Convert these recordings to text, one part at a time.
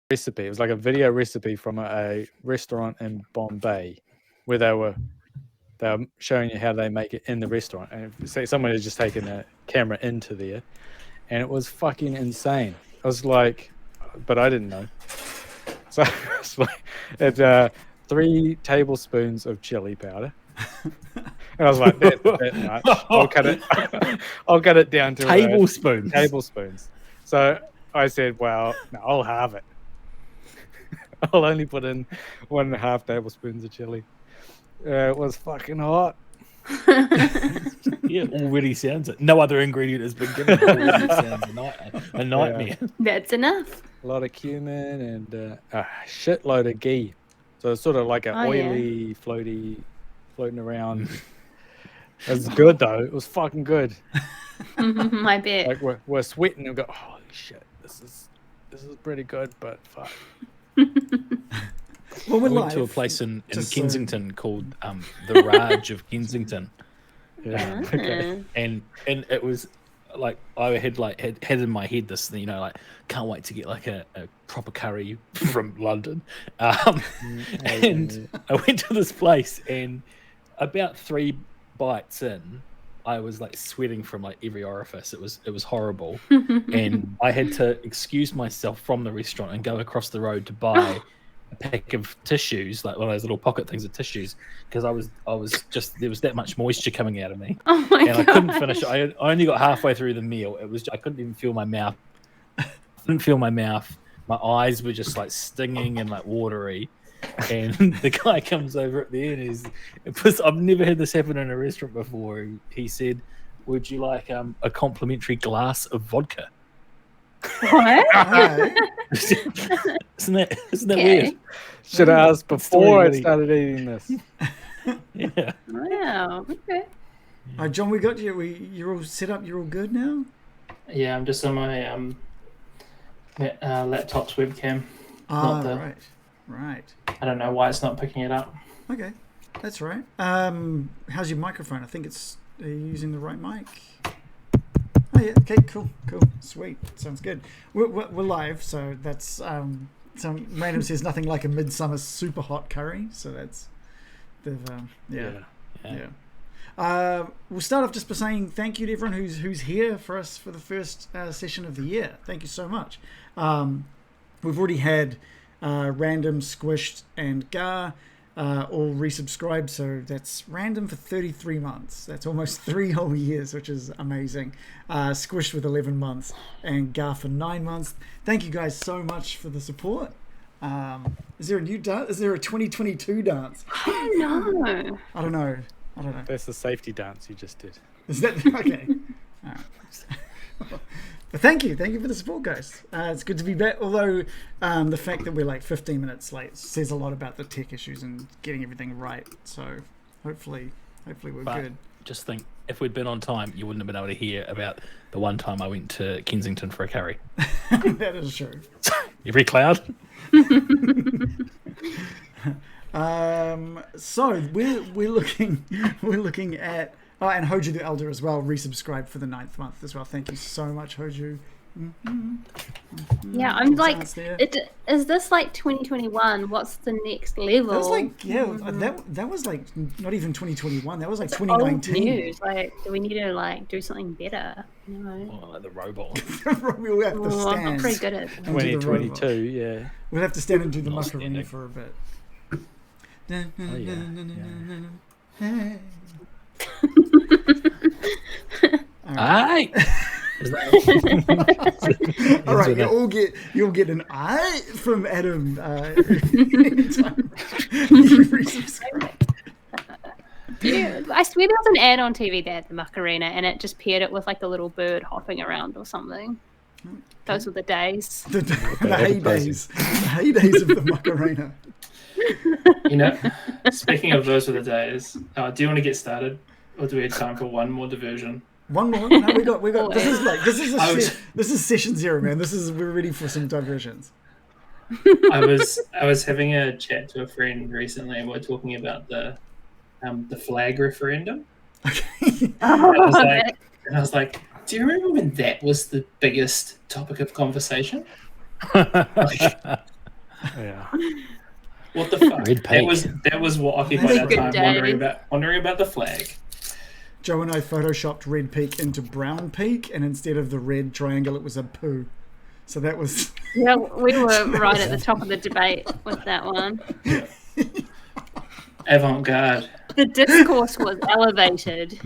recipe. It was like a video recipe from a restaurant in Bombay, where they were showing you how they make it in the restaurant. And say someone had just taken a camera into there, and it was fucking insane. I was like, but I didn't know. So it's like it's 3 tablespoons of chili powder. And I was like, that's a bit much. I'll cut it down to tablespoons. Tablespoons. So I said, well, no, I'll halve it. I'll only put in 1.5 tablespoons of chili. It was fucking hot. Yeah, already sounds it. No other ingredient has been given. It already sounds a nightmare. Yeah. That's enough. A lot of cumin and a shitload of ghee. So it's sort of like an oily, floating around. It was good though. It was fucking good. I bet. Like we're sweating and go, holy shit, this is pretty good, but fuck. Well, we went to a place in Kensington called the Raj of Kensington. Yeah. Okay. And it was like I had in my head this, like can't wait to get like a proper curry from London. And I went to this place, and about 3 bites in, I was like sweating from like every orifice. It was horrible. And I had to excuse myself from the restaurant and go across the road to buy a pack of tissues, like one of those little pocket things of tissues, because I was just, there was that much moisture coming out of me. Oh my God. I couldn't finish it. I only got halfway through the meal. I couldn't even feel my mouth. My eyes were just like stinging and like watery. And the guy comes over at the end. I've never had this happen in a restaurant before. He said, "Would you like a complimentary glass of vodka?" What? Isn't that weird? Should have asked before I started eating this. Yeah. Wow. Okay. John, we got you. You're all set up. You're all good now. Yeah, I'm just on my laptop's webcam. Right. I don't know why it's not picking it up. Okay, that's right. How's your microphone? I think are you using the right mic? Oh yeah. Okay. Cool. Sweet. Sounds good. We're live, so that's some random says nothing like a midsummer super hot curry. So that's yeah. We'll start off just by saying thank you to everyone who's here for us for the first session of the year. Thank you so much. We've already had Random, Squished, and Gar all resubscribed, so that's Random for 33 months. That's almost 3 whole years, which is amazing. Squished with 11 months, and Gar for 9 months. Thank you guys so much for the support. Is there a new dance? Is there a 2022 dance? Oh no. I don't know. That's the safety dance you just did. Is that okay? All right. But thank you for the support, guys. It's good to be back. Although the fact that we're like 15 minutes late says a lot about the tech issues and getting everything right. So hopefully we're good. Just think, if we'd been on time, you wouldn't have been able to hear about the one time I went to Kensington for a curry. That is true. Every cloud. So we're looking at. Oh, and Hoju the Elder as well resubscribed for the 9th month as well. Thank you so much, Hoju. Yeah, I'm like, is this like 2021? What's the next level? That was like, that was like not even 2021. That was like 2019. Old news. Like, do we need to like do something better? Like the robot. We'll have to stand. I'm pretty good at 2022. Yeah. We'll have to stand and do the Macarena for a bit. Aye. All right, you'll get an aye from Adam anytime you resubscribe. Dude, I swear there was an ad on TV that had the Macarena, and it just paired it with like a little bird hopping around or something. Those were the days. The heydays of the Macarena. Speaking of those were the days, do you want to get started, or do we have time for one more diversion? One more? No, we got. This is session 0, man. We're ready for some diversions. I was having a chat to a friend recently, and we were talking about the flag referendum. Okay. And I was like, do you remember when that was the biggest topic of conversation? Yeah. What the fuck? Red That peak. was what occupied our Good time days. wondering about the flag. Joe and I photoshopped Red Peak into Brown Peak, and instead of the red triangle, it was a poo. So that was... Yeah, we were right at the top of the debate with that one. Avant-garde. The discourse was elevated.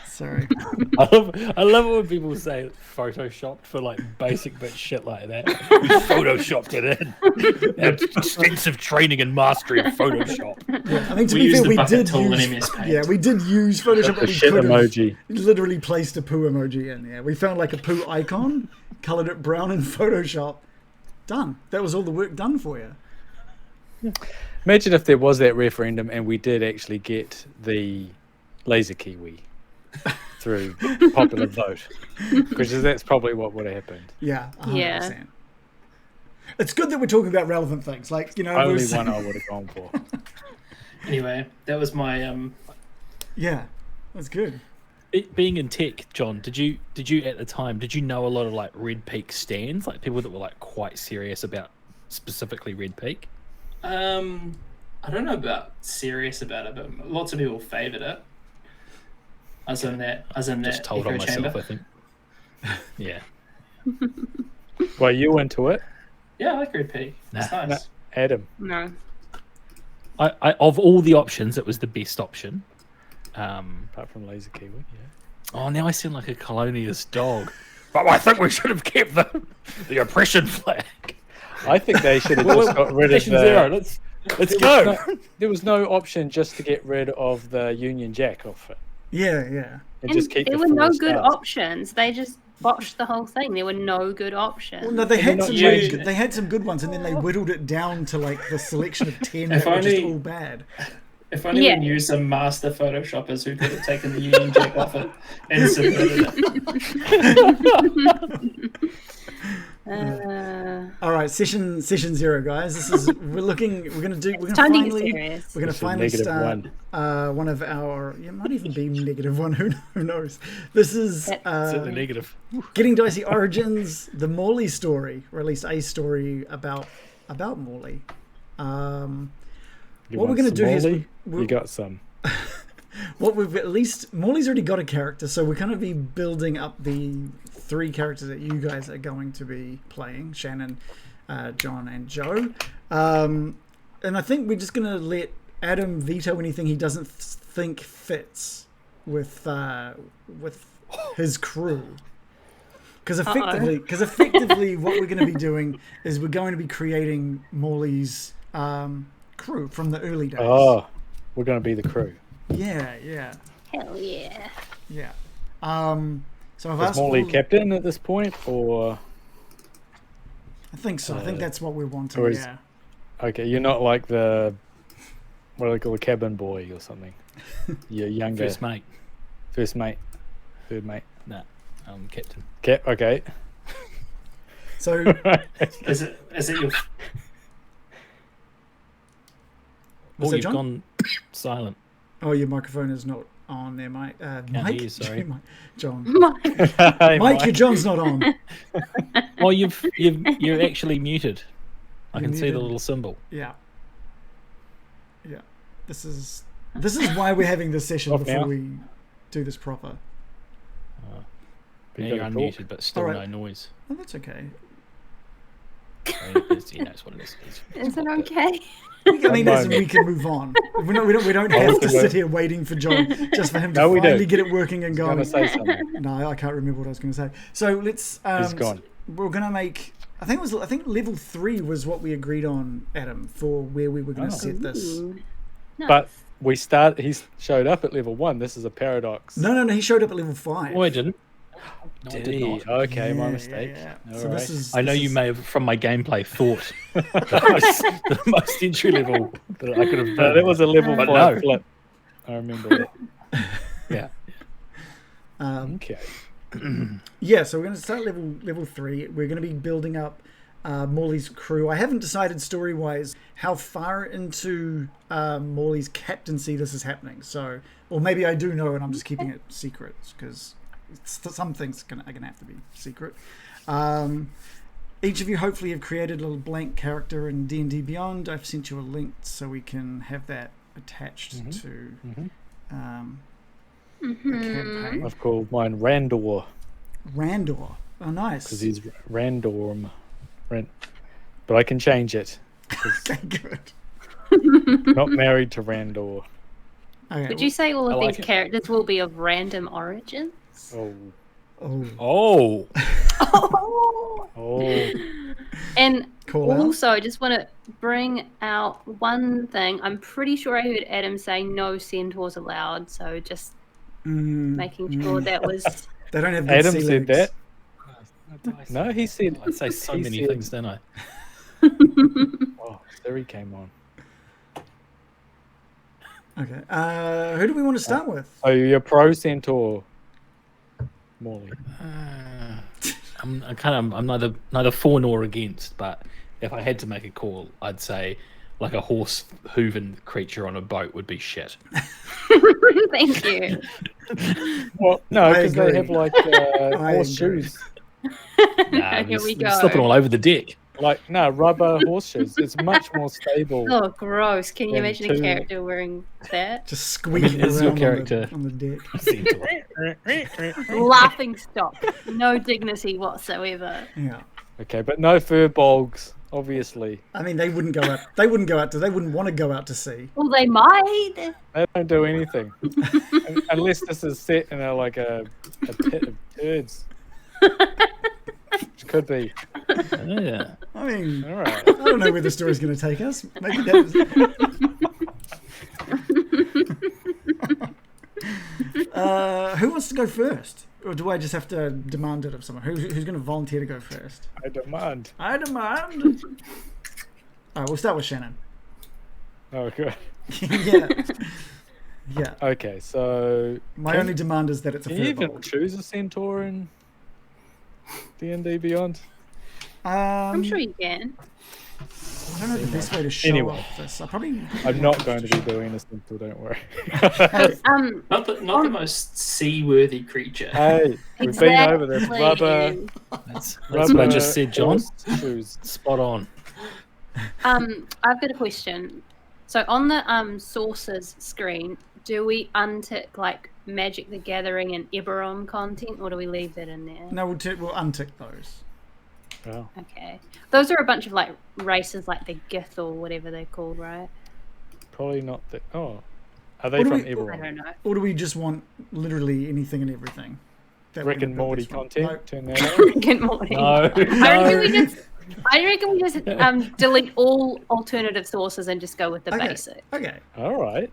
Sorry. I love it when people say photoshopped for like basic bit shit like that. We photoshopped it in. Had extensive training and mastery of Photoshop. Yeah, I mean, to We be used fair, the we bucket did tool in use... MS Paint. Yeah, we did use Photoshop, The but we shit could have emoji. literally placed a poo emoji in. Yeah, we found like a poo icon, coloured it brown in Photoshop. Done. That was all the work done for you. Imagine if there was that referendum and we did actually get the laser kiwi through popular vote, because that's probably what would have happened. Yeah, 100%. Yeah. It's good that we're talking about relevant things, like, you know. Only one I would have gone for. Anyway, that was my Yeah, that's good. It, being in tech, John, did you at the time know a lot of like Red Peak stands, like people that were like quite serious about specifically Red Peak? I don't know about serious about it, but lots of people favoured it. As in that Just told on echo myself, chamber. I think. Yeah. Well, you into it, Yeah, I like Red Peak. It's Nah. nice. Adam? No. I of all the options, it was the best option. Apart from laser kiwi, yeah. Oh, now I sound like a colonialist dog. But I think we should have kept the oppression flag. I think they should have just got rid of Station zero. the. Let's go. There was no option just to get rid of the Union Jack off it. Yeah. And And just keep there the were no four good stars. options. They just botched the whole thing. There were no good options. Well, no, they had not some you- really good, they had some good ones, and then they whittled it down to like the selection of 10 that If were just only- all bad. If only Yeah. we knew some master photoshoppers who could have taken the Union Jack off it and submitted it. All right, session 0, guys. This is we're gonna Time to get finally serious. we're gonna This is finally negative start one of our, it might even be -1. Who knows? This is Certainly negative. Getting Dicey Origins, the Morley story, or at least a story about Morley. You What we're want gonna some do is Morley? we- You got some. What we've at least Morley's already got a character, so we're going to be building up the 3 characters that you guys are going to be playing: Shannon, John, and Joe. And I think we're just going to let Adam veto anything he doesn't think fits with his crew. Because effectively, what we're going to be doing is we're going to be creating Morley's crew from the early days. Oh, we're going to be the crew. Yeah. Hell yeah. Yeah. So I've Is asked Morley Morley- captain at this point, or I think so. I think that's what we're wanting. or is- Yeah. okay? You're not like the what do they call a cabin boy or something. You're younger. First mate. First mate. Third mate. Nah, captain. Okay. So Is it your Was Oh, that you've John? gone silent. your microphone is not on there, Mike. Mike, hear you, sorry. John. Hey, Mike, your John's not on. Oh, you're actually muted. I You're can see the muted. little symbol. Yeah. This is why we're having this session Off before now. we do this proper. You Now you're gotta talk. unmuted, but still Alright. no noise. Oh, that's okay. I mean, it's what it is. Is it okay? I mean, as in moment. we can move on. We don't have to sit here waiting for John just for him to No, we finally don't. get it working and I'm gonna going. say something. No, I can't remember what I was going to say. So let's. He's gone. We're going to make. I think level 3 was what we agreed on, Adam, for where we were going to Oh. set this. Ooh. Nice. But he showed up at level 1. This is a paradox. No, he showed up at level 5. Oh, I didn't. No, I Did did he? not. Okay, my Yeah, mistake. yeah. All So right. this is. I know this you is- may have, from my gameplay, thought the most entry level that I could have done. That was a level But 5 no. flip. I remember that. Yeah. Okay. Yeah, so we're going to start level 3. We're going to be building up Morley's crew. I haven't decided story-wise how far into Morley's captaincy this is happening. So, or maybe I do know and I'm just keeping it secret because some things are gonna have to be secret. Each of you hopefully have created a little blank character in D&D Beyond. I've sent you a link so we can have that attached to the campaign. I've called mine Randor. Randor. Oh, nice. Because he's Randorm. But I can change it. Okay, good. Not married to Randor. Okay, Did you say all of like these it. characters will be of random origins? Oh. Oh. Oh. And Call out? also, I just want to bring out one thing. I'm pretty sure I heard Adam say no centaurs allowed, so just making sure that was... They don't have good Adam sea said legs. that. No, he said. I say so he many said- things, don't I? Oh, there he came on. Okay. Who do we want to start with? So you're pro centaur, Morley. I'm neither for nor against, but if I had to make a call, I'd say like a horse hooven creature on a boat would be shit. Thank you. Well, no, I because they agree. have like I horseshoes. Nah, Here we they're go. slipping all over the deck. Like no rubber horseshoes. It's much more stable. Oh, gross. Can you Them imagine a too. character wearing that? Just squeezing is your around character- on the deck. Centaur. Laughing stock. No dignity whatsoever. Yeah. Okay, but no fur bogs, obviously. I mean, they wouldn't want to go out to sea. Well, they might. They don't do anything unless this is set in a pit of turds. Which could be. Yeah. I mean, All right. I don't know where the story's going to take us. Maybe that. Who wants to go first? Or do I just have to demand it of someone? Who's going to volunteer to go first? I demand. I demand. All right, we'll start with Shannon. Oh, good. Yeah. Yeah. Okay, so My only demand is that it's a can you even firbolg. choose a centaur in D&D Beyond? I'm sure you can. I don't know the best way to show Anyway. off this. I probably. I'm not going to be doing a centaur, don't worry. Not the most seaworthy creature. Hey, we've been over this. Rubber, That's what I just said, John. shoes. Spot on. I've got a question. So on the sources screen, do we untick like Magic the Gathering and Eberron content, or do we leave that in there? No, we'll untick those. Oh. Okay. Those are a bunch of like races like the Gith or whatever they're called, right? Probably not that. Oh, are they What do from we- I Eberron? don't know. Or do we just want literally anything and everything? That Rick we're and gonna build Morty this from? content. Turn that on. Good morning. No. I reckon we just delete all alternative sources and just go with the Okay. basic. Okay. All right.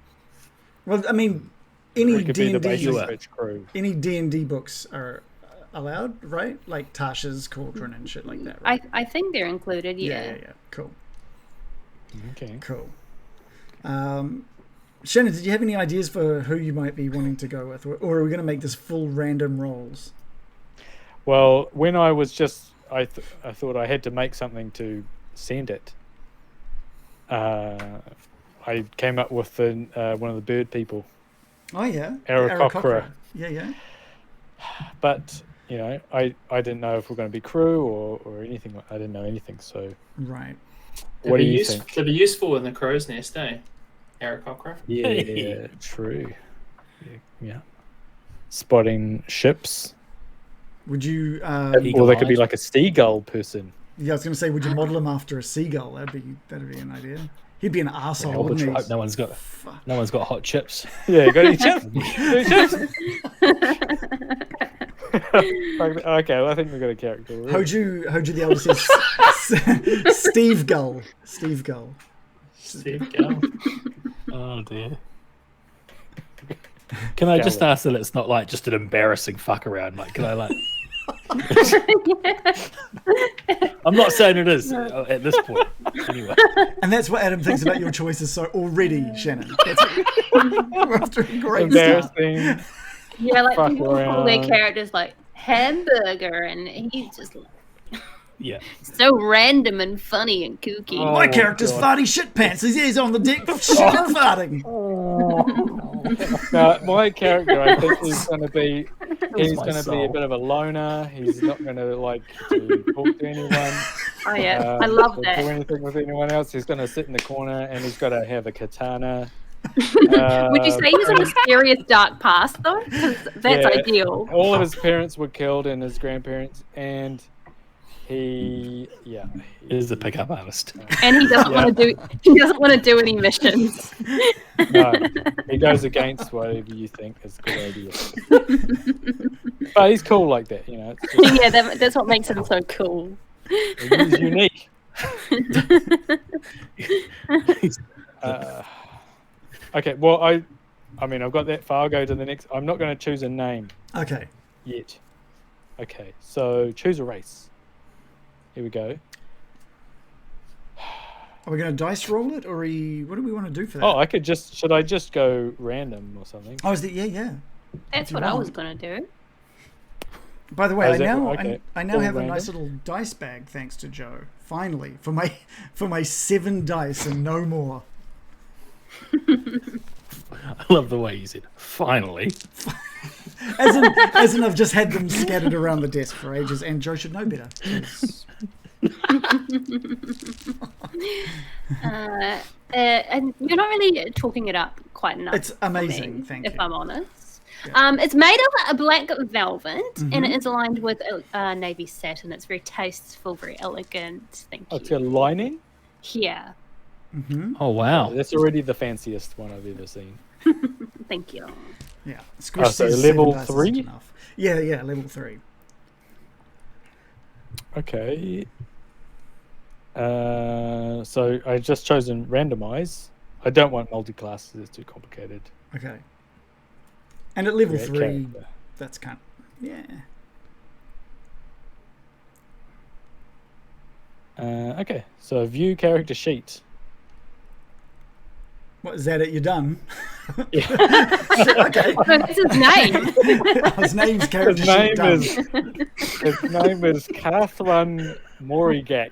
Well, I mean, any We could be the D&D basic bitch crew. any D&D books are allowed, right? Like Tasha's Cauldron and shit like that, right? I think they're included, yeah. Yeah. Cool. Okay. Cool. Shannon, did you have any ideas for who you might be wanting to go with? Or are we going to make this full random rolls? Well, when I was just, I thought I had to make something to send it. I came up with one of the bird people, Oh, yeah. Aarakocra. Yeah. But you know, I didn't know if we're going to be crew or anything. I didn't know anything. So, Right. what do you think? They'd be useful in the crow's nest, eh? Aarakocra. Yeah, true. Yeah. Spotting ships, Would you... or they could be like a seagull person. yeah, I was going to say, would you model him after a seagull? That'd be an idea. He'd be an arsehole, Hope wouldn't he? no one's got hot chips. Yeah, got any chips? Any chips? Okay, well, I think we've got a character. already. Hoju the Elder says Steve Gull. Steve Gull. Steve Gull. Oh dear. Can I just ask that it's not like just an embarrassing fuck around? Like, can I like? I'm not saying it is at this point. Anyway, And that's what Adam thinks about your choices so already, Shannon. That's we're off to a great start. Embarrassing. Yeah, like Fuck people call their around. characters like hamburger, and he's just like, yeah. so random and funny and kooky. Oh, My character's God. farty shit pants. He's on the deck shit and farting. No, my character, I think he's going to be my a soul. bit of a loner. He's not going to like to talk to anyone. Oh yeah, I love or that. do anything with anyone else. He's going to sit in the corner and he's got to have a katana. Would you say he's got a mysterious dark past though? 'Cause that's Yeah. ideal. All of his parents were killed and his grandparents, and he Is a pickup artist. And he doesn't want to do. He doesn't want to do any missions. no, he goes against whatever you think is a good idea. But he's cool like that, you know. It's just, Yeah, that's what makes him so cool. he's unique. Okay, well, I mean, I've got that far. I'll go to the next. I'm not going to choose a name Okay. yet. Okay, so choose a race. Here we go. Are we going to dice roll it, or what do we want to do for that? Oh, I could just. Should I just go random or something? Oh, is it? Yeah. That's you what I want. was gonna do. By the way, Oh, I is that- now okay. I now All have a random? nice little dice bag thanks to Joe. Finally, for my 7 dice and no more. I love the way you said, finally. As in I've just had them scattered around the desk for ages, and Joe should know better. 'Cause- And you're not really talking it up quite enough. It's amazing, for me, thank if you. I'm honest. Yeah. It's made of a black velvet, and Mhm. it is aligned with navy satin. It's very tasteful, very elegant. Thank Oh, you. it's a lining. Yeah, Mhm. Oh, wow. That's already the fanciest one I've ever seen. thank you. Yeah. Squish so says level 7 dice isn't 3? enough. Yeah, level 3. Okay. So I just chosen randomize. I don't want multi-classes; it's too complicated. Okay. And at level Create 3, character. that's kind of, yeah. Okay, so view character sheet. What is that? You're done. Yeah. Okay. So that's his name. His name's character His sheet name done. his name is Catherine Morrigack.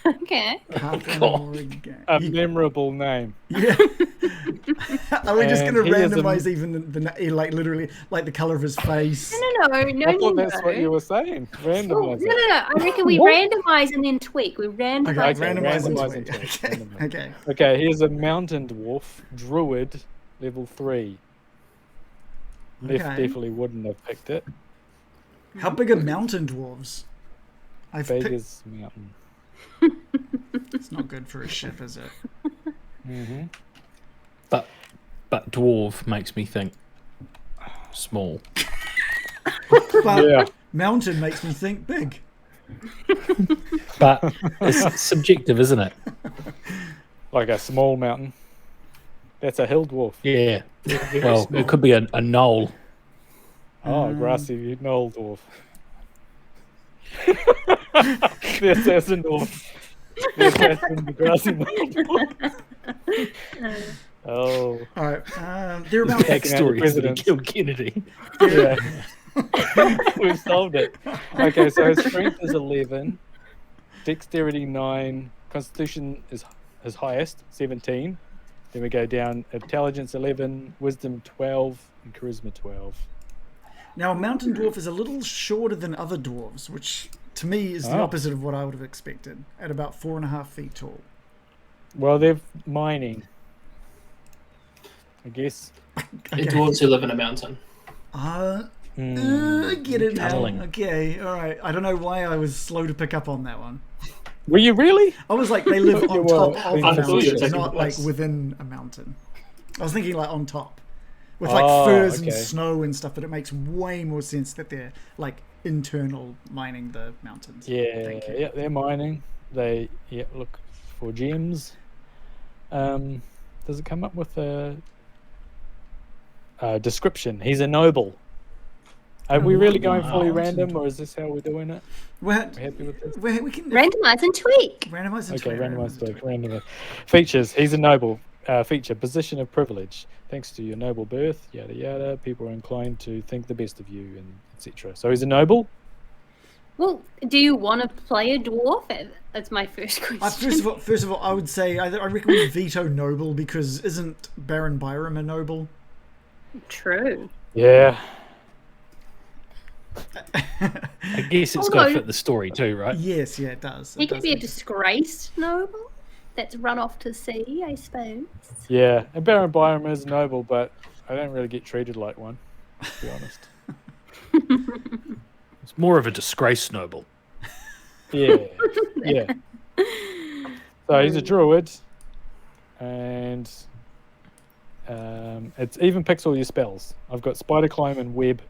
Okay. Catherine God. Morgan. A memorable name. Yeah. Are we just And going to he is a- randomize even like literally like the color of his face? No. I thought that's what you were saying. Oh, Randomize no. it. I reckon we randomize and then tweak. We randomize. Okay, Okay, randomize and randomize tweak. and tweak, Okay. randomize. Okay. Okay, here's a mountain dwarf, druid, level 3. Left Okay. definitely wouldn't have picked it. How big are mountain dwarves? I've Big picked... as mountain. It's not good for a ship, is it? Mm-hmm. But dwarf makes me think small. But Yeah. mountain makes me think big. But it's subjective, isn't it? Like a small mountain. That's a hill dwarf. Yeah. Well, it could be a knoll. Oh, a grassy knoll dwarf. That's a dwarf. That's in the grassy knoll dwarf. Oh, All right. They're about Taking out the Backstory is that he presidents. killed Kennedy. yeah. We've solved it. Okay, so his strength is 11, dexterity 9, constitution is his highest, 17. Then we go down, intelligence 11, wisdom 12, and charisma 12. Now, a mountain dwarf is a little shorter than other dwarves, which to me is the Oh. opposite of what I would have expected. At about 4.5 feet tall. Well, they're mining, I guess. The dwarves who live in a mountain. I get it now. Tunneling. Okay, all right. I don't know why I was slow to pick up on that one. Were you really? I was like, they live You on were top of a being mountain, facetious. not like Place. within a mountain. I was thinking like on top, with like Oh, furs and okay. snow and stuff. But it makes way more sense that they're like internal mining the mountains. Yeah, Thank you. yeah, they're mining. They look for gems. Does it come up with a description? He's a noble. Are we really going fully Wow. random, or is this how we're doing it? We're, We're happy with this? we can Randomize and tweak. randomize and Okay, tweak, randomized randomize and to randomized. Features. He's a noble. Feature. Position of privilege. Thanks to your noble birth, yada yada. People are inclined to think the best of you, and etc. So he's a noble. Well, do you want to play a dwarf? That's my first question. First of all, I would say I reckon we veto noble because isn't Baron Byram a noble? True. Yeah. I guess it's got to Although- fit the story too, right? Yes, yeah, it does. He It could does be a make sense. disgraced noble that's run off to sea, I suppose. Yeah. And Baron Byram is noble, but I don't really get treated like one, to be honest. It's more of a disgrace noble. Yeah. Yeah. So he's a druid, and it even picks all your spells. I've got spider climb and web.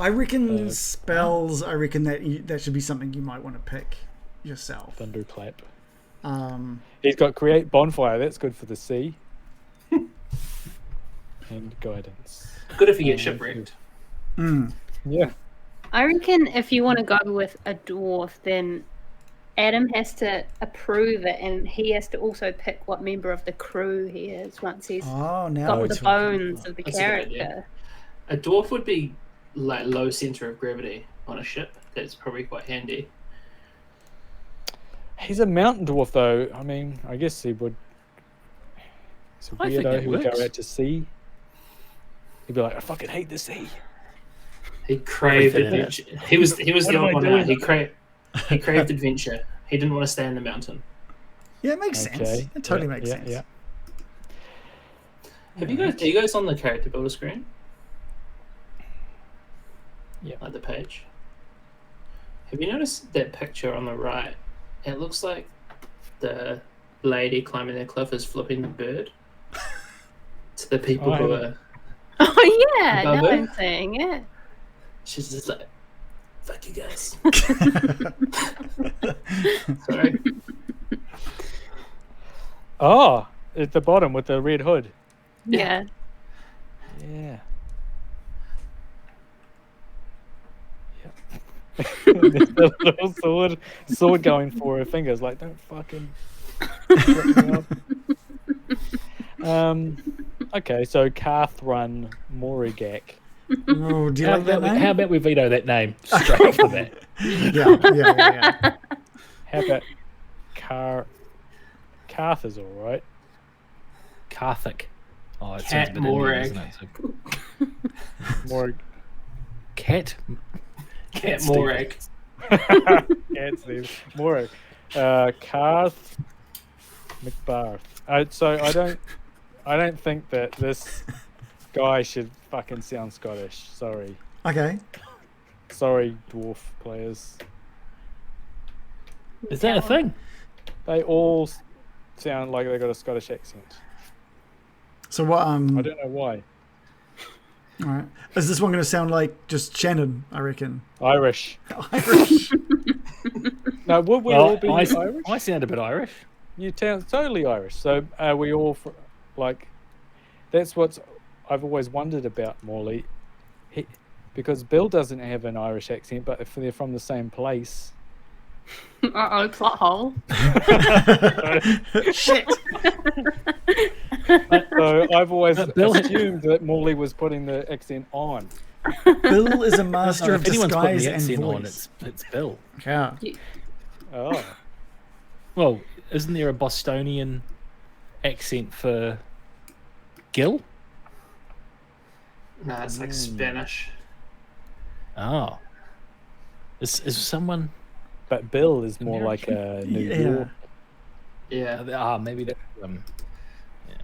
I reckon spells. I reckon that should be something you might want to pick yourself. Thunderclap. He's got create bonfire. That's good for the sea. And guidance. Good if you get shipwrecked. Yeah. I reckon if you want to go with a dwarf, then Adam has to approve it, and he has to also pick what member of the crew he is once he's now got we're the talking. bones of the That's a good idea. character. A dwarf would be like low center of gravity on a ship. That's probably quite handy. He's a mountain dwarf, though. I mean, I guess he would. He's a I think weirdo that who would go works. out to sea. He'd be like, I fucking hate the sea. He craved Everything in adventure. He was the What am odd I one doing? out. He craved adventure. He didn't want to stay in the mountain. Yeah, it makes sense. Okay. It totally Yeah, makes yeah, sense. Yeah. Are you guys on the character builder screen? Yeah. Like the page. Have you noticed that picture on the right? It looks like the lady climbing the cliff is flipping the bird to the people Oh, who I are. Oh yeah, Above now it? I'm saying it. She's just like, "Fuck you guys." Sorry. Oh, at the bottom with the red hood. Yeah. Yeah. Yeah. There's a little sword going for her fingers. Like, don't fucking. rip me up. Okay, so Carthrun Morigak. Oh, do you like that name? How about we veto that name straight off the bat? Yeah. How about Carth is all right. Karthik. Oh, it Cat sounds a bit Indian, Morag. doesn't it? So, More Cat. Cat Steve. Morag. cats. More Carth McBarth. So I don't think that this guy should fucking sound Scottish. Sorry, Okay. dwarf players. Is that a thing? They all sound like they got a Scottish accent. So what? I don't know why. All right. Is this one going to sound like just Shannon? I reckon. Irish. Irish. No, would we all be I Irish? sound a bit Irish. You sound totally Irish. So are we all like? That's what I've always wondered about Morley. Because Bill doesn't have an Irish accent, but if they're from the same place. Uh-oh, plot hole. Shit. So I've always Bill- assumed that Morley was putting the accent on. Bill is a master of If anyone's putting disguise the and accent on, voice. it's Bill. Yeah. Oh. Well, isn't there a Bostonian accent for Gil? Nah, it's like Spanish. Oh. Is someone... But Bill is more like a New Yeah. York. Yeah. Maybe that...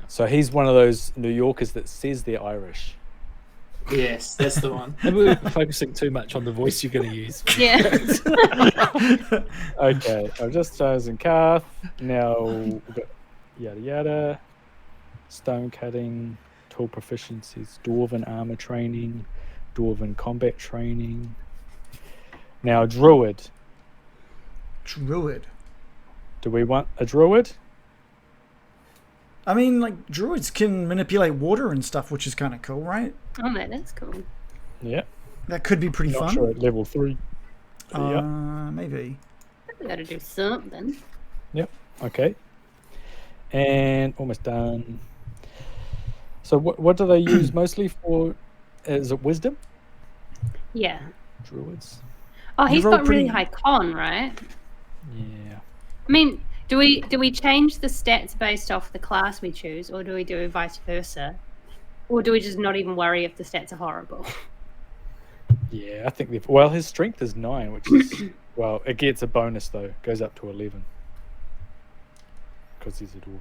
So he's one of those New Yorkers that says they're Irish. Yes, that's the one. Maybe we're focusing too much on the voice you're going to use. Yeah. Okay, I've just chosen Carth. Now we've got yada yada. Stone cutting, tool proficiencies, dwarven armor training, dwarven combat training. Now druid. Druid. Do we want a druid? I mean, like, druids can manipulate water and stuff, which is kind of cool, right? Oh, man, that's cool. Yeah. That could be pretty Not fun. sure at level 3. Yeah. Maybe. We gotta do something. Yep. Okay. And almost done. So what do they use mostly for? Is it wisdom? Yeah. Druids. Oh, he's You've rolled got really pretty- high con, right? Yeah. I mean, do we change the stats based off the class we choose, or do we do vice versa? Or do we just not even worry if the stats are horrible? Yeah, I think well, his strength is 9, which is well, it gets a bonus though. Goes up to 11 because he's a dwarf.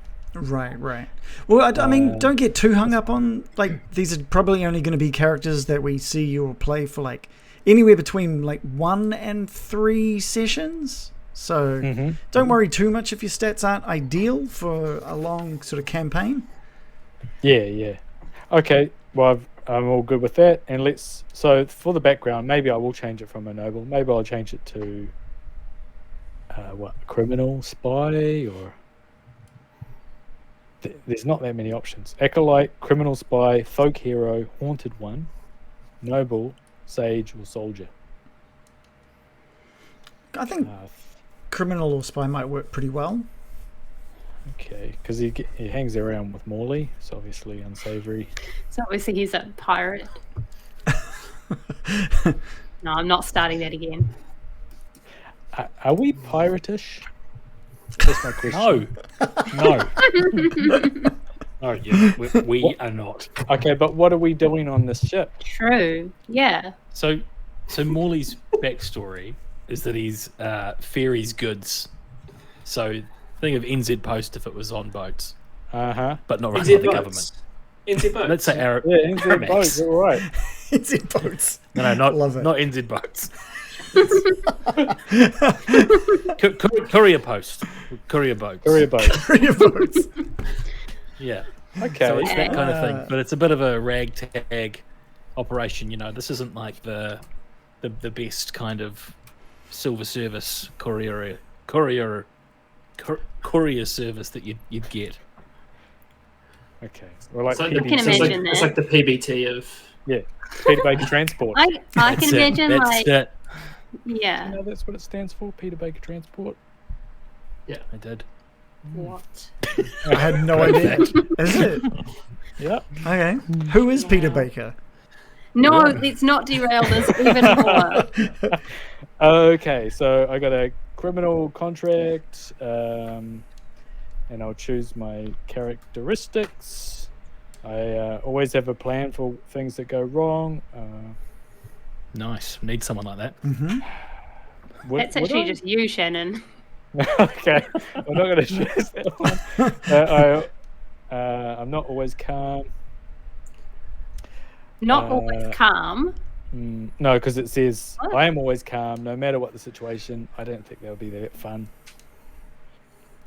Right. Well, I mean, don't get too hung up on like these are probably only going to be characters that we see you will play for like anywhere between like 1 and 3 sessions. So don't worry too much if your stats aren't ideal for a long sort of campaign. Yeah. Okay. Well, I'm all good with that. And so for the background, maybe I will change it from a noble. Maybe I'll change it to criminal, spy, or there's not that many options. Acolyte, criminal, spy, folk hero, haunted one, noble, sage, or soldier. I think criminal or spy might work pretty well. Okay, because he hangs around with Morley. It's obviously unsavory. So obviously he's a pirate. No, I'm not starting that again. Are we piratish? That's my question. No, yeah, we are not. Okay, but what are we doing on this ship? True. Yeah. So Morley's backstory is that he's ferries goods. So think of NZ Post if it was on boats, but not run by the government. NZ boats. Let's say Arab. Yeah, NZ boats. All right. NZ boats. No, not NZ boats. Courier post. Courier boats. Courier boats. Yeah. Okay. So it's that kind of thing, but it's a bit of a ragtag operation. You know, this isn't like the best kind of silver service courier service that you'd get. Okay. Well, like It's like, I can imagine it's like the PBT of Peter Baker Transport. I can imagine That's it. yeah. You know, that's what it stands for. Peter Baker Transport. Yeah, I did. What? I had no idea. Is it? Yeah. Okay. Who is Peter Baker? No, let's not derail this even more. Okay, so I got a criminal contract, and I'll choose my characteristics. I always have a plan for things that go wrong. Nice. Need someone like that. That's actually just you, Shannon. Okay, I'm not going to choose that one. I'm not always calm. Not always calm. No, because it says I am always calm, no matter what the situation. I don't think that would be that fun.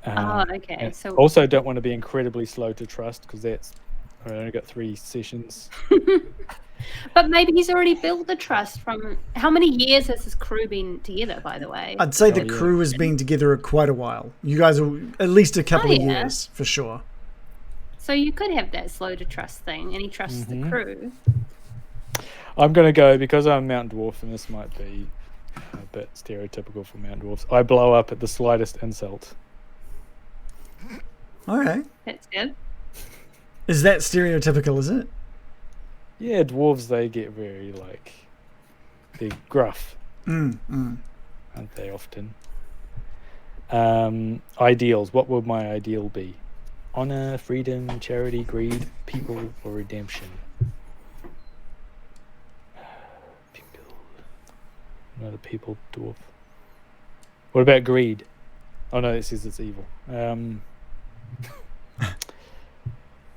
Okay. So also, don't want to be incredibly slow to trust because I only got 3 sessions. But maybe he's already built the trust from... How many years has this crew been together, by the way? I'd say the crew has been together quite a while. You guys are at least a couple of years, for sure. So you could have that slow to trust thing, and he trusts the crew. I'm going to go, because I'm Mountain Dwarf, and this might be a bit stereotypical for Mountain Dwarfs, I blow up at the slightest insult. Okay. That's good. Is that stereotypical, is it? Yeah, dwarves, they get very, they're gruff. Aren't they often? Ideals. What would my ideal be? Honor, freedom, charity, greed, people, or redemption? People. Not a people dwarf. What about greed? Oh no, it says it's evil.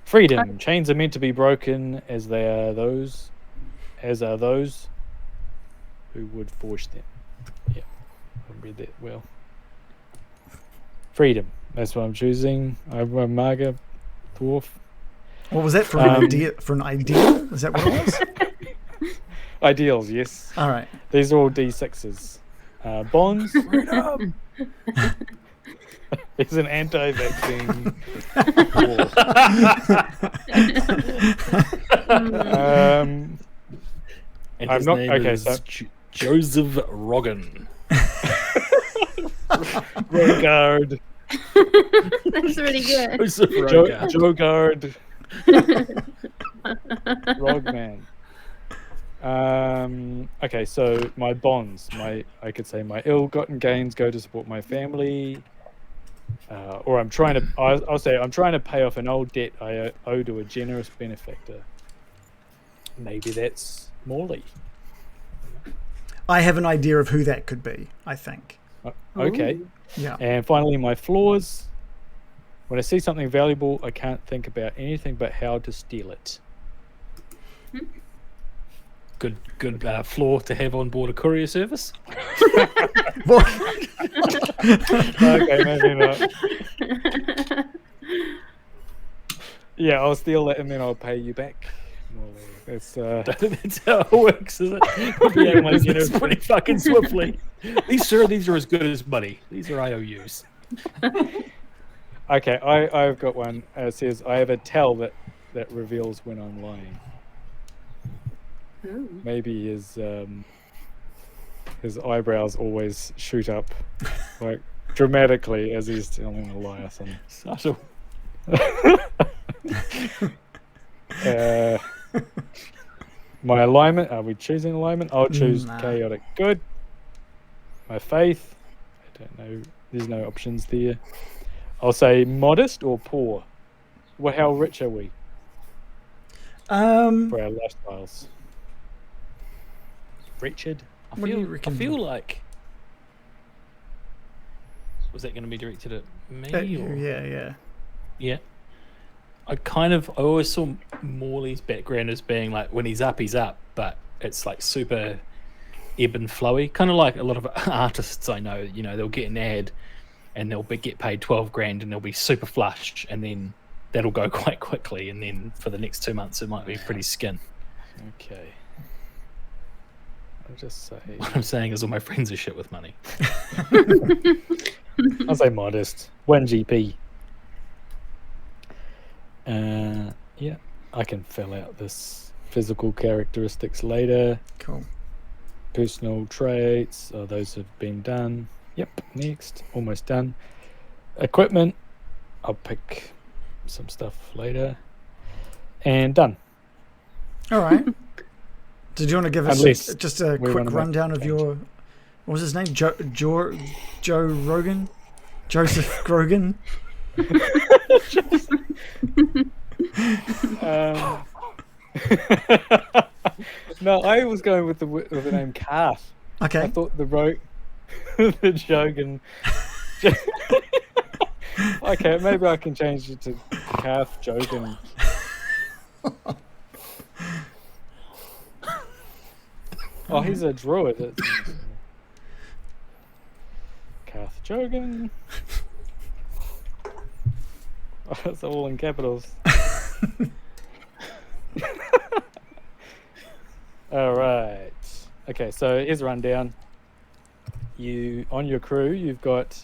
Freedom. Chains are meant to be broken, as are those who would force them. Yeah, I read that well. Freedom. That's what I'm choosing. I'm a Marga dwarf. What was that for? An idea? For an ideal? Is that what it was? Ideals, yes. All right. These are all D6s. Bonds. Freedom. It's an anti-vaccine. And I'm his not name okay. is So Joseph Rogan. Rogard. That's really good. Joseph Rogan. Jogard. Rogman. Okay, so my bonds, I could say my ill-gotten gains go to support my family, or I'll say I'm trying to pay off an old debt I owe to a generous benefactor. maybe that's Morley. I have an idea of who that could be, I think. Okay. Ooh. Yeah. And finally, my flaws. When I see something valuable, I can't think about anything but how to steal it. Good flaw to have on board a courier service. What? Okay, maybe not. Yeah, I'll steal it and then I'll pay you back. It's That's how it works, is it? Yeah, it's pretty fucking swiftly. These are as good as money. These are IOUs. okay. I've got one. It says I have a tell that reveals when I'm lying. Ooh. Maybe his eyebrows always shoot up like dramatically as he's telling a lie or something. Subtle. My alignment, are we choosing alignment? I'll choose Nah. chaotic good. My faith, I don't know, there's no options there. I'll say modest or poor. Well, how rich are we for our lifestyles? Wretched? What do you reckon? I feel like... Was that going to be directed at me? Or... Yeah. Yeah. I always saw Morley's background as being like, when he's up, but it's like super ebb and flowy. Kind of like a lot of artists I know, they'll get an ad and they'll get paid 12 grand and they'll be super flush, and then that'll go quite quickly, and then for the next 2 months it might be pretty skin. Okay. I'll just say... What I'm saying is all my friends are shit with money. I'll say modest. 1 GP. Yeah, I can fill out this physical characteristics later. Cool. Personal traits, those have been done. Yep, next, almost done. Equipment, I'll pick some stuff later. And done. All right. Did you want to give us Unless just a we quick wanna make rundown of your... What was his name? Joe Rogan? Joseph Grogan? No, I was going with the name Calf. Okay. I thought the Jogan. Okay, maybe I can change it to Calf Jogan. Oh, he's a druid. Calf Jogan. Oh, it's all in capitals. All right. Okay, so here's a rundown. On your crew, you've got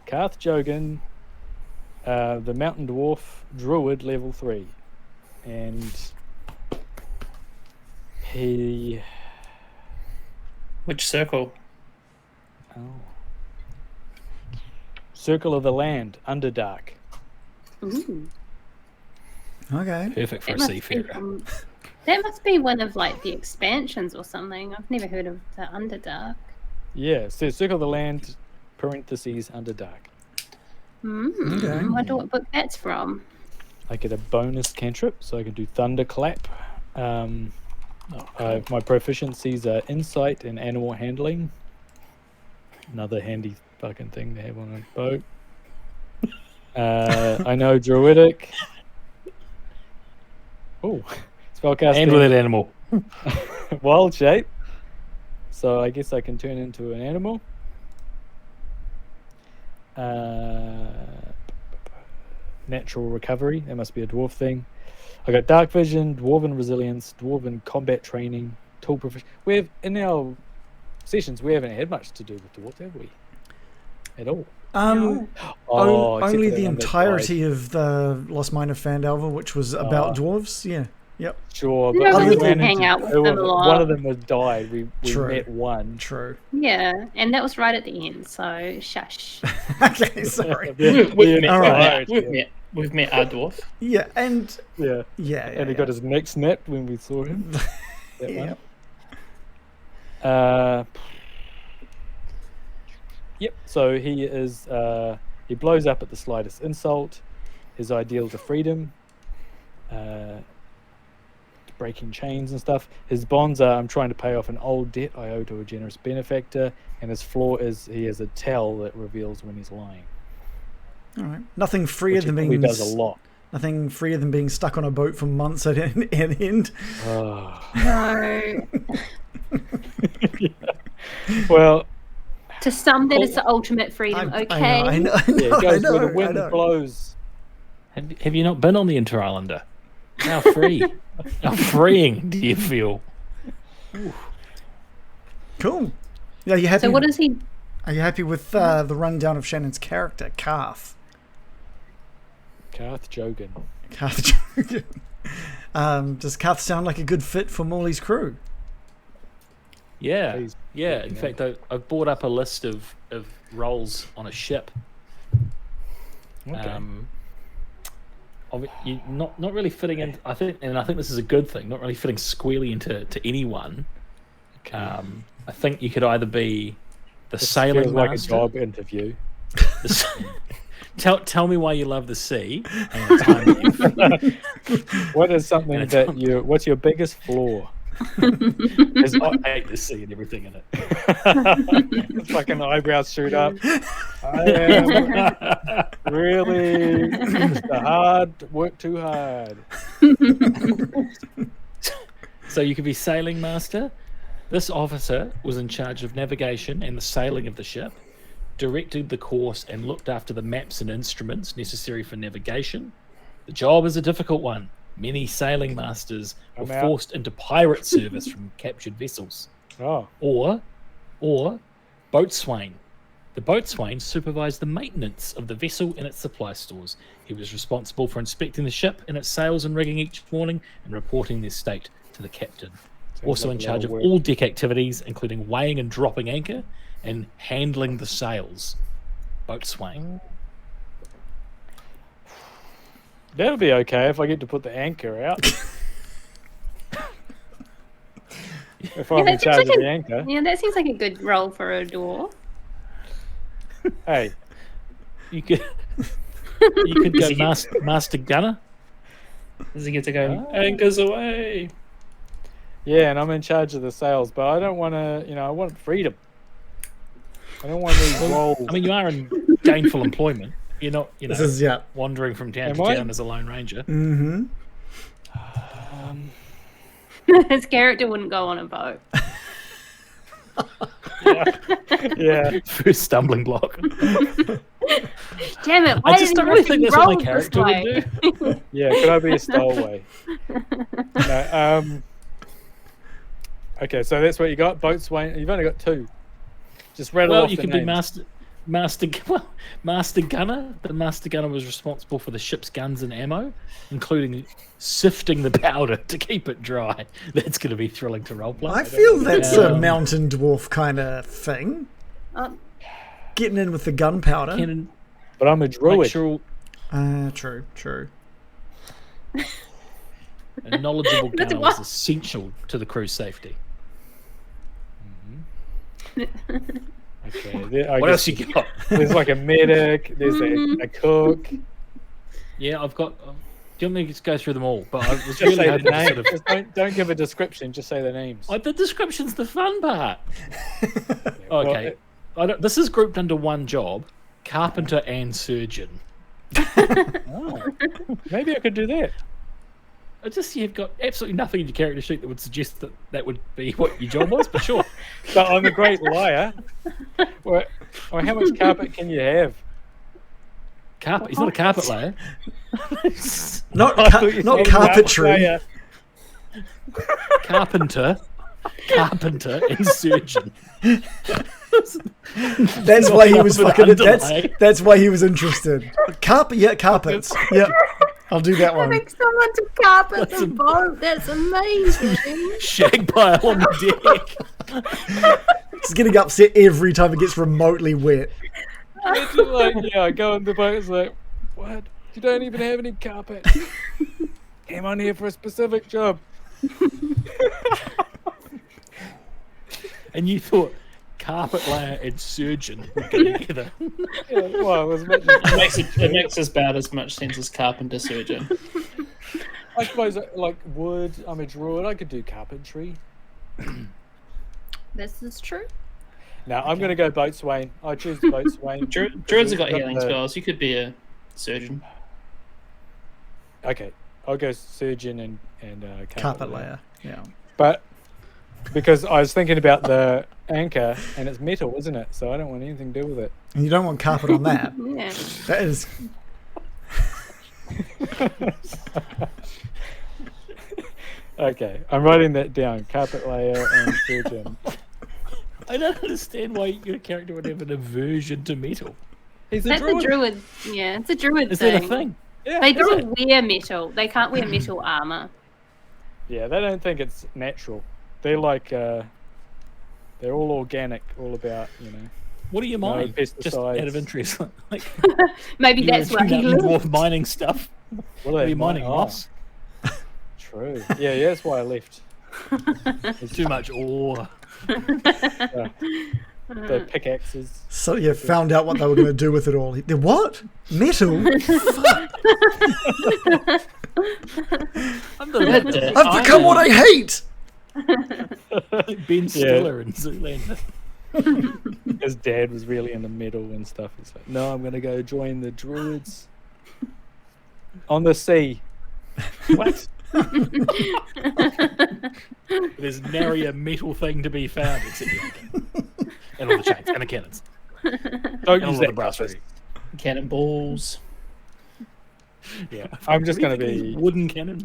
Karth Jogan, the Mountain Dwarf, Druid level 3, and he. Which circle? Oh. Circle of the Land, Underdark. Ooh. Okay. Perfect for a That must be seafarer. from- That must be one of like the expansions or something. I've never heard of the Underdark. Yeah, so Circle of the Land, parentheses, Underdark. Okay. I wonder what book that's from. I get a bonus cantrip, so I can do Thunderclap. My proficiencies are Insight and Animal Handling. Another handy fucking thing to have on a boat. I know Druidic. Oh, spellcasting. And with that animal. Wild shape. So I guess I can turn into an animal. Natural recovery. That must be a dwarf thing. I got dark vision, dwarven resilience, dwarven combat training, tool proficiency. In our sessions we haven't had much to do with dwarf, have we? At all. except Only for the that one that entirety of the Lost Mine of Fandelver, which was about dwarves. Yeah. Yep. Sure, No, but we we did ran hang into out with two them of a them. lot. One of them had died. We True. met one. True. Yeah, and that was right at the end, so shush. Okay. Sorry. We've met, All right. we've met our dwarf. Yeah. And Yeah. yeah. And he got his neck snapped when we saw him. That Yeah. one. Yep. So he is. He blows up at the slightest insult. His ideal to freedom. breaking chains and stuff. His bonds are, I'm trying to pay off an old debt I owe to a generous benefactor, and his flaw is he has a tell that reveals when he's lying. All right. Nothing freer Which he than probably being does a lot. Nothing freer than being stuck on a boat for months at end. Oh. No. Well, To some, that is the ultimate freedom. Okay. I know. yeah, it goes where the I wind know. blows. Have you not been on the Inter-Islander? How free, how freeing do you feel? Cool. Yeah, you happy? So what is he? Are you happy with the rundown of Shannon's character, Karth? Karth Jogan. Karth. Does Karth sound like a good fit for Morley's crew? Yeah, Please. yeah. In fact, I've brought up a list of roles on a ship. Okay. You not really fitting in. I think this is a good thing. Not really fitting squarely into anyone. Okay. I think you could either be the This sailing feels like a master. job interview. Tell me why you love the sea. And the time that you've- What is something And that you? What's your biggest flaw? There's- I hate the sea and everything in it. It's like an eyebrows shoot up. I am really just work too hard. So you could be sailing master. This officer was in charge of navigation and the sailing of the ship, directed the course and looked after the maps and instruments necessary for navigation. The job is a difficult one. Many sailing masters were I'm out. forced into pirate service from captured vessels. Oh, Or boatswain. The boatswain supervised the maintenance of the vessel and its supply stores. He was responsible for inspecting the ship and its sails and rigging each morning and reporting their state to the captain. Also like in a charge lot of of work. all deck activities, including weighing and dropping anchor and handling the sails. Boatswain. that'll be okay if I get to put the anchor out. If I'm in that seems charge like of a- the anchor. Yeah, that seems like a good role for a dwarf. Hey, You could go master gunner. Does he get to go anchors away? yeah, and I'm in charge of the sales, but I don't want to. I want freedom. I don't want these roles. I mean, you are in gainful employment. You're not, This is wandering from town Am to I? town as a lone ranger. Mm-hmm. His character wouldn't go on a boat. Yeah. First stumbling block. Damn it! Why I just did don't he really think that's what my roll this character would way? do. Yeah, could I be a stowaway? No, okay, so that's what you got. Boatswain. You've only got two. Just rattle Well, off you the can names. be master gunner. The master gunner was responsible for the ship's guns and ammo, including sifting the powder to keep it dry. That's going to be thrilling to roleplay. I feel that's a Um, mountain dwarf kind of thing. Um, Getting in with the gunpowder. Can But I'm a make druid. sure True. a knowledgeable That's gunner what- is essential to the crew's safety. Okay. There, What else you got? There's like a medic. There's a cook. Yeah, I've got. Do you want me to just go through them all? But I was Just really say the hoping to name. sort of. Just don't give a description. Just say the names. The description's the fun part. Well, Okay, this is grouped under one job: carpenter and surgeon. oh, maybe I could do that. You've got absolutely nothing in your character sheet that would suggest that would be what your job was, but sure. But I'm a great liar. Well, how much carpet can you have? Carpet. He's not a carpet layer. Not I thought you not said carpentry. layer. Carpenter, and surgeon. That's why he was With an fucking. underlay. That's why he was interested. Carpets. Yep. I'll do that one. having someone to carpet the boat. That's amazing. Shag pile on the deck. Just getting upset every time it gets remotely wet. It's just like, I go on the boat. It's like, what? You don't even have any carpet. Came on here for a specific job. And you thought carpet layer and surgeon would go together. Yeah, well, as much as It makes about as much sense as carpenter surgeon. I suppose like wood. I'm a druid. I could do carpentry. This is true. Now I'm going to go boatswain. I choose boatswain. Druids have got We've healing spells. You could be a surgeon. Okay, I'll go surgeon and Carpet layer. Yeah. But because I was thinking about the anchor and it's metal, isn't it? So I don't want anything to do with it. And you don't want carpet on that. Yeah. That is. Okay, I'm writing that down. Carpet layer and surgeon. I don't understand why your character would have an aversion to metal. He's a That's druid. a druid. Yeah, it's a druid Is thing. that a thing? Yeah, They is don't it? wear metal. They can't wear metal armor. Yeah, they don't think it's natural. They're like, they're all organic, all about, What do you No mine? Just out pesticides. of interest. Like, Maybe that's why he lives. dwarf mining stuff. What What are you mining? Oh, Moss? true. Yeah, that's why I left. It's too much ore. The pickaxes. So you found out what they were going to do with it all. The what? Metal? Fuck. I've become what I hate. Like Ben Stiller in Zoolander. His dad was really into metal and stuff. He's like, no, I'm going to go join the druids on the sea. What? There's nary a metal thing to be found except the anchor. And all the chains and the cannons. Don't And all use the that brass brass. Cannonballs. Yeah, I'm just going to be wooden cannon.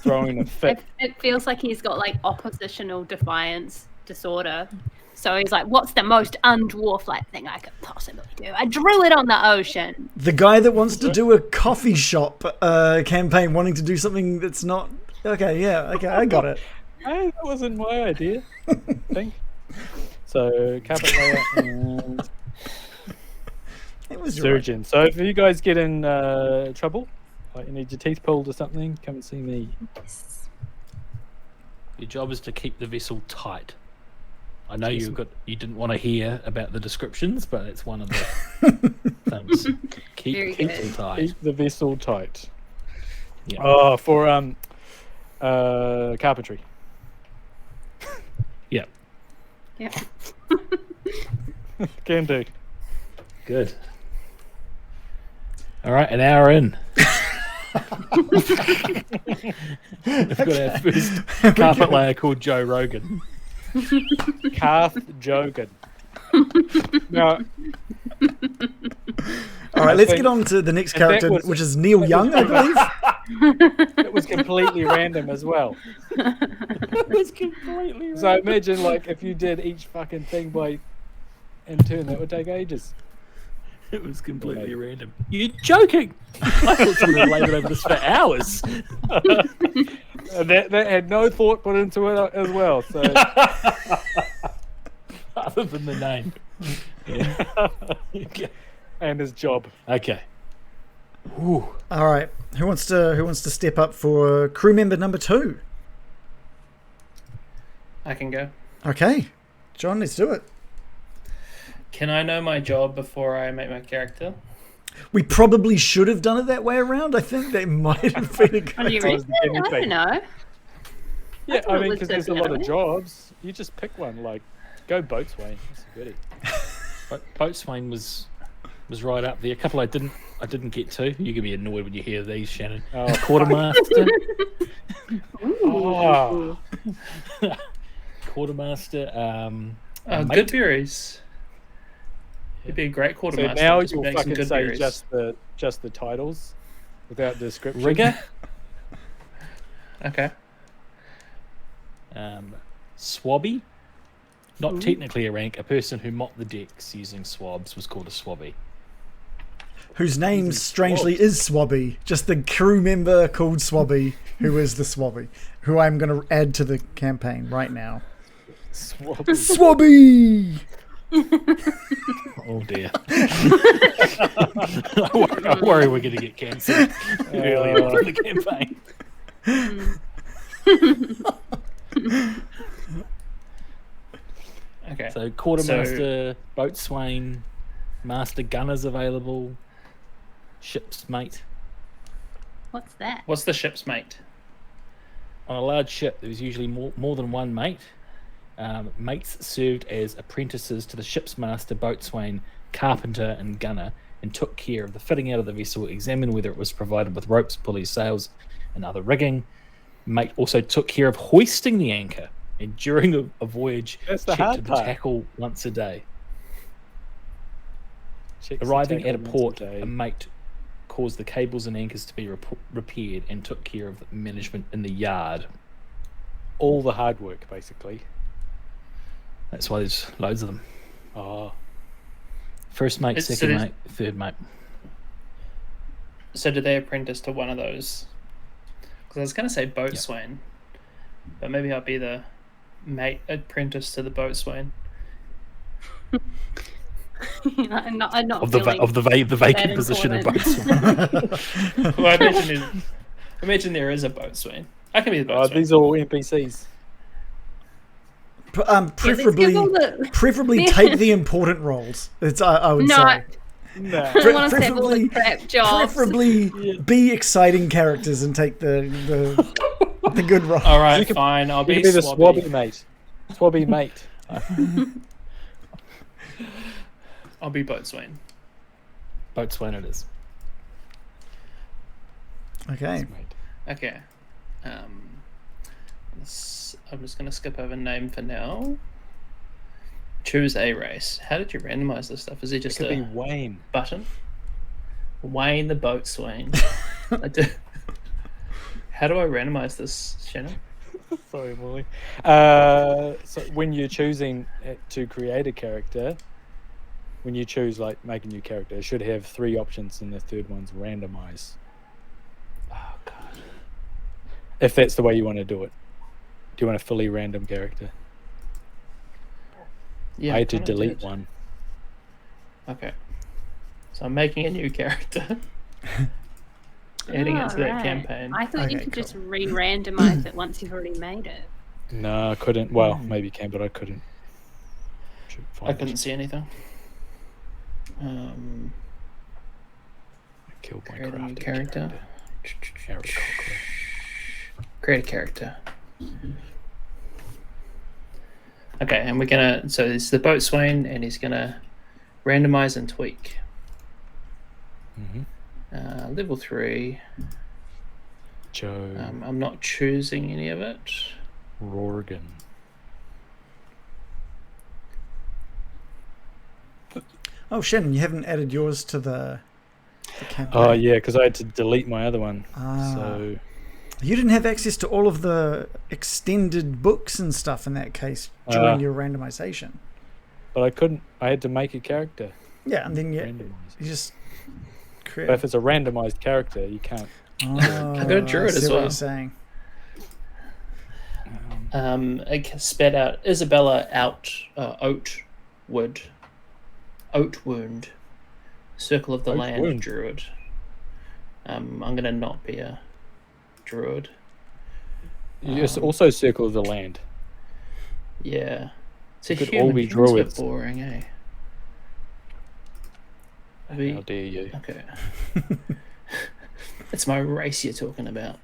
throwing a fit. It feels like he's got like oppositional defiance disorder. So he's like, what's the most undwarf-like thing I could possibly do? A druid on the ocean. The guy that wants to do a coffee shop campaign, wanting to do something that's not. Okay, yeah, okay, I got it. Hey, that wasn't my idea, I think. So, carpet layer and It was surgeon. So, if you guys get in trouble, like you need your teeth pulled or something, come and see me. Your job is to keep the vessel tight. I know you didn't want to hear about the descriptions, but it's one of the things. Very Keep good. it tight. Keep the vessel tight. Yeah. Oh, for carpentry. Yeah. Yep. Can do. Good. All right, an hour in. We've got our first carpet layer called Joe Rogan. Carth Jogan. Now, All right, let's get on to the next character, which is Neil Young, I believe. it was completely random as well. It's completely So imagine, like, if you did each fucking thing in turn, that would take ages. It was completely random. You're joking! I thought someone had laboured over this for hours. And that had no thought put into it as well. So Other than the name. Yeah. Okay. and his job. Okay. Ooh. All right, who wants to step up for crew member number 2? I can go. Okay, John, let's do it. Can I know my job before I make my character? We probably should have done it that way around. I think that might have been a What do you good. reckon? I don't know. Yeah, thought I it mean, was because there's a the lot other of way. jobs. You just pick one. Like, go boatswain. That's a goodie. But Boatswain was right up there. A couple I didn't get to. You're gonna be annoyed when you hear these, Shannon. Oh, Quartermaster. oh. Quartermaster. Oh, mate. good berries. He'd be a great So quartermaster. now just you'll make some fucking good say berries. just the titles without description. Rigger. Okay. Swabby. Not technically a rank. A person who mopped the decks using swabs was called a swabby. Whose name strangely is Swabby. Just the crew member called Swabby, who is the Swabby, who I'm going to add to the campaign right now. Swabby. Oh dear. I worry we're going to get cancelled early on in the campaign. Okay. So quartermaster, boatswain, master gunner's available, ship's mate. What's that? What's the ship's mate? On a large ship, there was usually more than one mate. Mates served as apprentices to the ship's master, boatswain, carpenter, and gunner, and took care of the fitting out of the vessel, examined whether it was provided with ropes, pulleys, sails, and other rigging. Mate also took care of hoisting the anchor, and during a voyage, That's the checked hard the part. tackle once a day. Checks the Arriving at a tackle once port, day. a mate caused the cables and anchors to be repaired and took care of the management in the yard. All the hard work, basically. That's why there's loads of them. Oh, First mate, So second there's- mate, third mate. So did they apprentice to one of those? Because I was going to say boatswain, but maybe I'll be the mate apprentice to the boatswain. I'm not Of the feeling the vacant that position of important. boatswain. Well, imagine there is a boatswain. I can be the oh, boatswain. these are all NPCs. Preferably, all the- preferably take the important roles. It's I would No, say. No. I don't want us to have all the Preferably- crap jobs. Preferably be exciting characters and take the good roles. All right, You can- fine. I'll You be can be the swabby. swabby mate. Swabby mate. I'll be boatswain. Boatswain it is. Okay. Okay. I'm just going to skip over name for now. Choose a race. How did you randomize this stuff? Is it It just could be a Wayne. button? Wayne the boatswain. How do I randomize this, Shannon? Sorry, Morley. So when you're choosing to create a character, when you choose like make a new character, it should have 3 options, and the third one's randomize. Oh god. If that's the way you want to do it. Do you want a fully random character? Yeah, I had to kinda delete did. one. Okay. So I'm making a new character. Adding it to that Alright. campaign. I thought you Okay, could just cool. re-randomize it once you've already made it. No, I couldn't. Well, maybe you can, but I couldn't. Should I find couldn't it. see anything. I killed my Create a new crafting character. Aarakocra. Create a character. Okay, and we're gonna. So it's the boatswain, and he's gonna randomize and tweak. Mhm. Level 3. Joe I'm not choosing any of it. Rorgan. Oh, Shannon, you haven't added yours to the campaign. Oh yeah, because I had to delete my other one. Ah. So You didn't have access to all of the extended books and stuff in that case during your randomization. but I couldn't. I had to make a character. Yeah, and then you Randomize. just create. But if it's a randomized character, you can't. Oh, I got a druid I see as what well. you're saying. I spat out Isabella Oatwound, Circle of the Land Oatwound. Druid. I'm gonna not be a druid. It's also Circle of the Land. Yeah, it's a Could human. all be Humans are druids. boring, eh? We- How dare you? Okay. It's my race you're talking about.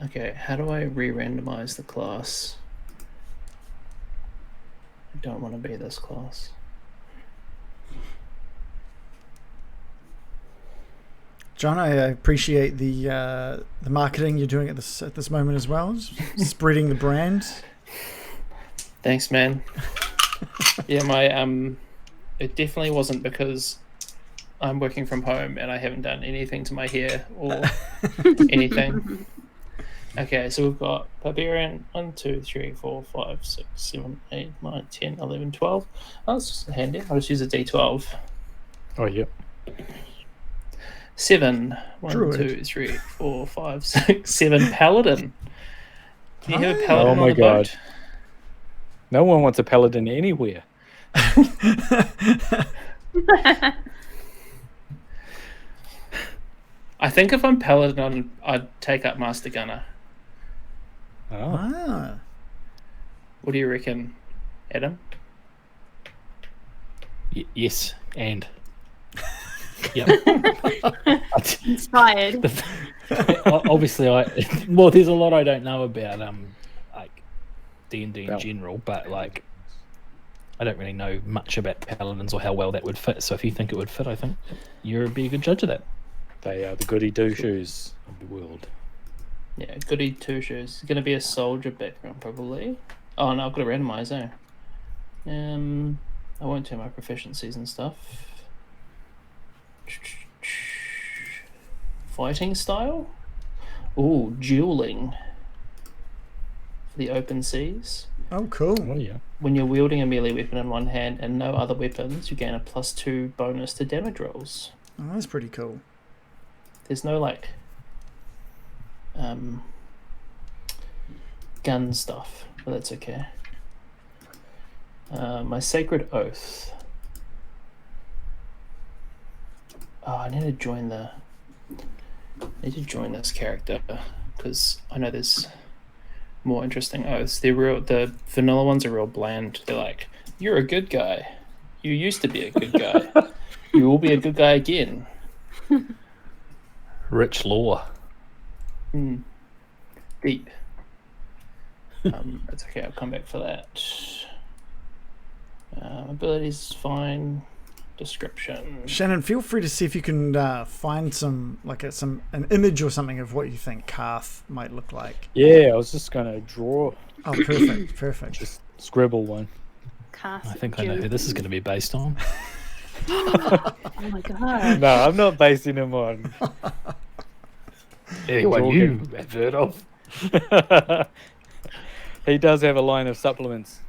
Okay, how do I re-randomize the class? I don't want to be this class. John, I appreciate the marketing you're doing at this moment as well, spreading the brand. Thanks, man. Yeah, my it definitely wasn't because I'm working from home and I haven't done anything to my hair or anything. Okay, so we've got Barbarian 1, 2, 3, 4, 5, 6, 7, 8, 9, 10, 11, 12. Oh, that's just handy. I'll just use a D12. Oh yeah. 7. 1, Druid. 2, 3, 4, 5, 6, 7. Paladin. Do you have a Oh. paladin Oh on my the boat? God. No one wants a paladin anywhere. I think if I'm paladin, I'd take up Master Gunner. Oh. Ah, What do you reckon, Adam? Yes, and yep. Inspired. Obviously, there's a lot I don't know about like D&D in general, but like I don't really know much about paladins or how well that would fit. So if you think it would fit, I think you'd be a good judge of that. They are the goody two shoes of the world. Yeah, goody two shoes. Going to be a soldier background probably. Oh no, I've got to randomize, eh? I won't do my proficiencies and stuff. Fighting style? Ooh, dueling. For the open seas. Oh, cool. Oh yeah. When you're wielding a melee weapon in one hand and no other weapons, you gain a +2 bonus to damage rolls. Oh, that's pretty cool. There's no like gun stuff, but that's okay. My sacred oath. Oh, I need to join this character because I know there's more interesting oaths. The vanilla ones are real bland. They're like, you're a good guy. You used to be a good guy. You will be a good guy again. Rich lore. Deep. It's okay, I'll come back for that. Abilities fine. Description. Shannon, feel free to see if you can find an image or something of what you think Karth might look like. Yeah, I was just gonna draw. Oh, perfect. Just scribble one. I think I know who this is going to be based on. Oh my god. No, I'm not basing him on. Anyone you have heard of. He does have a line of supplements.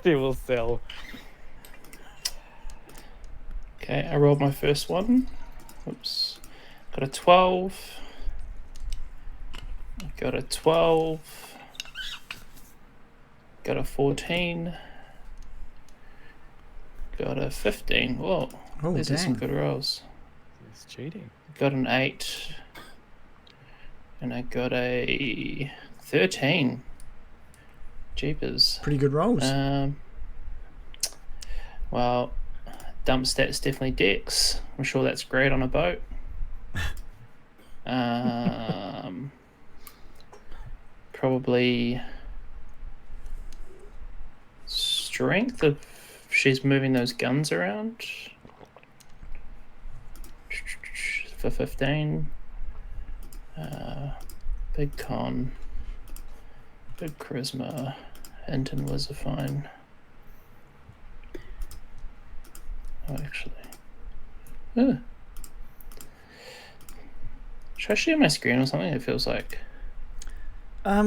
He will sell. Okay, I rolled my first one. Oops. Got a 12. Got a 12. Got a 14. Got a 15. Whoa. Oh, these are some dang. good rolls. It's cheating. Got an 8. And I got a 13. Jeepers. Pretty good rolls. Well, dump stats definitely Dex. I'm sure that's great on a boat. Probably strength if she's moving those guns around for 15. Big con, big charisma, Hinton was a fine. Oh, actually, should I share my screen or something? It feels like. I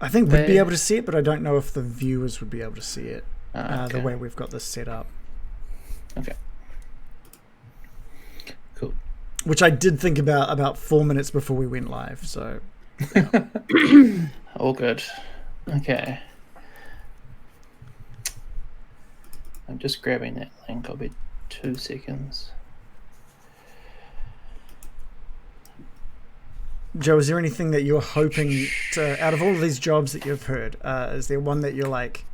think we'd be able to see it, but I don't know if the viewers would be able to see it the way we've got this set up. Okay. Cool. Which I did think about 4 minutes before we went live. So. All good. Okay. I'm just grabbing that link. I'll be 2 seconds. Joe, is there anything that you're hoping to, out of all of these jobs that you've heard, is there one that you're like,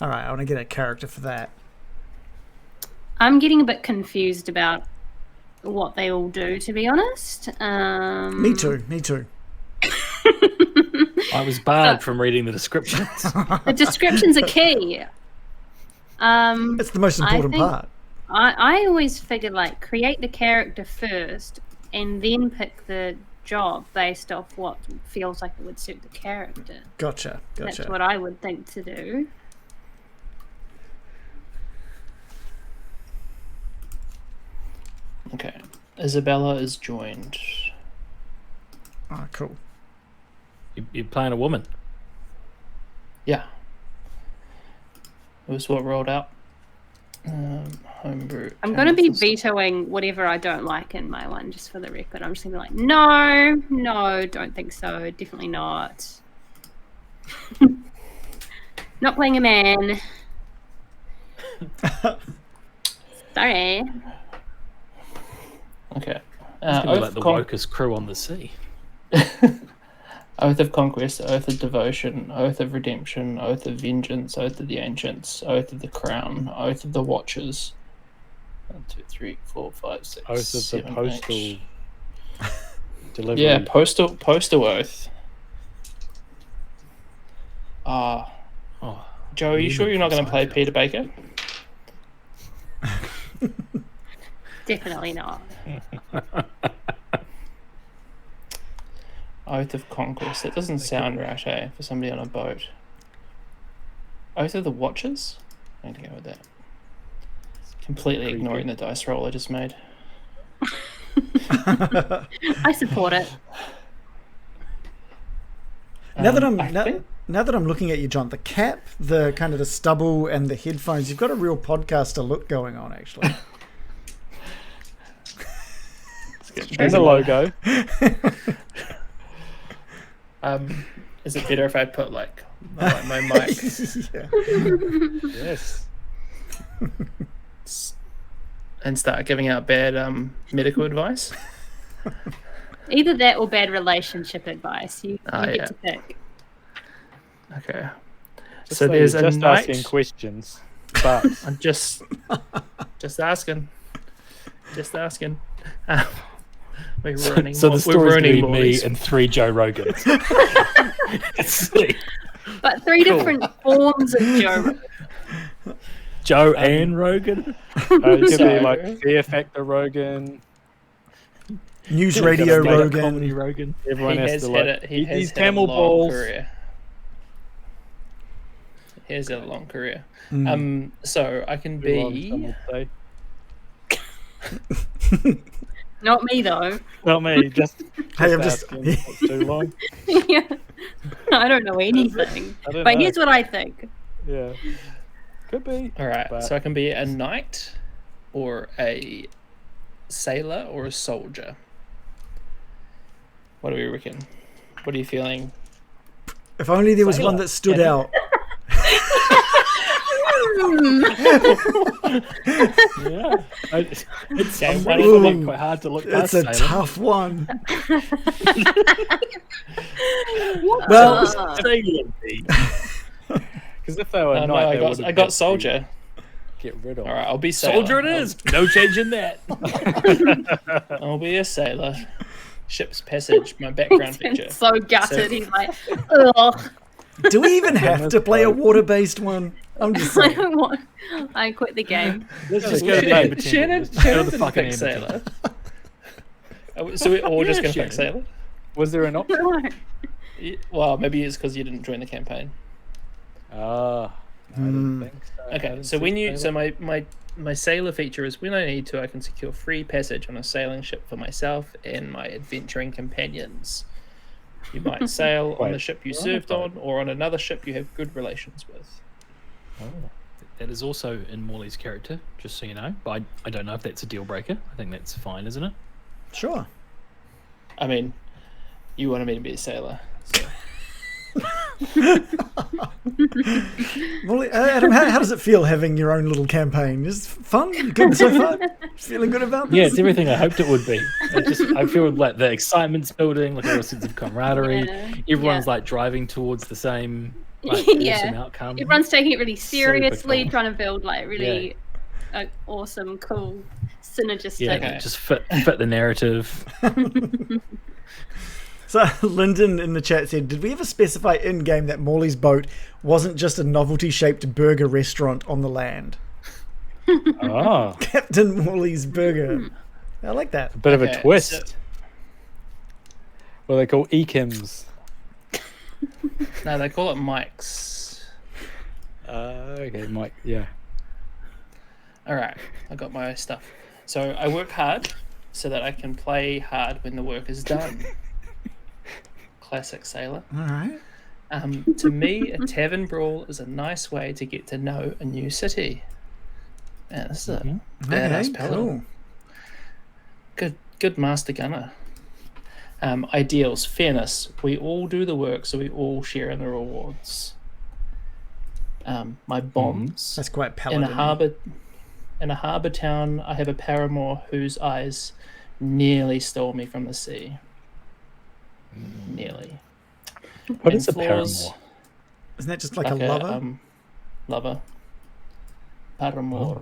all right, I want to get a character for that? I'm getting a bit confused about what they all do, to be honest. Me too. I was barred from reading the descriptions. The descriptions are key. It's the most important part. I always figured like create the character first and then pick the job based off what feels like it would suit the character. Gotcha. That's what I would think to do. Okay. Isabella is joined. Oh, cool. You're playing a woman. Yeah. It was what rolled out. Homebrew. I'm going to be vetoing whatever I don't like in my one, just for the record. I'm just going to be like, no, don't think so. Definitely not. Not playing a man. Sorry. Okay. It's going to be like the wokest crew on the sea. Oath of Conquest, Oath of Devotion, Oath of Redemption, Oath of Vengeance, Oath of the Ancients, Oath of the Crown, Oath of the Watchers, 1, 2, 3, 4, 5, 6, Oath of the 7, postal 8. delivery. Yeah, postal oath. Oh, Joe, are you sure you're not going to play Peter Baker? Definitely not. Oath of Conquest. That doesn't sound right, eh? For somebody on a boat. Oath of the Watchers? I'm going to go with that. Completely Creepy. ignoring the dice roll I just made. I support it. Now that I now that I'm looking at you, John, the cap, the kind of the stubble, and the headphones, you've got a real podcaster look going on, actually. There's a logo. Is it better if I put like my mic Yeah. Yes. and start giving out bad medical advice? Either that or bad relationship advice. You get yeah. to pick. Okay. Just So there's a just knight. asking questions, but I'm just asking. Just asking. We're running. so the we're story's going to running be me Morley's. and 3 Joe Rogans. But three different forms of Joe. Joe and Rogan. it could So- be like Fear Factor Rogan. News radio Stand-up comedy Rogan. Rogan. Everyone He has has to had like he eat has these had a camel long balls. career. He has had a long career. Mm. So I can Too long, some be. would say. Not me though. Not me. Just Hey, I'm just. asking. It's too long. Yeah. I don't know anything. I don't But know. here's what I think. Yeah, could be. All right. But- So I can be a knight, or a sailor, or a soldier. What do we reckon? What are you feeling? If only there was Sailor. one that stood Yeah. out. Yeah, It's Okay, I'm what finding do it you- quite hard to look It's past. a Taylor. tough one. Well, Well, because if they were Oh, no, night, I they got would've I had got to soldier. Get rid of. All right, I'll be sailor. Soldier it is. No change in that. I'll be a sailor. Ship's Passage, my background picture. so gutted. So- He's like, ugh. do we even have to play a water-based one? I'm just I saying. don't want. I quit the game. Let's just go go to back. bed. Shannon Just go to the didn't fucking pick end. sailor. So we're all just Yeah, going to pick Shannon. sailor? Was there an option? Well, maybe it's because you didn't join the campaign. Ah, I didn't think so. I Okay, didn't so see when you sailor. so my sailor feature is when I need to, I can secure free passage on a sailing ship for myself and my adventuring companions. You might sail on the Wait, ship you you're on a served boat? on, or on another ship you have good relations with. That is also in Morley's character, just so you know. But I don't know if that's a deal breaker. I think that's fine, isn't it? Sure. I mean, you wanted me to be a sailor. So. Well, Adam, how does it feel having your own little campaign? Is it fun? Good so far? Feeling good about this? Yeah, it's everything I hoped it would be. I feel like the excitement's building, like a real sense of camaraderie. Yeah, Everyone's yeah. like driving towards the same like, Yeah. awesome outcome. Everyone's taking it really seriously, cool. trying to build like really awesome, cool, synergistic. Yeah, Okay. just fit the narrative. So Lyndon in the chat said, did we ever specify in-game that Morley's boat wasn't just a novelty-shaped burger restaurant on the land? Oh, Captain Morley's Burger. I like that. a bit of a Okay, twist. so- What they call Ekims. No, they call it mics. Okay, Mike. Yeah. All right, I got my stuff. So I work hard so that I can play hard when the work is done. Classic sailor. All right. To me, a tavern brawl is a nice way to get to know a new city. Man, this is a badass Okay, paladin. cool. Good master gunner. Ideals, fairness. We all do the work, so we all share in the rewards. My bombs. That's quite In paladin. a harbour town, I have a paramour whose eyes nearly stole me from the sea. Nearly. What And is a flaws- paramour? Isn't that just like a lover? Lover. Paramour.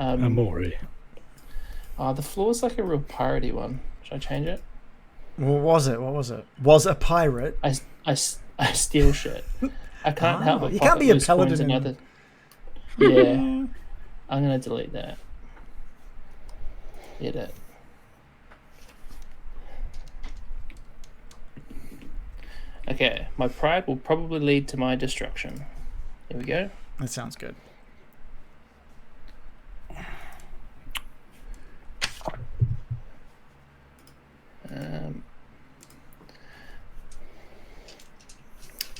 Amore. The floor's like a real piratey one. Should I change it? What was it? Was a pirate? I steal shit. I can't help but you pocket can't be a loose coins paladin. and other... Yeah, I'm gonna delete that. Edit. Okay, my pride will probably lead to my destruction. Here we go. That sounds good.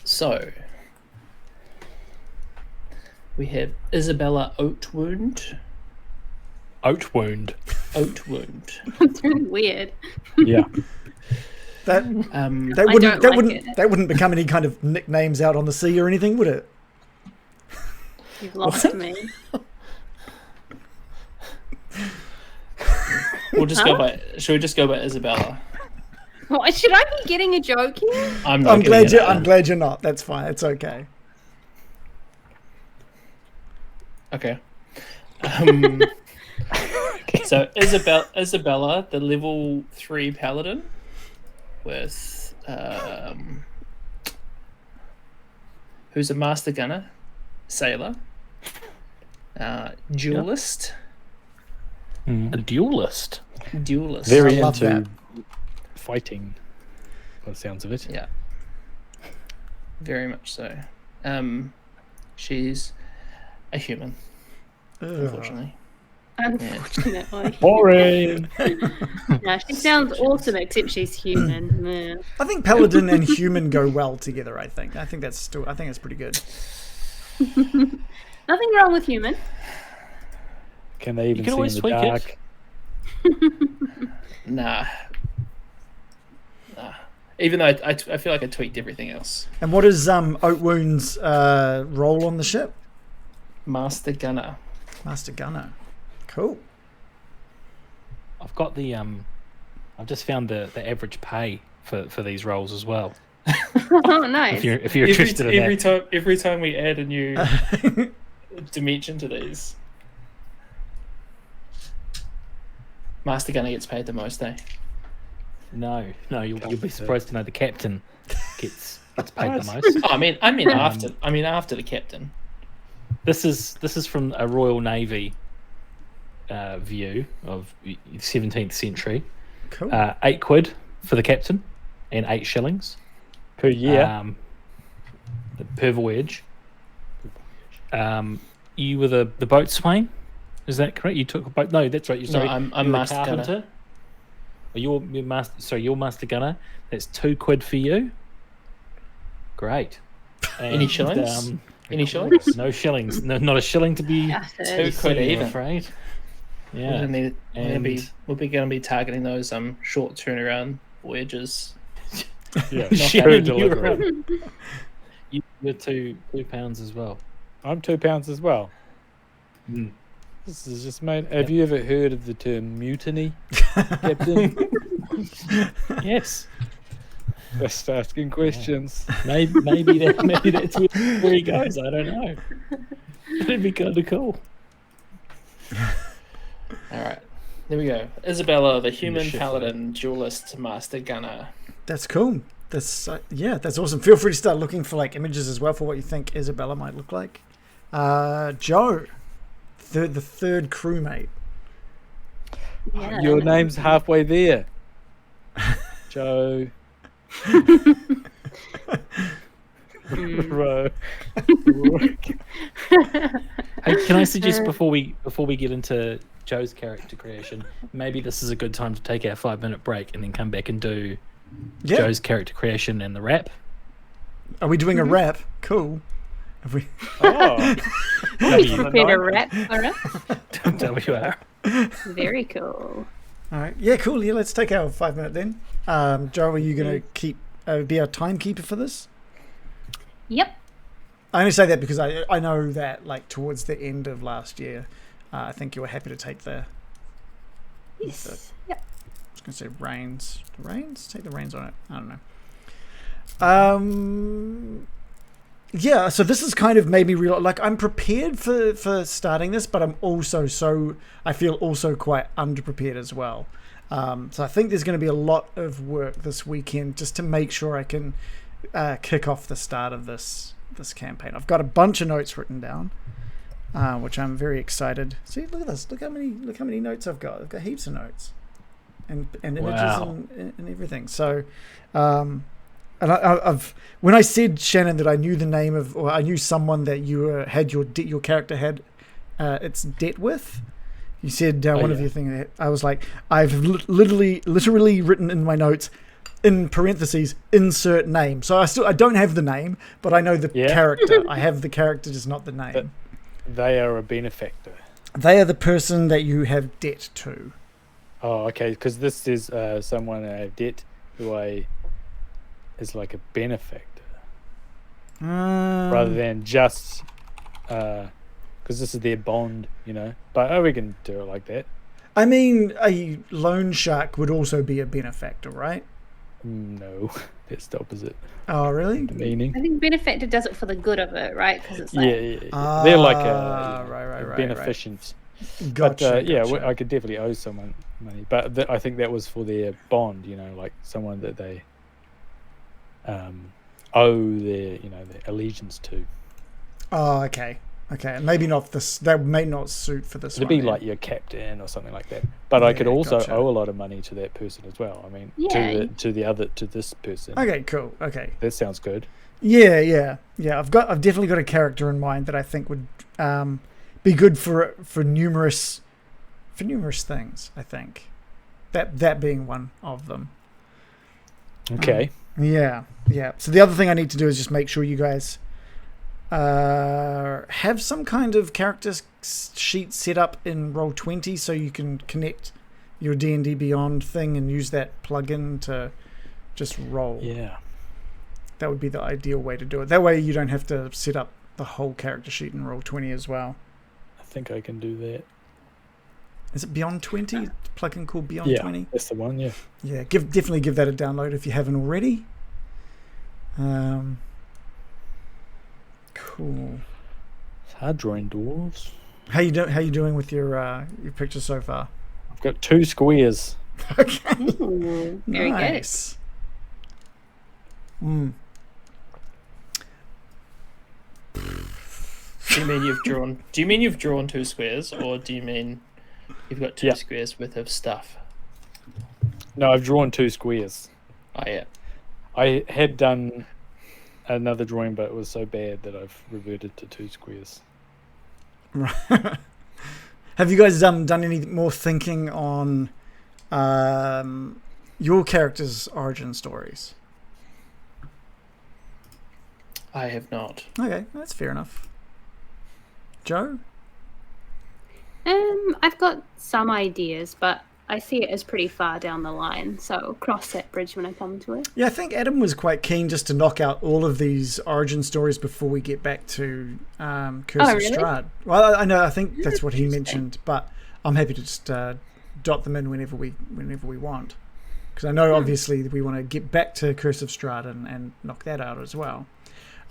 So we have Isabella Oatwound. Oatwound. Oatwound. It's really weird. Yeah. That that wouldn't become any kind of nicknames out on the sea or anything, would it? You've lost me. We'll just go by. Should we just go by Isabella? What, should I be getting a joke here? I'm not. I'm glad you're not. That's fine. It's okay. Okay. So Isabella, the level 3 paladin, with who's a master gunner, sailor, duelist, A duelist. Very I love into that. fighting, by the sounds of it. Yeah, very much so. She's a human, unfortunately. Unfortunately. Boring. No, she sounds awesome, except she's human. Yeah. I think paladin and human go well together. I think that's pretty good. Nothing wrong with human. Can they even can see in always the tweak it. dark? Nah. Even though I feel like I tweaked everything else. And what is Oatwound's role on the ship? Master gunner. Master gunner. Cool. I've got the I've just found the average pay for these roles as well. Oh, nice. If you're interested in that. Every time we add a new dimension to these, Master Gunner gets paid the most, eh? No, you'll be surprised to know the captain gets paid the most. Oh, I mean after the captain. This is from a Royal Navy view of 17th century. Cool. £8 for the captain and 8 shillings Per year. per voyage. You were the boatswain, is that correct? You took a boat. No, that's right. I'm you're master the gunner. carpenter. You're master. Sorry, you're master gunner. That's £2 for you. Great. Any And, shillings? Any shillings? No shillings. No, not a shilling to be. Bastard. £2 I'm even. afraid. Yeah. We'll be going to be targeting those short turnaround voyages. Yeah. Sharing Food your delivery. You're £2 as well. I'm £2 as well. Mm. This is just made. Have you ever heard of the term mutiny, Captain? Yes. Just asking questions. Maybe that's where he goes. I don't know. That'd be kind of cool. All right, there we go. Isabella, the human ship, paladin, duelist, master gunner. That's cool. That's that's awesome. Feel free to start looking for images as well for what you think Isabella might look like. Joe, the third crewmate. Yeah. Your name's halfway there, Joe. Bro. Hey, can I suggest before we get into Joe's character creation, maybe this is a good time to take our 5-minute break and then come back and do Joe's character creation and the rap. Are we doing a rap? Cool. Have we? Oh. You prepared a rap for us? WR. Very cool. All right. Yeah, cool. Yeah, let's take our 5-minute then. Joe, are you going to be our timekeeper for this? Yep. I only say that because I know that towards the end of last year, I think you were happy to take the. Yes. Yep. I was going to say reins. The reins? Take the reins on it. I don't know. Yeah, so this has kind of made me realize, like, I'm prepared for starting this, but I'm also I feel also quite underprepared as well. So I think there's going to be a lot of work this weekend just to make sure I can kick off the start of this campaign. I've got a bunch of notes written down, which I'm very excited. See, look at this. Look how many notes I've got. I've got heaps of notes and images and everything. So, and I've when I said, Shannon, that I knew the name of, or I knew someone that you had your character had its debt with. You said one of your things. I was like, I've literally written in my notes, in parentheses, insert name. So I don't have the name, but I know the character. I have the character, just not the name. But they are a benefactor. They are the person that you have debt to. Oh, okay. Because this is someone I have debt who is like a benefactor, rather than just. Because this is their bond, But we can do it like that. I mean, a loan shark would also be a benefactor, right? No, that's the opposite. Oh, really? The meaning. I think benefactor does it for the good of it, right? Because it's like, Yeah. They're like a right, beneficent. Gotcha. But, I could definitely owe someone money, but I think that was for their bond, like someone that they owe their allegiance to. Oh, okay. Maybe not this. That may not suit for this. It'd be like your captain or something like that. But I could also owe a lot of money to that person as well. I mean, to this person. Okay, cool. Okay, that sounds good. Yeah. I've definitely got a character in mind that I think would be good for numerous things. I think that being one of them. Okay. Yeah. So the other thing I need to do is just make sure you guys have some kind of character sheet set up in Roll20 so you can connect your D&D Beyond thing and use that plugin to just roll. Yeah. That would be the ideal way to do it. That way you don't have to set up the whole character sheet in Roll20 as well. I think I can do that. Is it Beyond 20? Plugin called Beyond 20? Yeah, that's the one, yeah. Yeah, definitely give that a download if you haven't already. Cool. It's hard drawing dwarves. How you doing with your picture so far? I've got 2 squares. Okay. Ooh, very nice. Do you mean you've drawn 2 squares, or do you mean you've got 2 squares worth of stuff? No, I've drawn 2 squares. Oh yeah. I had done another drawing, but it was so bad that I've reverted to 2 squares. Right. Have you guys done any more thinking on your characters' origin stories? I have not. Okay, that's fair enough. Joe? I've got some ideas, but I see it as pretty far down the line, so I'll cross that bridge when I come to it. Yeah, I think Adam was quite keen just to knock out all of these origin stories before we get back to Curse of Strahd. Well, I think that's what he mentioned, but I'm happy to just dot them in whenever we want, because I know obviously we want to get back to Curse of Strahd and knock that out as well.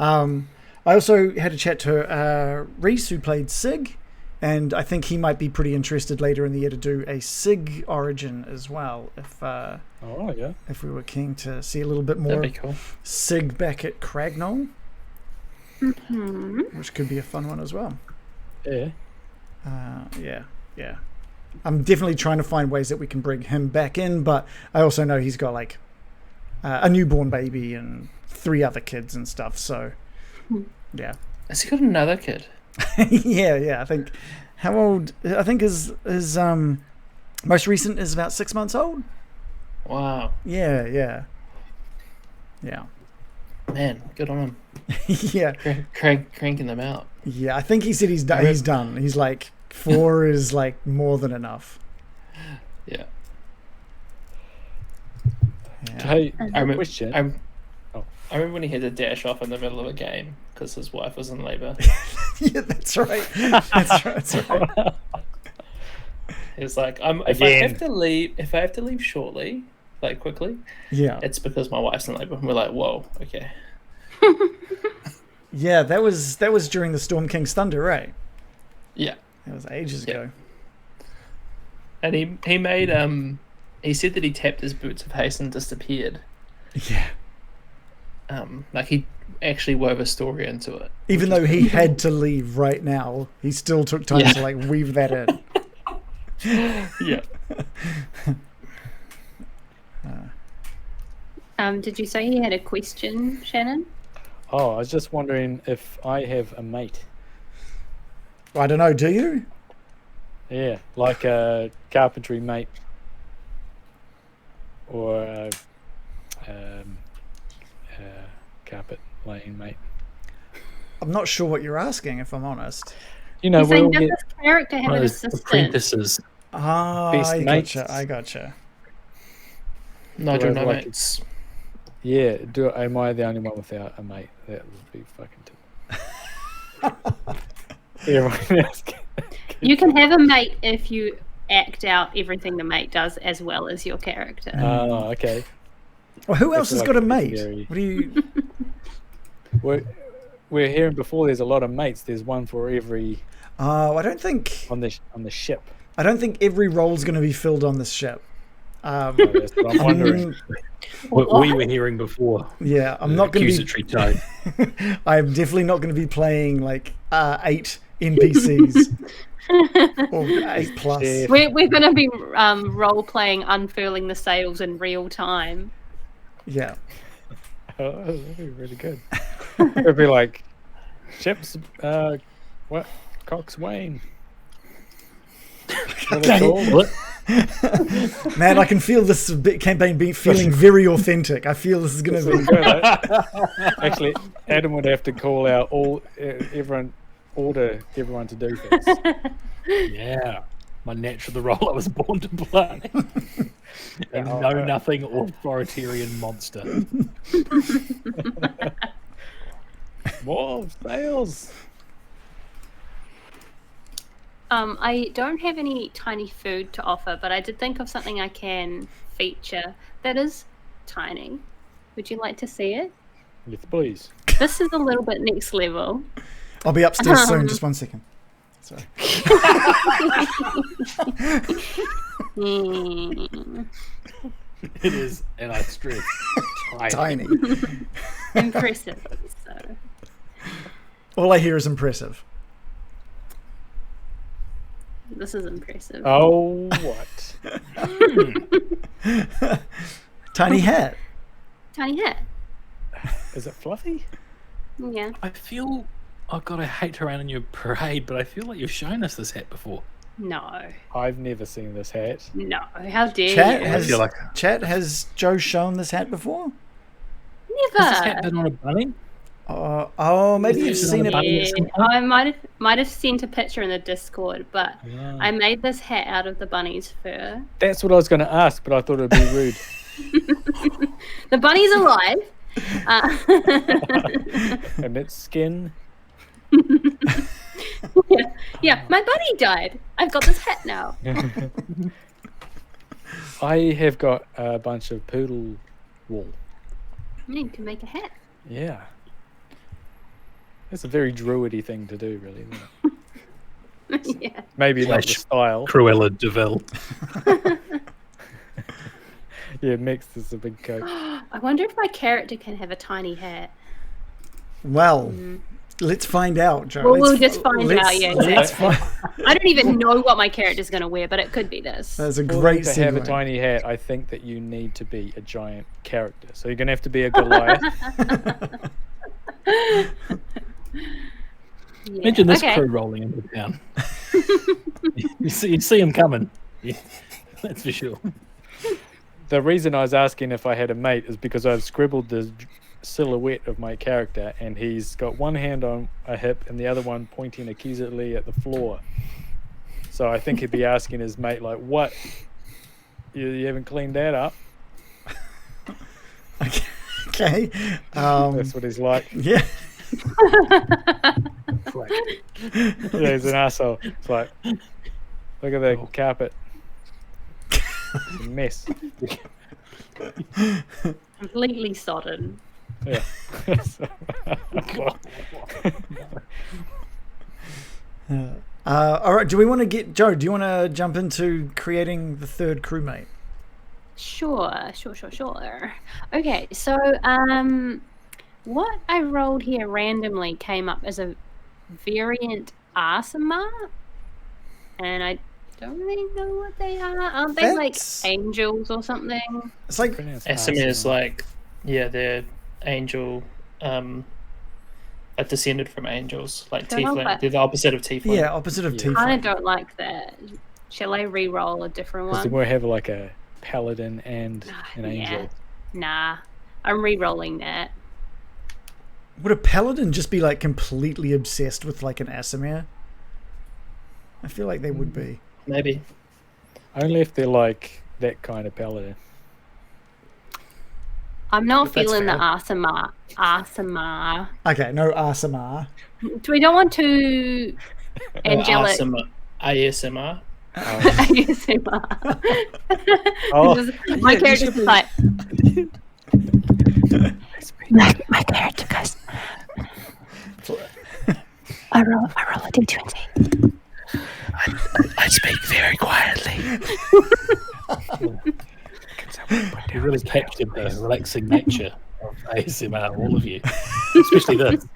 I also had a chat to Reese, who played Sig, and I think he might be pretty interested later in the year to do a Sig origin as well, if we were keen to see a little bit more cool. Sig back at Cragnole, which could be a fun one as well. Yeah. Yeah. I'm definitely trying to find ways that we can bring him back in, but I also know he's got like a newborn baby and 3 other kids and stuff, so yeah. Has he got another kid? yeah, I think how old? I think his most recent is about 6 months old. Wow. Yeah. Man, good on him. Yeah. Cranking them out. Yeah, I think he said he's done. He's done. He's like 4 is like more than enough. Yeah. Hey, I remember when he had to dash off in the middle of a game because his wife was in labour. Yeah, that's right. That's right. He's like, if I have to leave shortly, like quickly, yeah, it's because my wife's in labour. And we're like, whoa, okay. Yeah, that was during the Storm King's Thunder, right? Yeah. That was ages Yeah. ago. And he made he said that he tapped his boots of haste and disappeared. Yeah. Like he actually wove a story into it. Even though he had to leave right now, he still took time to like weave that in. Yeah. Did you say he had a question, Shannon? Oh, I was just wondering if I have a mate. I don't know, do you? Yeah, like a carpentry mate. Or a carpet laying mate. I'm not sure what you're asking, if I'm honest. You know, He's we all saying, does get this character have One an of those assistant? apprentices. Ah, Best I mates. gotcha. I gotcha. Nigel, have no like- mates. Yeah, am I the only one without a mate? That would be fucking Everyone else can. You can have a mate if you act out everything the mate does as well as your character. Oh, okay. Well, who I else feel has like got a it's mate? very- What do you? We're hearing before. There's a lot of mates. There's one for every I don't think on the ship. every role's going to be filled on this ship. So that's what I'm wondering. What we were hearing before. Yeah, I'm not going to be. Accusatory tone. I'm definitely not going to be playing like 8 NPCs or 8 plus. Yeah. We're going to be role playing unfurling the sails in real time. Yeah. Oh, that'd be really good. It'd be like ships. What? Coxswain. What are they Okay. called? What? Man, I can feel this campaign feeling very authentic. I feel this is going to be. Good, eh? Actually, Adam would have to call out order everyone to do things. Yeah. My natural the role I was born to play. A know nothing authoritarian monster. More sails. I don't have any tiny food to offer, but I did think of something I can feature that is tiny. Would you like to see it? Yes, please. This is a little bit next level. I'll be upstairs soon. Just 1 second. Sorry. Mm, It is, and I stress, tiny. Tiny. impressive. So. All I hear is impressive. This is impressive. Oh, what? Tiny hat. Tiny hat. Is it fluffy? Yeah. I feel I've got to hate around in your parade, but I feel like you've shown us this hat before. No. I've never seen this hat. No. How dare Chat you? has feel like- Has Joe shown this hat before? Has this hat Never. been on a bunny? Maybe Is you've it seen on it. the bunny? Yeah, I might have sent a picture in the Discord, but Ah. I made this hat out of the bunny's fur. That's what I was going to ask, but I thought it'd be rude. The bunny's alive. And its skin. Yeah, my bunny died. I've got this hat now. I have got a bunch of poodle wool. You can make a hat. Yeah. It's a very druidy thing to do, really, isn't it? Yeah. Maybe not the Slash style. Cruella de Vil. Yeah, mixed is a big coat. I wonder if my character can have a tiny hat. Well, let's find out, Joe. Well, we'll Let's- just find let's- out, yeah, let's exactly. find- I don't even know what my character's going to wear, but it could be this. That's a In order great to have a segue. tiny hat, I think that you need to be a giant character. So you're going to have to be a Goliath. Yeah. Imagine this Okay. crew rolling into town. you see him coming. Yeah, that's for sure. The reason I was asking if I had a mate is because I've scribbled the silhouette of my character, and he's got one hand on a hip and the other one pointing accusatively at the floor. So I think he'd be asking his mate, like, what? You haven't cleaned that up? Okay. That's what he's like. Yeah. Yeah, he's an asshole. It's like, look at the carpet. It's a mess. Completely sodden. Yeah. All right. Do we want to get Joe? Do you want to jump into creating the third crewmate? Sure. Okay, so what I rolled here randomly came up as a variant Asama, and I don't really know what they are. Aren't they like That's- angels or something? It's like Asimir is like, yeah, they're angel, descended from angels, like Don't know, tiefling. but- They're the opposite of tiefling. yeah, opposite of Yeah. tiefling. I don't like that. Shall I re-roll a different Because then one? we'll have like a paladin and an Yeah. angel. Nah, I'm re-rolling that. Would a paladin just be like completely obsessed with like an Asimir? I feel like they would be. Maybe. Only if they're like that kind of paladin. I'm not But that's feeling the fair. Asama. Okay, no Asimar. We don't want too angelic. ASMR. ASMR. Oh. My Yeah, you character's should be- like. My character goes. I roll a d20. I speak very quietly. You really captured the relaxing nature of ASMR, all of you, especially this.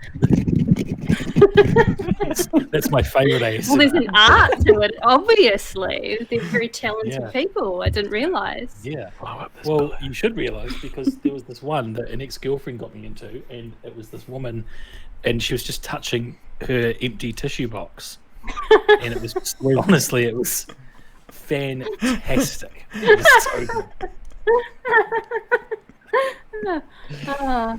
That's my favourite ASMR. Well, there's an art to it, obviously. They're very talented Yeah. people. I didn't realise. Yeah. Well, you should realise because there was this one that an ex-girlfriend got me into, and it was this woman, and she was just touching her empty tissue box, and it was just, well, honestly, it was fantastic. It was so good. Ah,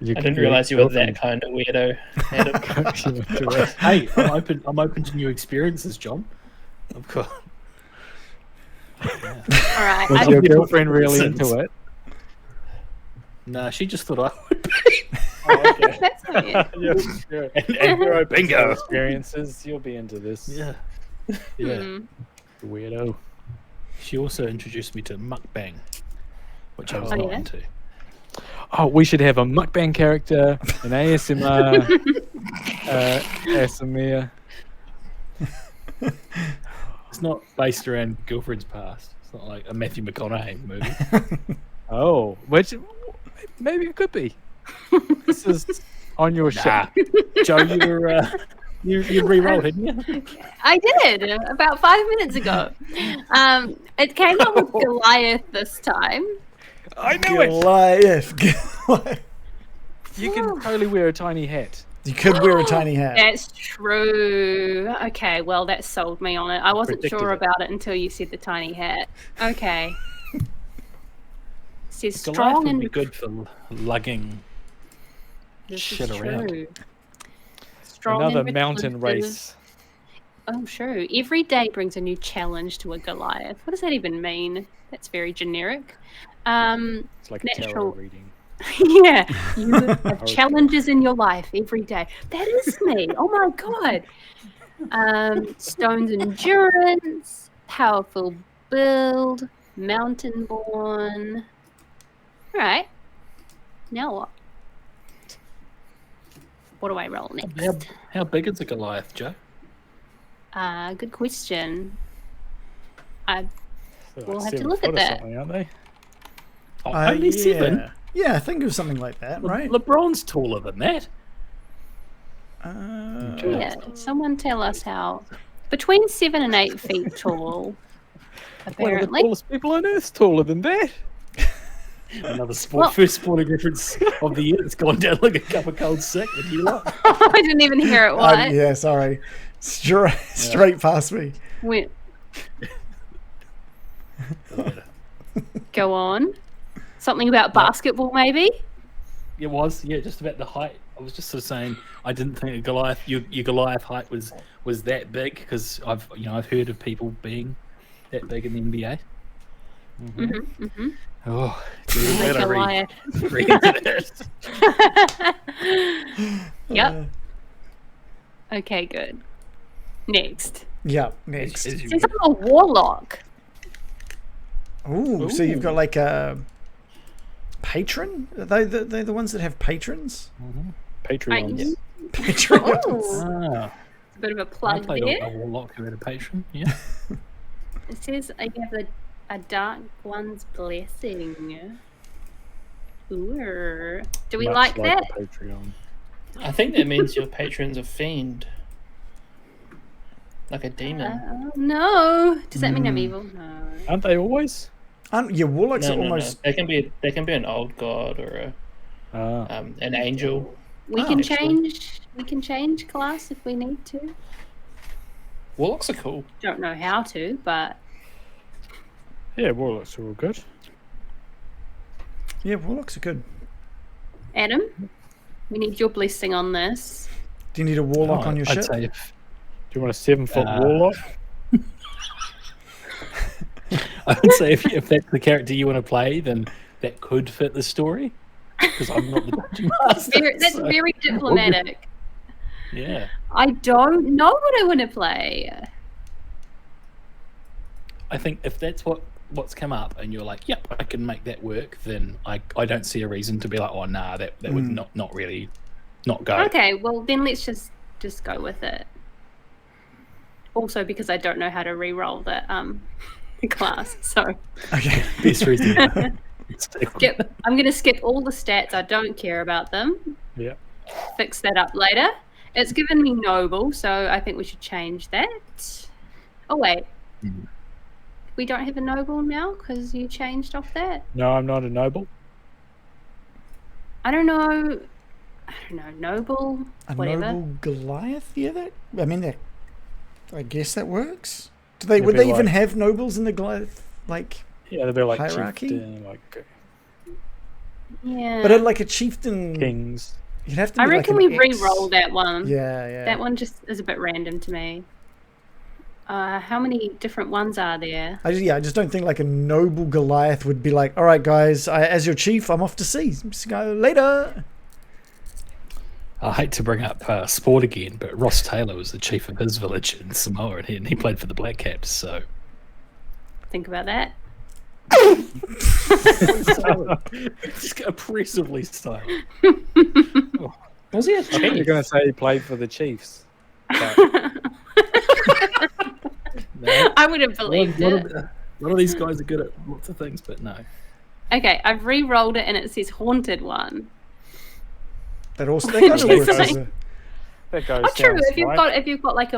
You I can didn't be realise you were girlfriend. that kind of weirdo. Adam. Hey, I'm open to new experiences, John. Of course. all right. Was I, your girlfriend really Since- into it? Nah, she just thought I would be. Oh, okay. that's weird. You're And you're open. Bingo. experiences, you'll be into this. Yeah. Yeah. Hmm. Weirdo. She also introduced me to mukbang, which I was Oh, not yeah? into. Oh, we should have a mukbang character, an ASMR, ASMR. It's not based around girlfriend's past. It's not like a Matthew McConaughey movie. Oh, which maybe it could be. This is on your Nah. show. Joe, you re-rolled, didn't you? I did about 5 minutes ago. It came up with Goliath this time. I knew it. Goliath. You can totally wear a tiny hat. You could wear a tiny hat. That's true. Okay, well, that sold me on it. I wasn't Predicted sure it. about it until you said the tiny hat. Okay. Says Goliath strong would and be good for lugging This shit is around. true. Strong Another and mountain reclusive. race. Oh, sure. Every day brings a new challenge to a Goliath. What does that even mean? That's very generic. It's like a tarot Natural- reading. Yeah, you have challenges in your life every day. That is me. Oh my god. Stone's endurance, powerful build, mountain born. All right. Now what? What do I roll next? How big is a Goliath, Joe? Good question. They're We'll like have to 7 look foot at or that. something, aren't they? Oh, Yeah. only 7? Yeah, think of something like that, right? LeBron's taller than that. Yeah, someone tell us how. Between 7 and 8 feet tall, One of the apparently. tallest people on earth's taller than that. Another sport, Well- first sporting reference of the year that's gone down like a cup of cold sick with you lot. I didn't even hear it. What? Yeah, sorry. Straight past me. Wait, go on. Something about basketball, maybe? It was, yeah, just about the height. I was just sort of saying I didn't think a Goliath, your Goliath height was that big because I've heard of people being that big in the NBA. Mm-hmm, mm-hmm. Oh, Like glad I Goliath. read into that. Yep. Okay, good. Next. Yeah, next. As you- Since I'm a warlock. Ooh, so you've got like a patron? Are they the ones that have patrons? Patreons. Patreons. Oh, Ah, A bit of a I plug played there. a warlock who had a patron. Yeah. It says I have a Dark One's Blessing. Ooh. Do we Much like that? a Patreon. I think that means your patron's a fiend. Like a demon. No. Does that mean I'm evil? No. Aren't they always? Yeah, warlocks No, are no, almost. no. They can be an old god or an angel. We can change. We can change class if we need to. Warlocks are cool. Don't know how to, but Yeah, warlocks are all good. Yeah, warlocks are good. Adam, we need your blessing on this. Do you need a warlock on your I'd ship? say Do you want a 7-foot warlock? I would say if that's the character you want to play, then that could fit the story. Because I'm not the dungeon master. That's so- very diplomatic. Yeah. I don't know what I want to play. I think if that's what's come up and you're like, yep, I can make that work, then I don't see a reason to be like, oh nah, that would not really not go. Okay, well then let's just go with it. Also because I don't know how to re-roll the class, so Okay. Best reason. I'm gonna skip all the stats. I don't care about them. Yeah. Fix that up later. It's given me noble, so I think we should change that. Oh wait, we don't have a noble now because you changed off that. No, I'm not a noble. I don't know. Noble, A whatever. noble Goliath? Yeah, I guess that works. Would they Maybe even like- have nobles in the Goliath? Like, Yeah, they'll be like Hierarchy? chieftain, like Yeah. but like a chieftain, kings. you'd have to. I be reckon like we an ex- re-roll that one. Yeah. That one just is a bit random to me. How many different ones are there? I just don't think like a noble Goliath would be like, all right, guys, as your chief, I'm off to sea. Just go later. I hate to bring up sport again, but Ross Taylor was the chief of his village in Samoa, and he played for the Black Caps. So Think about that. just oppressively so. Was he a I thought you were chief? going to say he played for the Chiefs. But No, I would have believed it. a lot of these guys are good at lots of things, but no. Okay, I've re-rolled it and it says haunted one. That also that kind of works Like- as a. that goes Oh, true. down If you've right. got like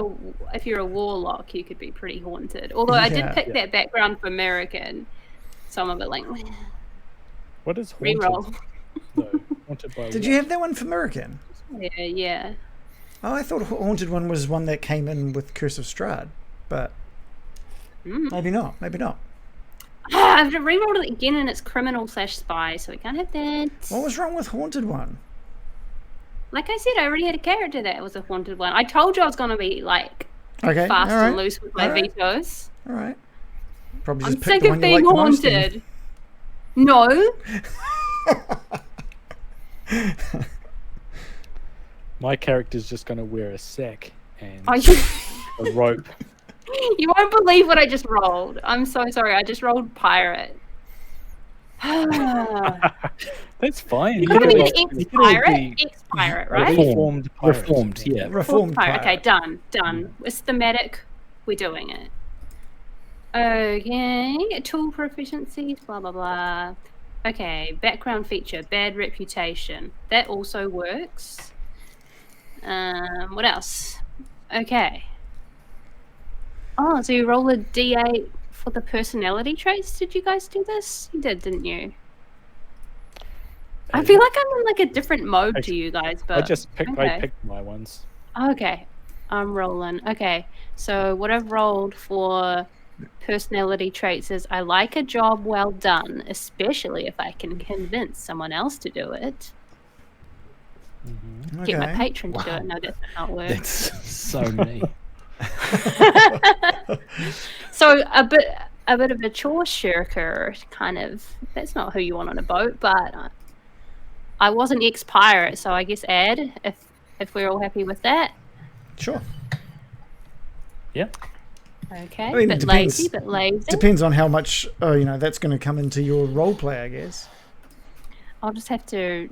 if you're a warlock, you could be pretty haunted. Although I did Yeah. pick that background for American, so I'm a bit like What is haunted? re-roll. though? Haunted by Did you have that one for American? Yeah. Oh, I thought haunted one was one that came in with Curse of Strahd, but maybe not. I've re-rolled it again and it's criminal/spy, so we can't have that. What was wrong with haunted one? Like I said, I already had a character that was a haunted one. I told you I was going to be like Okay, fast all right, and loose with my all right. vetoes. All right. Probably I'm just pick sick the of one you being like the most then. haunted. No. My character's just going to wear a sack and Are you? a rope. You won't believe what I just rolled. I'm so sorry. I just rolled pirate. That's fine. You gotta be an You could ex-pirate? be Ex-pirate, right? Reformed pirates. Reformed, yeah. Reformed Pirate. Okay, pirate. done. It's thematic. We're doing it. Okay. Tool proficiencies, blah, blah, blah. Okay, background feature, bad reputation. That also works. What else? Okay. Oh, so you roll a d8 for the personality traits? Did you guys do this? You did, didn't you? I feel like I'm in like a different mode to you guys, but I just picked. okay. I picked my ones. Okay, I'm rolling. Okay, so what I've rolled for personality traits is I like a job well done, especially if I can convince someone else to do it. Get my Okay. patron to do it. No, that's not work. That's so me. So a bit of a chore shirker, kind of. That's not who you want on a boat, but I was an ex-pirate, so I guess add if we're all happy with that. Sure. Yeah. Okay, I mean, it bit depends. lazy. Depends on how much that's going to come into your role play, I guess. I'll just have to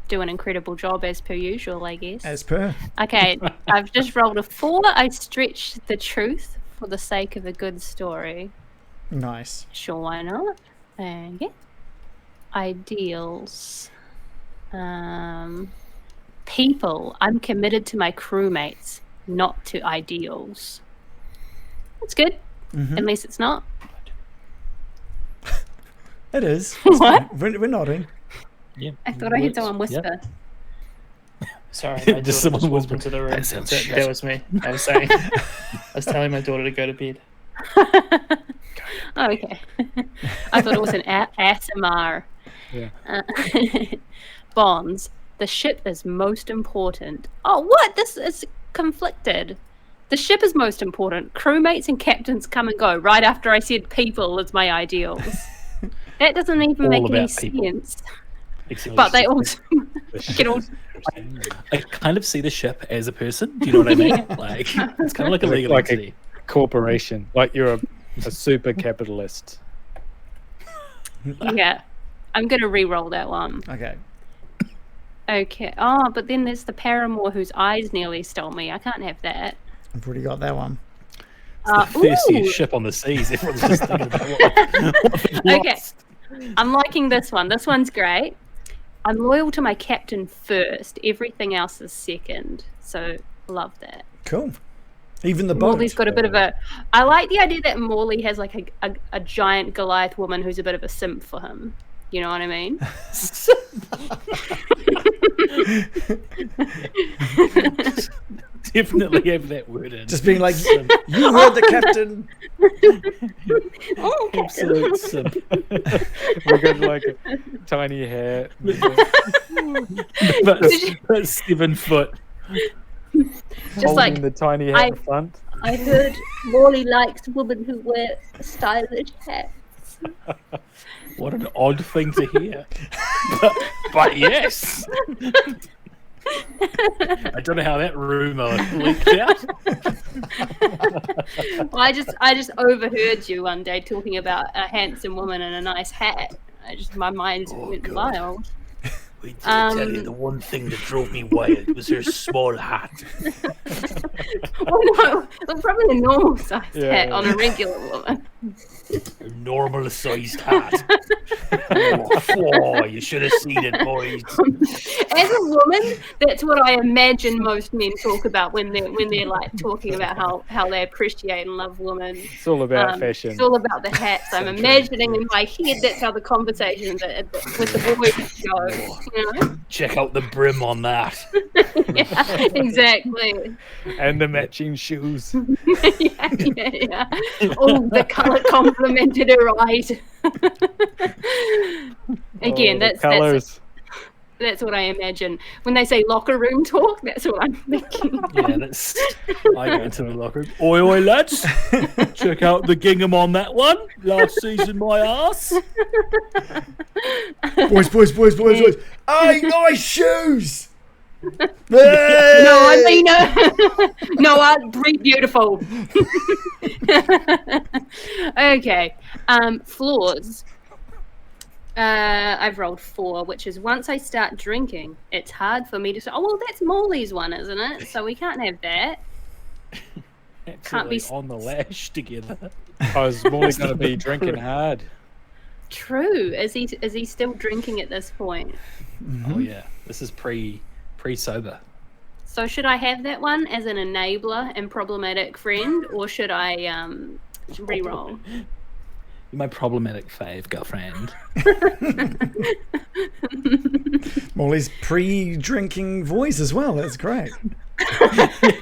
do an incredible job as per usual, I guess. As per. Okay, I've just rolled a 4. I stretched the truth for the sake of a good story. Nice. Sure, why not? Okay. Ideals. People. I'm committed to my crewmates, not to ideals. That's good. Unless it's not. It is. What? We're nodding. Yeah. I thought I heard someone whisper. Sorry, my daughter Just someone just walked whispered, into the room. "That sounds that shit." was me. I was saying, I was telling my daughter to go to bed. Oh, okay. I thought it was an ASMR. Yeah. Bonds. The ship is most important. Oh, what? This is conflicted. The ship is most important. Crewmates and captains come and go right after I said people is my ideals. That doesn't even All make any about people. sense. Except But they also The can all I kind of see the ship as a person. Do you know what I mean? Like it's kind of like a legal Like a- entity. corporation. Like you're a super capitalist. yeah. I'm gonna re-roll that one. Okay. Okay. Oh, but then there's the paramour whose eyes nearly stole me. I can't have that. I've already got that one. It's the thirstiest ooh. ship on the seas. Everyone's just thinking about what they've Okay. lost. I'm liking this one. This one's great. I'm loyal to my captain first. Everything else is second. So love that. Cool. Even the boat. Morley's got a bit of a. I like the idea that Morley has like a giant Goliath woman who's a bit of a simp for him. You know what I mean? Definitely have that word in. Just being like, you heard the captain. Oh, Absolute simp. We got like a tiny hat. But 7 foot. just holding like the tiny hat in front. I heard Morley likes women who wear stylish hats. What an odd thing to hear. But yes. I don't know how that rumor leaked out. Well, I just overheard you one day talking about a handsome woman and a nice hat. My mind went God. wild. Wait till I tell you the one thing that drove me wild was her small hat. Oh no, well, probably a normal sized Yeah. hat on a regular woman. A normal sized hat. Oh, you should have seen it, boys. As a woman, that's what I imagine most men talk about when they're like talking about how they appreciate and love women. It's all about fashion. It's all about the hats. I'm imagining in my head that's how the conversations with the boys go. You know? Check out the brim on that. Yeah, exactly. And the matching shoes. yeah. Oh, the colour complemented her eyes. Again, Oh, the that's colours. that's what I imagine when they say locker room talk. That's what I'm thinking. Yeah, that's. I go into the locker room. Oi, lads! Check out the gingham on that one. Last season, my ass. Boys. Aye, nice shoes. No, I mean, no, I'd breed beautiful. Okay, flaws. I've rolled 4, which is once I start drinking, it's hard for me to say, oh, well, that's Morley's one, isn't it? So we can't have that. Can't be Absolutely on the lash together. I was more going to be drinking hard. True. Is he still drinking at this point? Oh yeah, this is pre sober. So should I have that one as an enabler and problematic friend, or should I re-roll? You're my problematic fave girlfriend. Molly's pre-drinking voice as well. That's great.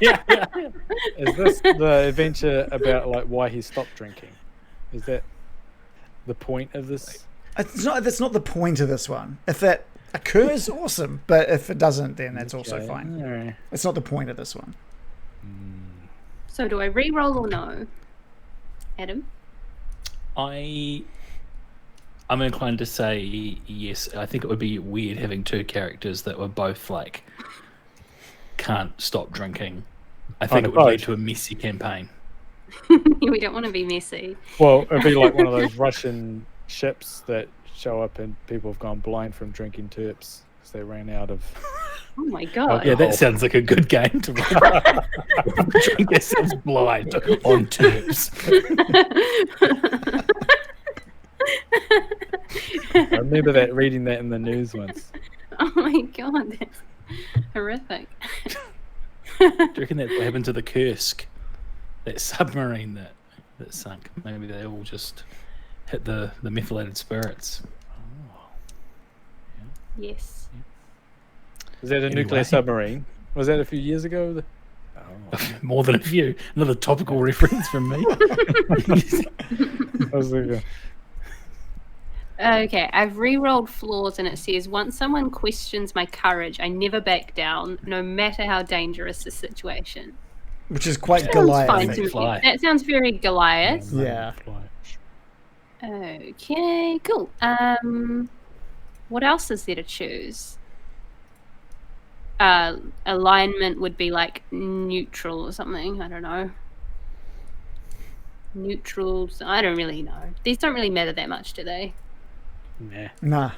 yeah. Is this the adventure about like why he stopped drinking? Is that the point of this? It's not. That's not the point of this one. If that occurs, awesome. But if it doesn't, then that's also Okay. fine. Alright. It's not the point of this one. So do I re-roll or no? Adam? I'm inclined to say yes. I think it would be weird having two characters that were both like can't stop drinking. I think it would lead to a messy campaign. We don't want to be messy. Well, it'd be like one of those Russian ships that show up and people have gone blind from drinking terps because they ran out of. Oh my god. Yeah, that sounds like a good game to run. Drink ourselves blind on terps. I remember reading that in the news once. Oh my god, that's horrific. Do you reckon that's what happened to the Kursk? That submarine that sunk? Maybe they all just hit the methylated spirits. Oh. Yes. Was that a nuclear submarine? Was that a few years ago? More than a few. Another topical reference from me. I was thinking. Okay, I've re-rolled flaws and it says, once someone questions my courage, I never back down, no matter how dangerous the situation. Which is quite Sounds Goliath. fine to me. That sounds very Goliath. Yeah. Okay, cool. What else is there to choose? Alignment would be like neutral or something. I don't know. Neutrals. I don't really know. These don't really matter that much, do they? Nah.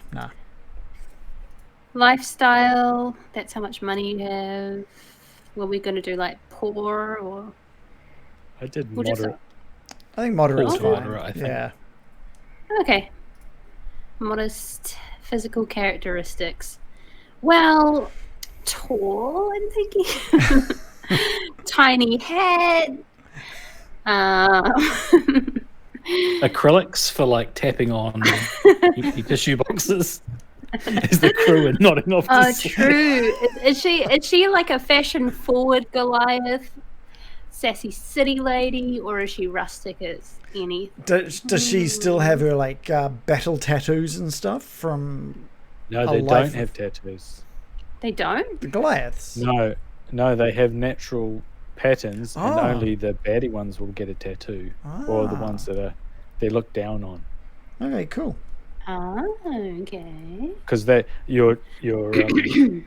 Lifestyle. That's how much money you have. Were we going to do like poor or? I did We'll just- moderate. I think moderate's Poor's fine. moderate, I think. Yeah. Okay. Modest physical characteristics. Well, tall, I'm thinking. Tiny head. Acrylics for like tapping on your tissue boxes. Is the crew and nodding off to Oh, sleep. true. Is she like a fashion-forward Goliath, sassy city lady, or is she rustic as any? Does she still have her like battle tattoos and stuff from No, A they life don't have of- tattoos. They don't? the Goliaths? No, they have natural patterns, and Oh. only the baddie ones will get a tattoo, or the ones that they look down on, Okay, cool. Oh, okay. because your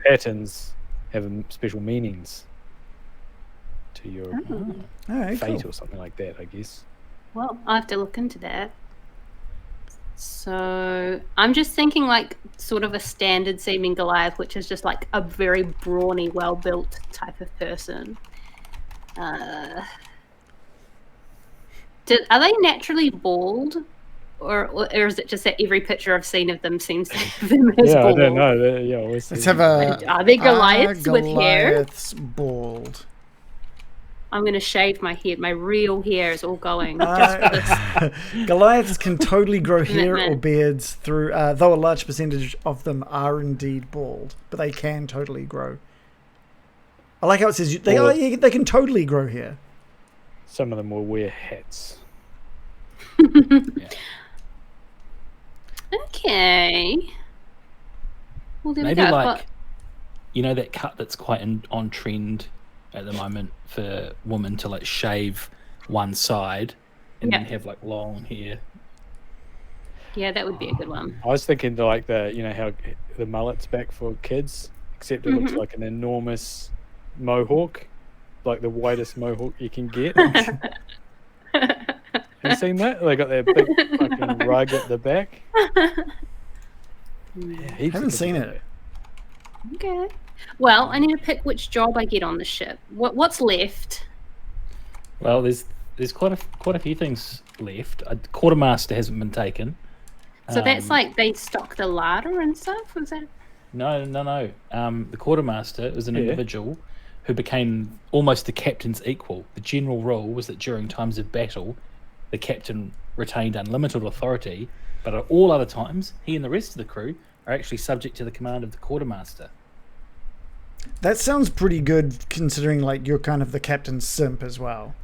patterns have special meanings to your Oh. All right, fate cool. or something like that, I guess. Well, I have to look into that. So I'm just thinking like sort of a standard seeming Goliath, which is just like a very brawny, well-built type of person. Are they naturally bald? Or is it just that every picture I've seen of them seems to have them as Yeah, I bald? don't know. Yeah, always Let's see have them. a Are they Goliaths with hair? Goliaths bald. I'm going to shave my head. My real hair is all going just for this. Goliaths can totally grow hair or Commitment. beards through, though a large percentage of them are indeed bald, but they can totally grow. I like how it says they can totally grow hair. Some of them will wear hats. Okay. Well, there Maybe we go. like, you know, that cut that's quite on trend at the moment for women to like shave one side and then Yeah. have like long hair. Yeah, that would be a good one. I was thinking how the mullet's back for kids, except it looks like an enormous mohawk, like the widest mohawk you can get. Have you seen that? They got that big fucking rug at the back. Yeah, heaps of Haven't kids seen do it. that. Okay. Well, I need to pick which job I get on the ship. What's left? Well, there's quite a few things left. A quartermaster hasn't been taken. So that's like they stock the larder and stuff. Was that? No. The quartermaster was an Yeah. individual who became almost the captain's equal. The general rule was that during times of battle, the captain retained unlimited authority, but at all other times, he and the rest of the crew are actually subject to the command of the quartermaster. That sounds pretty good, considering like you're kind of the captain's simp as well.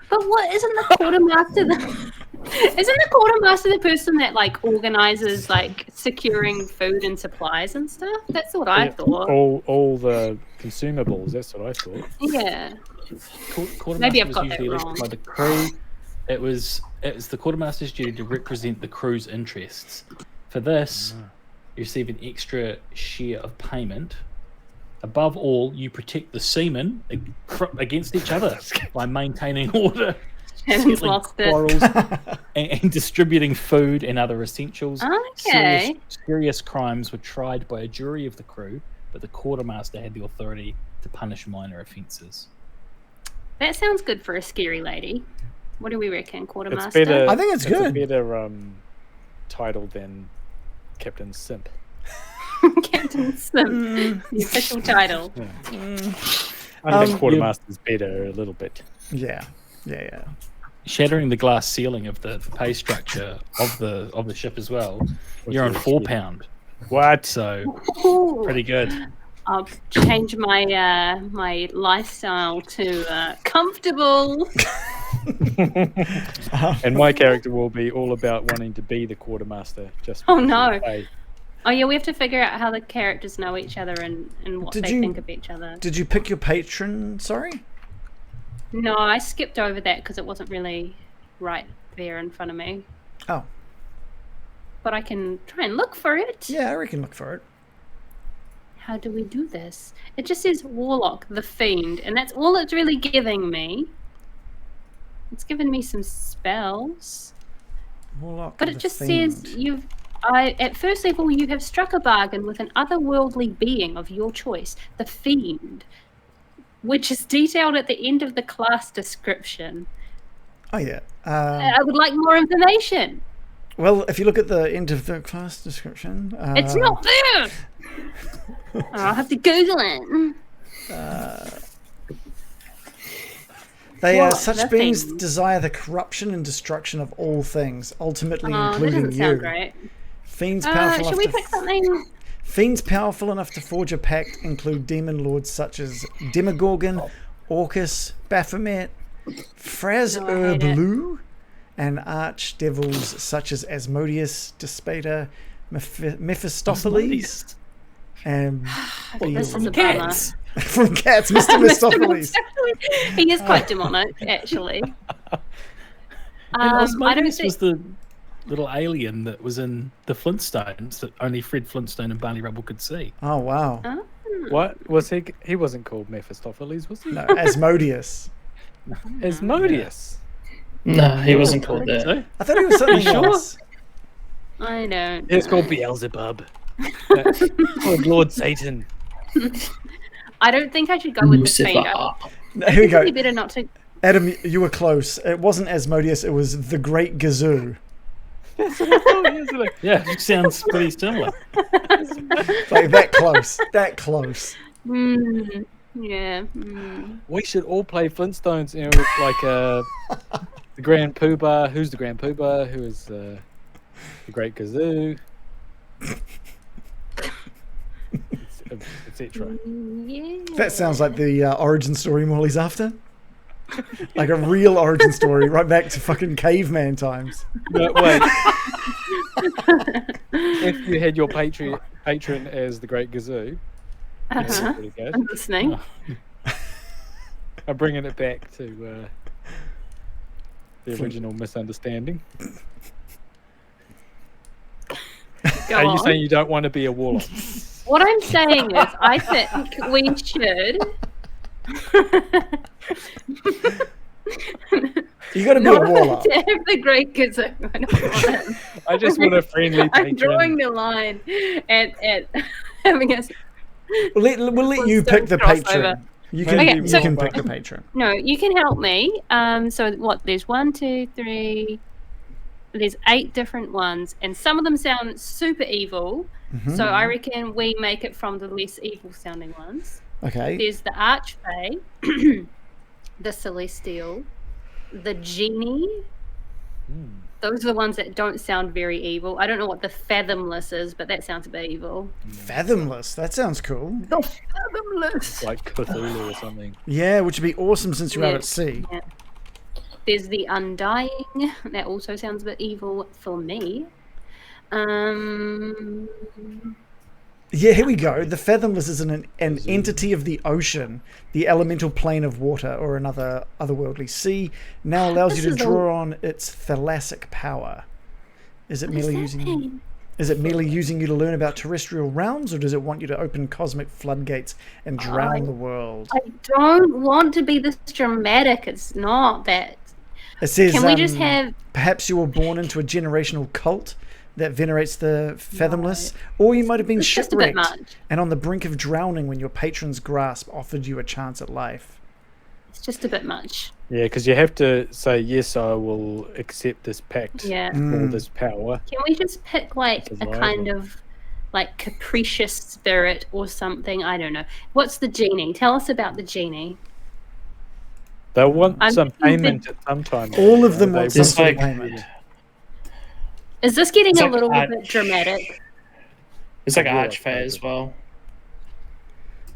But what isn't the quartermaster the person that like organizes like securing food and supplies and stuff? That's what I Yeah, thought. all the consumables. That's what I thought. Yeah. Quartermaster Maybe I've was got that usually elected wrong. by the crew. It was the quartermaster's duty to represent the crew's interests. For this, you receive an extra share of payment. Above all, you protect the seamen against each other by maintaining order. Shannon's settling lost it. quarrels, and distributing food and other essentials. Okay. Serious crimes were tried by a jury of the crew, but the quartermaster had the authority to punish minor offences. That sounds good for a scary lady. What do we reckon, It's Quartermaster? better. I think it's good. A better title than Captain Simp. Captain Sim, the official title. I think Quartermaster's better a little bit. Yeah. Shattering the glass ceiling of the pay structure of the ship as well. You're on £4. What? So Ooh. pretty good. I'll change my my lifestyle to comfortable. And my character will be all about wanting to be the Quartermaster. Just Oh, because no. of pay. Oh yeah, we have to figure out how the characters know each other and what Did they you- think of each other. Did you pick your patron? Sorry. No, I skipped over that because it wasn't really right there in front of me. Oh, But I can try and look for it. yeah, I reckon look for it. How do we do this? It just says Warlock, the Fiend, and that's all it's really giving me. It's given me some spells, Warlock but of it the just Fiend. says at first level you have struck a bargain with an otherworldly being of your choice, the Fiend, which is detailed at the end of the class description. Oh yeah. I would like more information. Well, if you look at the end of the class description, It's not there. I'll have to Google it. They are What? such The beings Fiend. desire the corruption and destruction of all things, ultimately Oh, that including doesn't you. sound great. Fiends powerful Should enough we to pick something? Fiends powerful enough to forge a pact include demon lords such as Demogorgon, Orcus, Baphomet, Fraz No, I hate it. Blue, and archdevils such as Asmodeus, Despater, Mephistopheles, and This is a Beelzebub. bummer. From Cats, Mr. Mephistopheles. He is quite demonic, actually. And I don't Osmodeus think. was the little alien that was in the Flintstones that only Fred Flintstone and Barney Rubble could see. Oh wow! Oh. What was he? He wasn't called Mephistopheles, was he? No, Asmodeus. Asmodeus. No, he wasn't called that. So, I thought he was something sure? else. I don't. It's called Beelzebub. Called Lord Satan. I don't think I should go with the Fiend. No, here we go. Probably better not to. Adam, you were close. It wasn't Asmodeus. It was the Great Gazoo. yeah, it sounds pretty similar. Like that close. That close. Yeah. We should all play Flintstones. You know, like the Grand Poobah. Who's the Grand Poobah? Who is the Great Gazoo? Etc. Yeah. That sounds like the origin story Morley's after. Like a real origin story, right back to fucking caveman times. No, wait. If you had your patron as the Great Gazoo, that's pretty good. I'm listening. I'm bringing it back to the original misunderstanding. Go Are you on. saying you don't want to be a warlock? What I'm saying is, I think we should. You got to be a Not warlock. to have the Great Gazoo. I don't want it. I just want a friendly I'm drawing patron. the line at having a. We'll let you pick the Crossover. patron. You can, Okay, you so- can pick the patron. No, you can help me. So what? There's 1, 2, 3. There's 8 different ones, and some of them sound super evil. So I reckon we make it from the less evil sounding ones. Okay. There's the Archfey, the Celestial, the Genie. Those are the ones that don't sound very evil. I don't know what the Fathomless is, but that sounds a bit evil. Fathomless. That sounds cool. The Fathomless. Like Cthulhu or something. Yeah, which would be awesome since you're out Yeah. at sea. Yeah. There's the Undying. That also sounds a bit evil for me. Yeah, here we go. The Fathomless is an entity of the ocean, the elemental plane of water, or another otherworldly sea. Now allows you This to is draw on its thalassic power. Is it What does merely that using? mean? Is it merely using you to learn about terrestrial realms, or does it want you to open cosmic floodgates and drown the world? I don't want to be this dramatic. It's not that. It says, Can we just have... perhaps you were born into a generational cult that venerates the fathomless, or you might have been It's just a bit shipwrecked much. and on the brink of drowning when your patron's grasp offered you a chance at life. It's just a bit much. Yeah, because you have to say, yes, I will accept this pact Yeah. or this power. Can we just pick like It's a alive, kind yeah. of like capricious spirit or something? I don't know. What's the genie? Tell us about the genie. They'll want I'm some thinking payment at some time. All of them They want some Just sort of like- payment. Is this getting It's a like little Arch- bit dramatic? It's like Yeah, Archfey as well.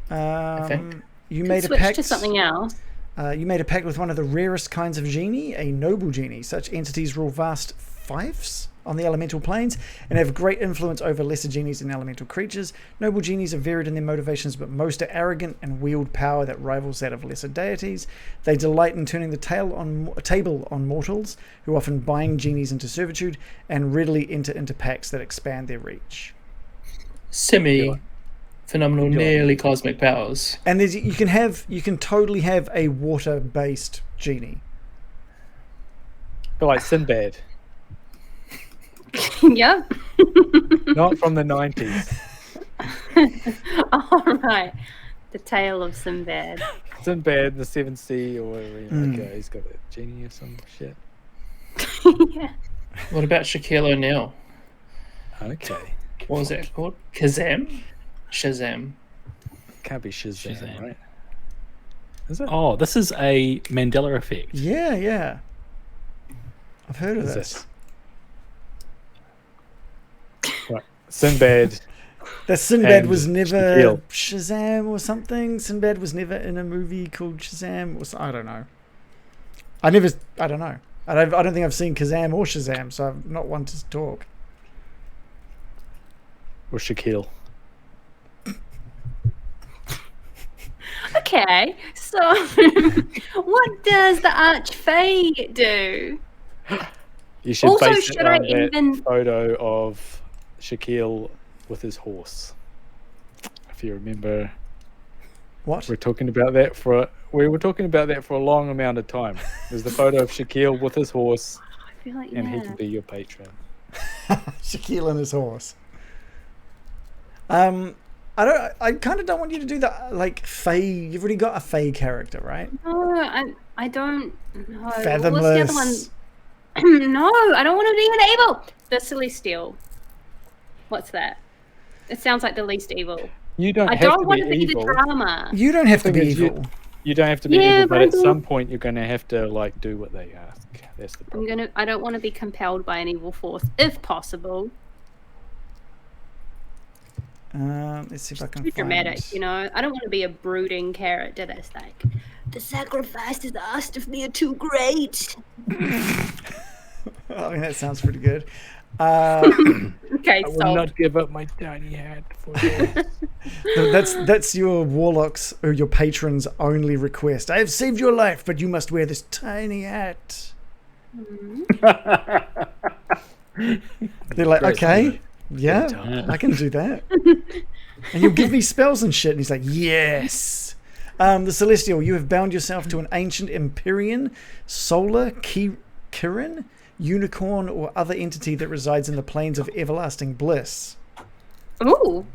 think. You Could made a switch pact. to something else. You made a pact with one of the rarest kinds of genie, a noble genie. Such entities rule vast fiefs on the elemental planes and have great influence over lesser genies and elemental creatures. Noble genies are varied in their motivations, but most are arrogant and wield power that rivals that of lesser deities. They delight in turning the table on mortals, who often bind genies into servitude and readily enter into pacts that expand their reach. Phenomenal, nearly cosmic powers. And there's, you can totally have a water-based genie. Like Sinbad. Yep. Not from the 90s. All right. The Tale of Sinbad. Sinbad, the 7th Sea, or whatever. He's got a genie or some shit. Yeah. What about Shaquille O'Neal? Okay. What was that called? Shazam? Can't be Shazam, Shazam. right? Is it? Oh, this is a Mandela effect. Yeah. I've heard of Is this. Right. Sinbad. That Sinbad And was never Shaquille. Shazam or something. Sinbad was never in a movie called Shazam. I don't know. I don't know. I don't think I've seen Kazam or Shazam, so I'm not one to talk. Or Shaquille. Okay, so what does the Archfey do? You should Also, base should it I on that even- photo of Shaquille with his horse. If you remember, What? we were talking about that for a long amount of time. There's the photo of Shaquille with his horse, I feel like, and he yeah. can be your patron. Shaquille and his horse. I kind of don't want you to do that. Like Fae, you've already got a Fae character, right? No, I don't know. What's the other Fathomless. one? No, I don't want to be an evil. The Celestial. What's that? It sounds like the least evil. You don't I have don't to want be to be the evil. drama. You don't have to Thing be is, evil. You don't have to be Yeah, evil, but at but I some point you're going to have to like do what they ask. That's the problem. I don't want to be compelled by an evil force, if possible. Let's see if I can Too find... dramatic, you know. I don't want to be a brooding character that's like, the sacrifices asked of me are too great. I mean, that sounds pretty good. Okay, I will so not give up my tiny hat for yours. That's your warlock's or your patron's only request. I have saved your life, but you must wear this tiny hat. They're like, Great okay, yeah, time. I can do that. And you'll give me spells and shit. And he's like, yes. The Celestial, you have bound yourself to an ancient Empyrean, solar, Kirin, unicorn, or other entity that resides in the planes of everlasting bliss. ooh,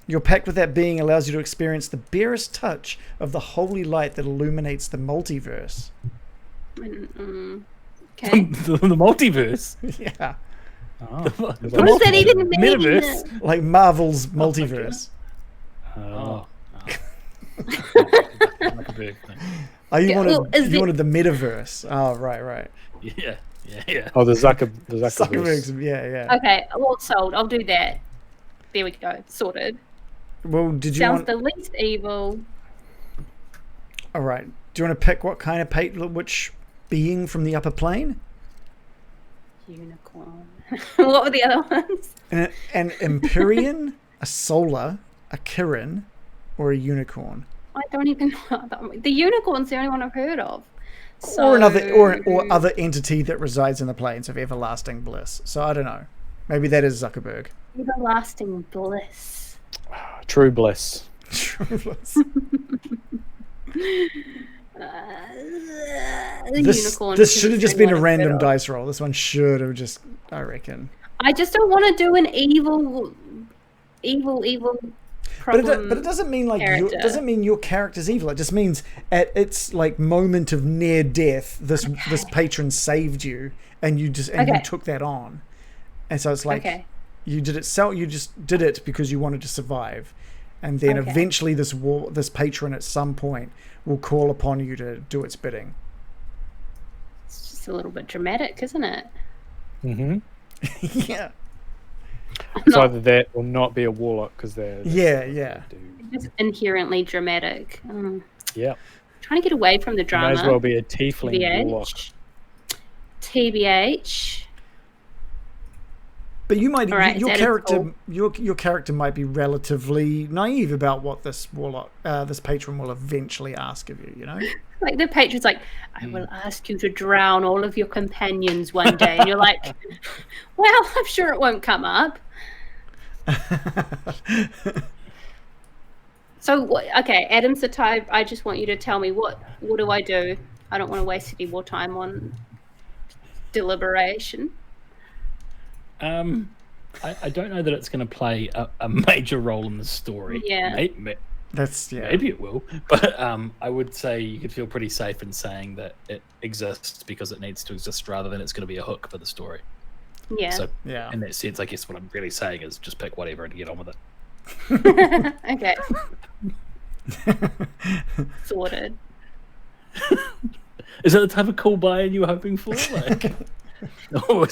Your pact with that being allows you to experience the barest touch of the holy light that illuminates the multiverse. okay. The multiverse. Yeah, Oh, What does that even mean? Metaverse. like Marvel's multiverse. Oh. Like a big thing. Oh, you Yeah, wanted well, is you it- wanted the metaverse. Oh, right. Yeah. Oh, the Zuckerberg. Zuckerberg's, yeah. Okay, well, sold. I'll do that. There we go. Sorted. Well, did you Sounds want? the least evil. All right. Do you want to pick what kind of which being from the upper plane? Unicorn. What were the other ones? An Empyrean, a solar, a Kirin, or a unicorn, I don't even know. The unicorn's the only one I've heard of. So, or another, or other entity that resides in the planes of everlasting bliss. So I don't know. Maybe that is Zuckerberg. Everlasting bliss. True bliss. unicorn. This should have just been a random better. dice roll. This one should have just, I reckon. I just don't want to do an evil But problem. it doesn't mean like character. doesn't mean your character's evil. It just means at its like moment of near death, this patron saved you, and you took that on, and so it's like you did it. You just did it because you wanted to survive, and then eventually this patron at some point will call upon you to do its bidding. It's just a little bit dramatic, isn't it? Mm-hmm. Yeah. It's either that or not be a warlock because they're It's inherently dramatic. Yeah. Trying to get away from the drama. May as well be a tiefling warlock. TBH. But you might Alright, your that is character cool. your character might be relatively naive about what this warlock this patron will eventually ask of you, you know? Like the patron's like, I will ask you to drown all of your companions one day. And you're like, well, I'm sure it won't come up. So, okay, Adam's the type, I just want you to tell me, what do I do? I don't want to waste any more time on deliberation. I don't know that it's going to play a major role in the story. Yeah. Maybe it will, but I would say you could feel pretty safe in saying that it exists because it needs to exist rather than it's going to be a hook for the story. Yeah. So Yeah. in that sense, I guess what I'm really saying is just pick whatever and get on with it. Okay. Sorted. Is that the type of cool buy-in you were hoping for? Like, no.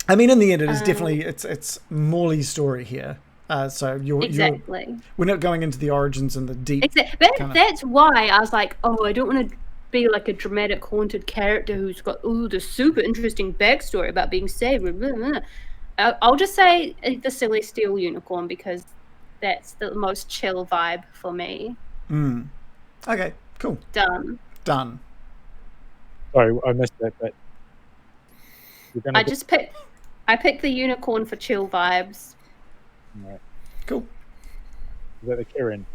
I mean, in the end, it is definitely it's Morley's story here. So we're not going into the origins and the deep. That's why I was like, oh, I don't want to be like a dramatic haunted character who's got this super interesting backstory about being saved. Blah, blah, blah. I'll just say the Celestial Unicorn because that's the most chill vibe for me. Okay, cool. Done. Sorry, I missed that. But I picked the unicorn for chill vibes. Right. Cool. Is that the Kieran?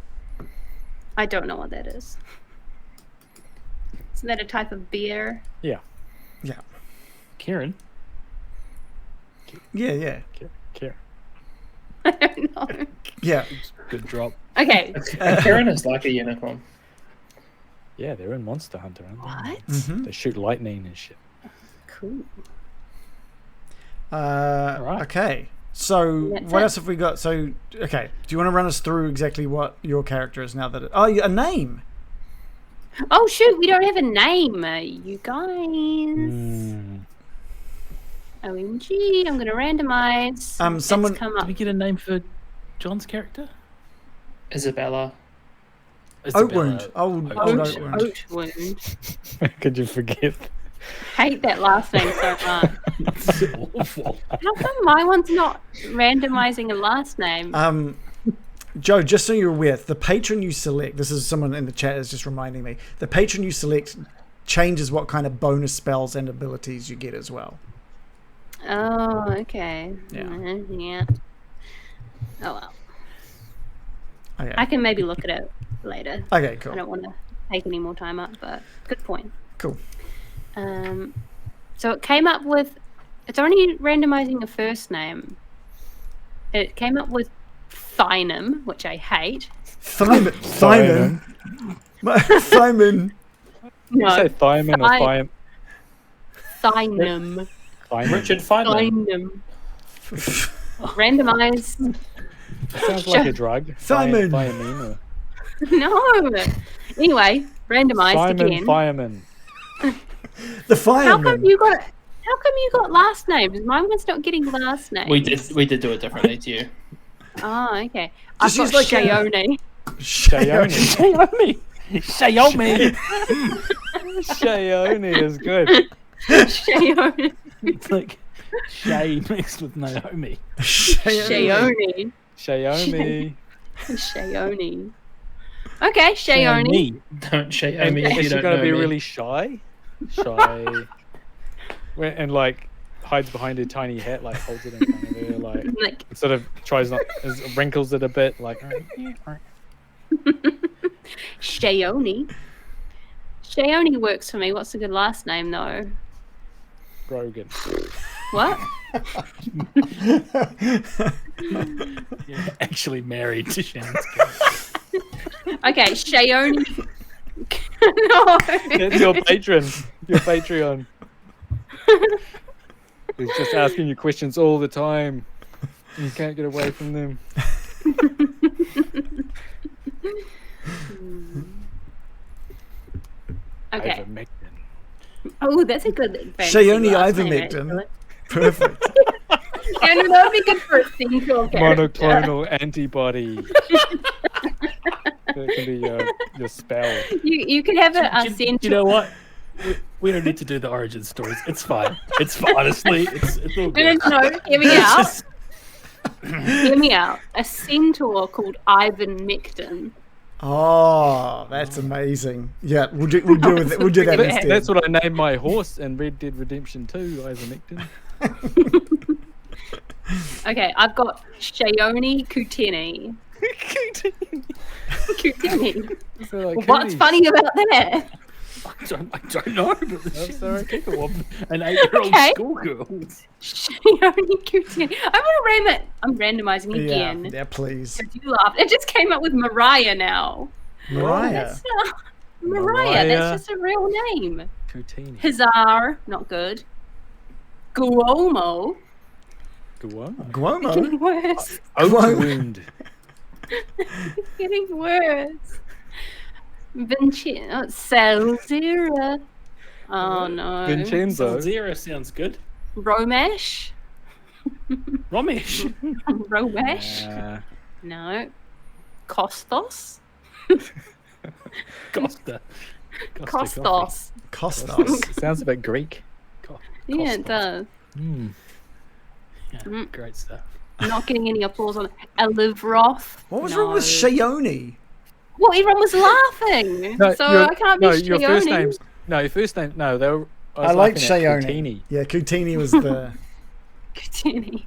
I don't know what that is. Isn't that a type of beer? Yeah. Kieran? Yeah. Kieran. I don't know. Yeah. Good drop. Okay. Karen is like a unicorn. Yeah, they're in Monster Hunter, aren't they? What? Mm-hmm. They shoot lightning and shit. Cool. Right. Okay. So That's what it. else have we got? So okay, do you want to run us through exactly what your character is now that a name? Oh shoot, we don't have a name, you guys. OMG, I'm gonna randomize. Someone- It's come Did up. we get a name for John's character? Isabella. Oat wound. Oat Oat wound. Oat wound. Could you forget? Hate that last name so much. It's awful. How come my one's not randomizing a last name? Joe, just so you're aware, the patron you select, this is someone in the chat is just reminding me, the patron you select changes what kind of bonus spells and abilities you get as well. Oh, okay. Yeah. Yeah. Oh well. Okay. I can maybe look at it later. Okay, cool. I don't want to take any more time up, but good point. Cool. So it came up with, it's only randomizing a first name. It came up with Thynum, which I hate. Simon. Simon. Simon. You say Thymon or Thymon? Thynum. Richard Feynman. Thynum. Randomize. Sounds like a drug. Simon. Thiamine or... No. Anyway, randomized Simon again. Fireman. The How fireman. come you got last names? Mine was not getting last names. We did do it differently to you. Oh, okay. I've Just got use like a- Shayone. Shayone. Xiaomi. Shayone is good. Shayone. It's like Shay mixed with Naomi. Shayone. Shayone. Shayone. Okay, Shayone. Don't shame And me if you is she don't gonna know be me. really shy? Shy. And like hides behind her tiny hat, like holds it in front of her, like Like, sort of tries not, wrinkles it a bit, like. Shayoni. Shayoni works for me. What's a good last name, though? Brogan. What? Yeah, actually married to Shannon's Okay, Shayoni. No. That's your patron. Your Patreon. He's just asking you questions all the time. You can't get away from them. Okay. Ivermectin. Oh, that's a good fantasy Shayoni last name, Ivermectin. actually. Perfect. Yeah, no, that would be good for a single character. Monoclonal antibody. That can be your spell. You could have a Do central. you know what? We don't need to do the origin stories. It's fine. It's fine. Honestly, it's all good. No, hear me It's out. just- Hear me out. A centaur called Ivermectin. Oh, that's amazing. Yeah, we'll do that. We'll do that That's, instead. that's what I named my horse in Red Dead Redemption 2, Ivermectin. Okay, I've got Shayoni Kuteni. Kuteni. So, like, What's cooties. funny about that? I don't know, but I'm sorry. an 8-year-old Okay. schoolgirl. Shayoni Kuteni. I'm randomizing Yeah, again. yeah, please. Because you laughed. It just came up with Mariah now. Mariah. That's not Mariah. That's Mariah. just a real name. Coutini. Hazar, not good. Guomo, Guamo. Guomo. getting worse. Oat Guamo. wound. It's getting worse. Vincenzo, Salzira. Oh no. Vincenzo. Zero sounds good. Romesh. Ramesh. Romesh. No. Costos. Costa. Costos. Costos. Sounds a bit Greek. Yeah, it does. Mm. Yeah, Mm. great stuff. Not getting any applause on it. Elivroth. What was no. wrong with Shayoni? Well, everyone was laughing. so I can't be your first Shayoni. name's your first name. No, they were. I like laughing at Shayoni. Coutini. Yeah, Coutini was the. Kutini.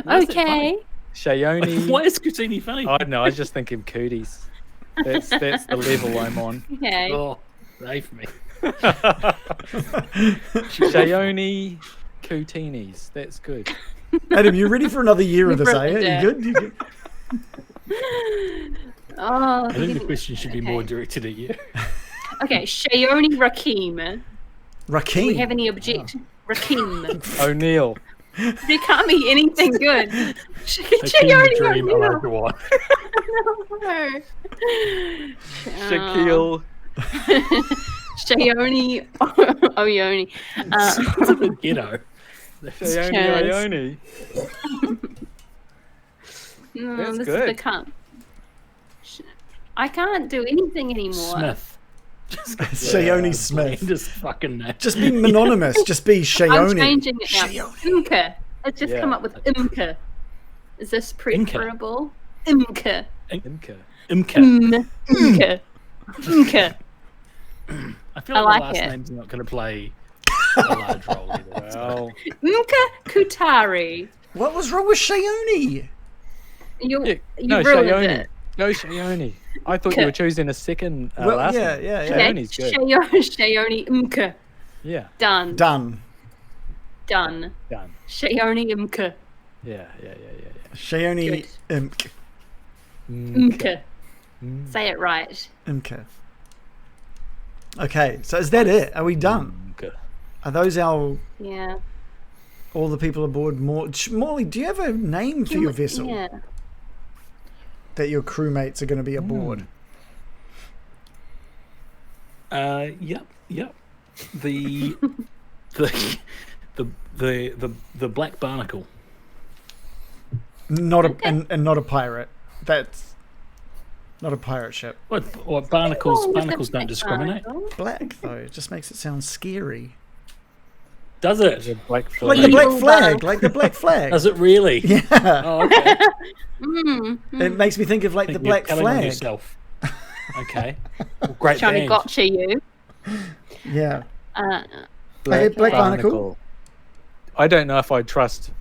Why is it Okay. Shayoni. Why is Cutini funny? I don't know. I was just thinking cooties. That's the level I'm on. Okay. Oh, they for me. Shayoni Coutinis. That's good. Adam, you ready for another year of this, are you? ruined You it. good? You good? Oh, I think the question should be more directed at you. Okay, Shayoni Rakim. Do we Rakim. have any objection? Rakim. O'Neill. There can't be anything good. Dream, Shayoni dream, I like O'Neill. the one. No. Shaquille. Shayoni Oyoni. It's a bit ghetto. Shayoni Cheers. Ione. That's this good. is the cunt. I can't do anything anymore. Smith. Shayoni Smith. Just fucking name. Just be mononymous. Just be I'm Shayoni. changing it now. Imka. It's just Yeah. come up with Imka. Is this preferable? Imka. Imka. Imka. Imka. Imka. I feel I like, like the last it. name's not going to play a large role either. Well, Imka Kutari. What was wrong with Shayoni? You yeah, no, ruined Shayoni. it. Go Shayoni. I thought you were choosing a second Well, last yeah, name. yeah, yeah. Okay, Shayoni's good. Shayoni Imka. Yeah, Done. Done. Done. done. Shayoni Imka. Yeah. Shayoni Good. Imk. Imka. Say it right. Imka. Okay, so is that it? Are we done? Imka. Are those all Yeah. the people aboard? Morley, do you have a name for your vessel Yeah. that your crewmates are going to be aboard? Yep. The the Black Barnacle. Not a and not a pirate. That's not a pirate ship. What barnacles? Oh, with the Barnacles don't black discriminate. barnacle. Black though, it just makes it sound scary. Does The it? black Like flag. the black Little flag, barnacle. like the black flag. Does it really? Yeah, Oh, okay. it makes me think of like the Think you're black telling on flag. yourself. Okay. Well, great Johnny band. gotcha you. Yeah, Black Black Barnacle. I don't know if I trust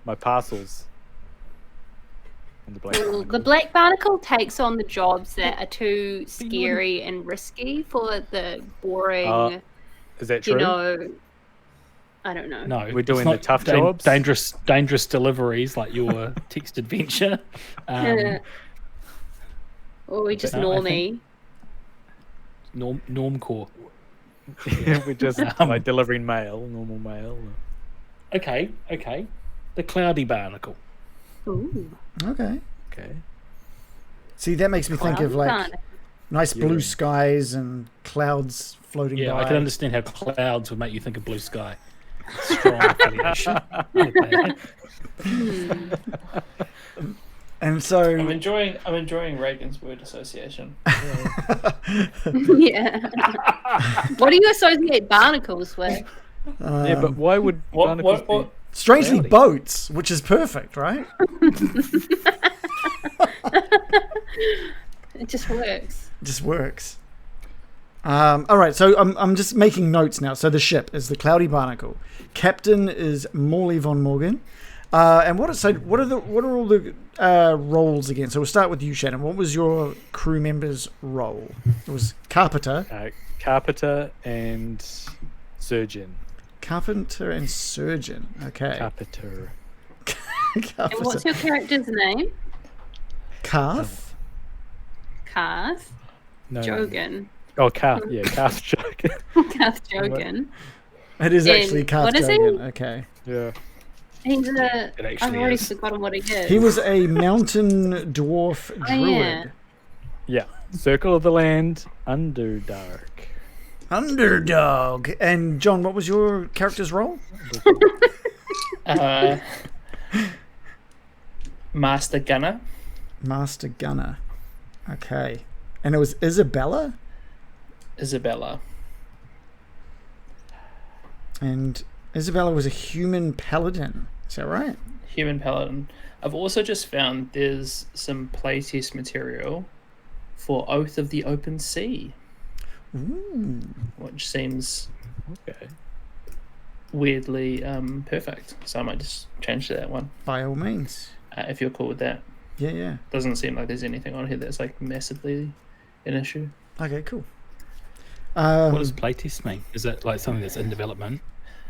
my parcels. And the black Well, barnacle. the Black Barnacle takes on the jobs that are too scary and risky for the boring, Is that you true? know, I don't know. No, We're doing it's the not tough jobs? dangerous deliveries like your text adventure. Or we just no, I normie. Normcore. We're just like delivering mail, normal mail. Okay. The Cloudy Barnacle. Ooh. Okay. Okay. See, that makes me think of like Barnacle. nice blue skies and clouds floating Yeah, by. I can understand how clouds would make you think of blue sky. Strong affiliation. Okay. And so I'm enjoying Reagan's word association. Yeah. What do you associate barnacles with? Yeah, but why would barnacles What? strangely cloudy? boats, which is perfect, right? It just works. It just works. All right, so I'm just making notes now. So the ship is the Cloudy Barnacle. Captain is Morely von Morgun. And what are all the roles again? So we'll start with you, Shannon. What was your crew member's role? It was carpenter. Carpenter and surgeon. Carpenter and surgeon. Okay. Carpenter. And what's your character's name? Calf? Calf. No. Jogan. Oh, calf. Yeah, calf joke. Calf Jogan. It is actually And Calf what is he? Jogan. Okay. Yeah. He's It I've actually already is. forgotten what he is. He was a mountain dwarf druid. Oh, yeah. Yeah. Circle of the Land, Underdark. Underdog. And John, what was your character's role? Master Gunner. Master Gunner. Okay. And it was Isabella? Isabella. And Isabella was a human paladin. Is that right? Human Paladin. I've also just found there's some playtest material for Oath of the Open Sea, Ooh. which seems Okay. weirdly perfect. So I might just change to that one By all means. if you're cool with that. Yeah, yeah. Doesn't seem like there's anything on here that's like massively an issue. Okay, cool. What does playtest mean? Is that like something that's in development?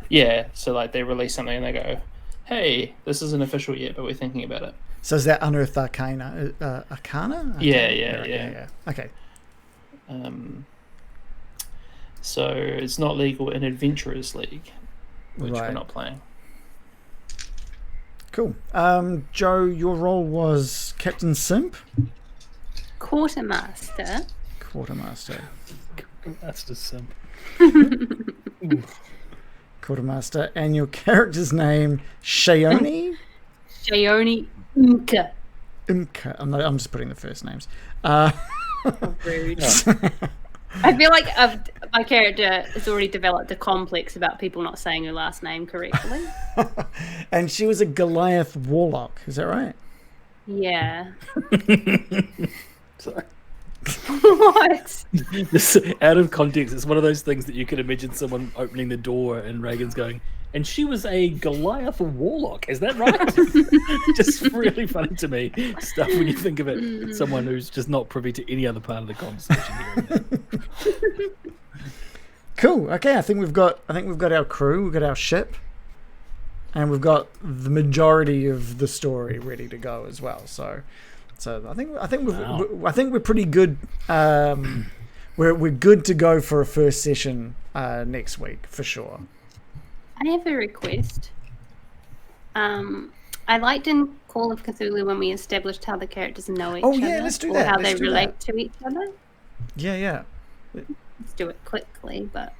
Yeah, so like they release something and they go, "Hey, this isn't official yet, but we're thinking about it." So is that Unearthed Arcana? Arcana? Yeah. Okay. So it's not legal in Adventurers League, which we're Right. not playing. Cool. Joe, your role was Captain Simp? Quartermaster. Quartermaster. That's just some. Quartermaster. And your character's name, Shayoni? Shayoni Inca. Imka. I'm just putting the first names. Rude. I feel like my character has already developed a complex about people not saying her last name correctly. And she was a Goliath warlock. Is that right? Yeah. Sorry. What? This, out of context, it's one of those things that you could imagine someone opening the door and Reagan's going, and she was a Goliath warlock. Is that right? Just really funny to me stuff when you think of it. Someone who's just not privy to any other part of the conversation. Hearing that. Cool. Okay, I think we've got our crew, we've got our ship, and we've got the majority of the story ready to go as well. So I think we're pretty good. We're good to go for a first session next week for sure. I have a request. I liked in Call of Cthulhu when we established how the characters know each Oh, other. yeah, let's do or that. how Let's they do relate that. to each other. Yeah. Let's do it quickly, but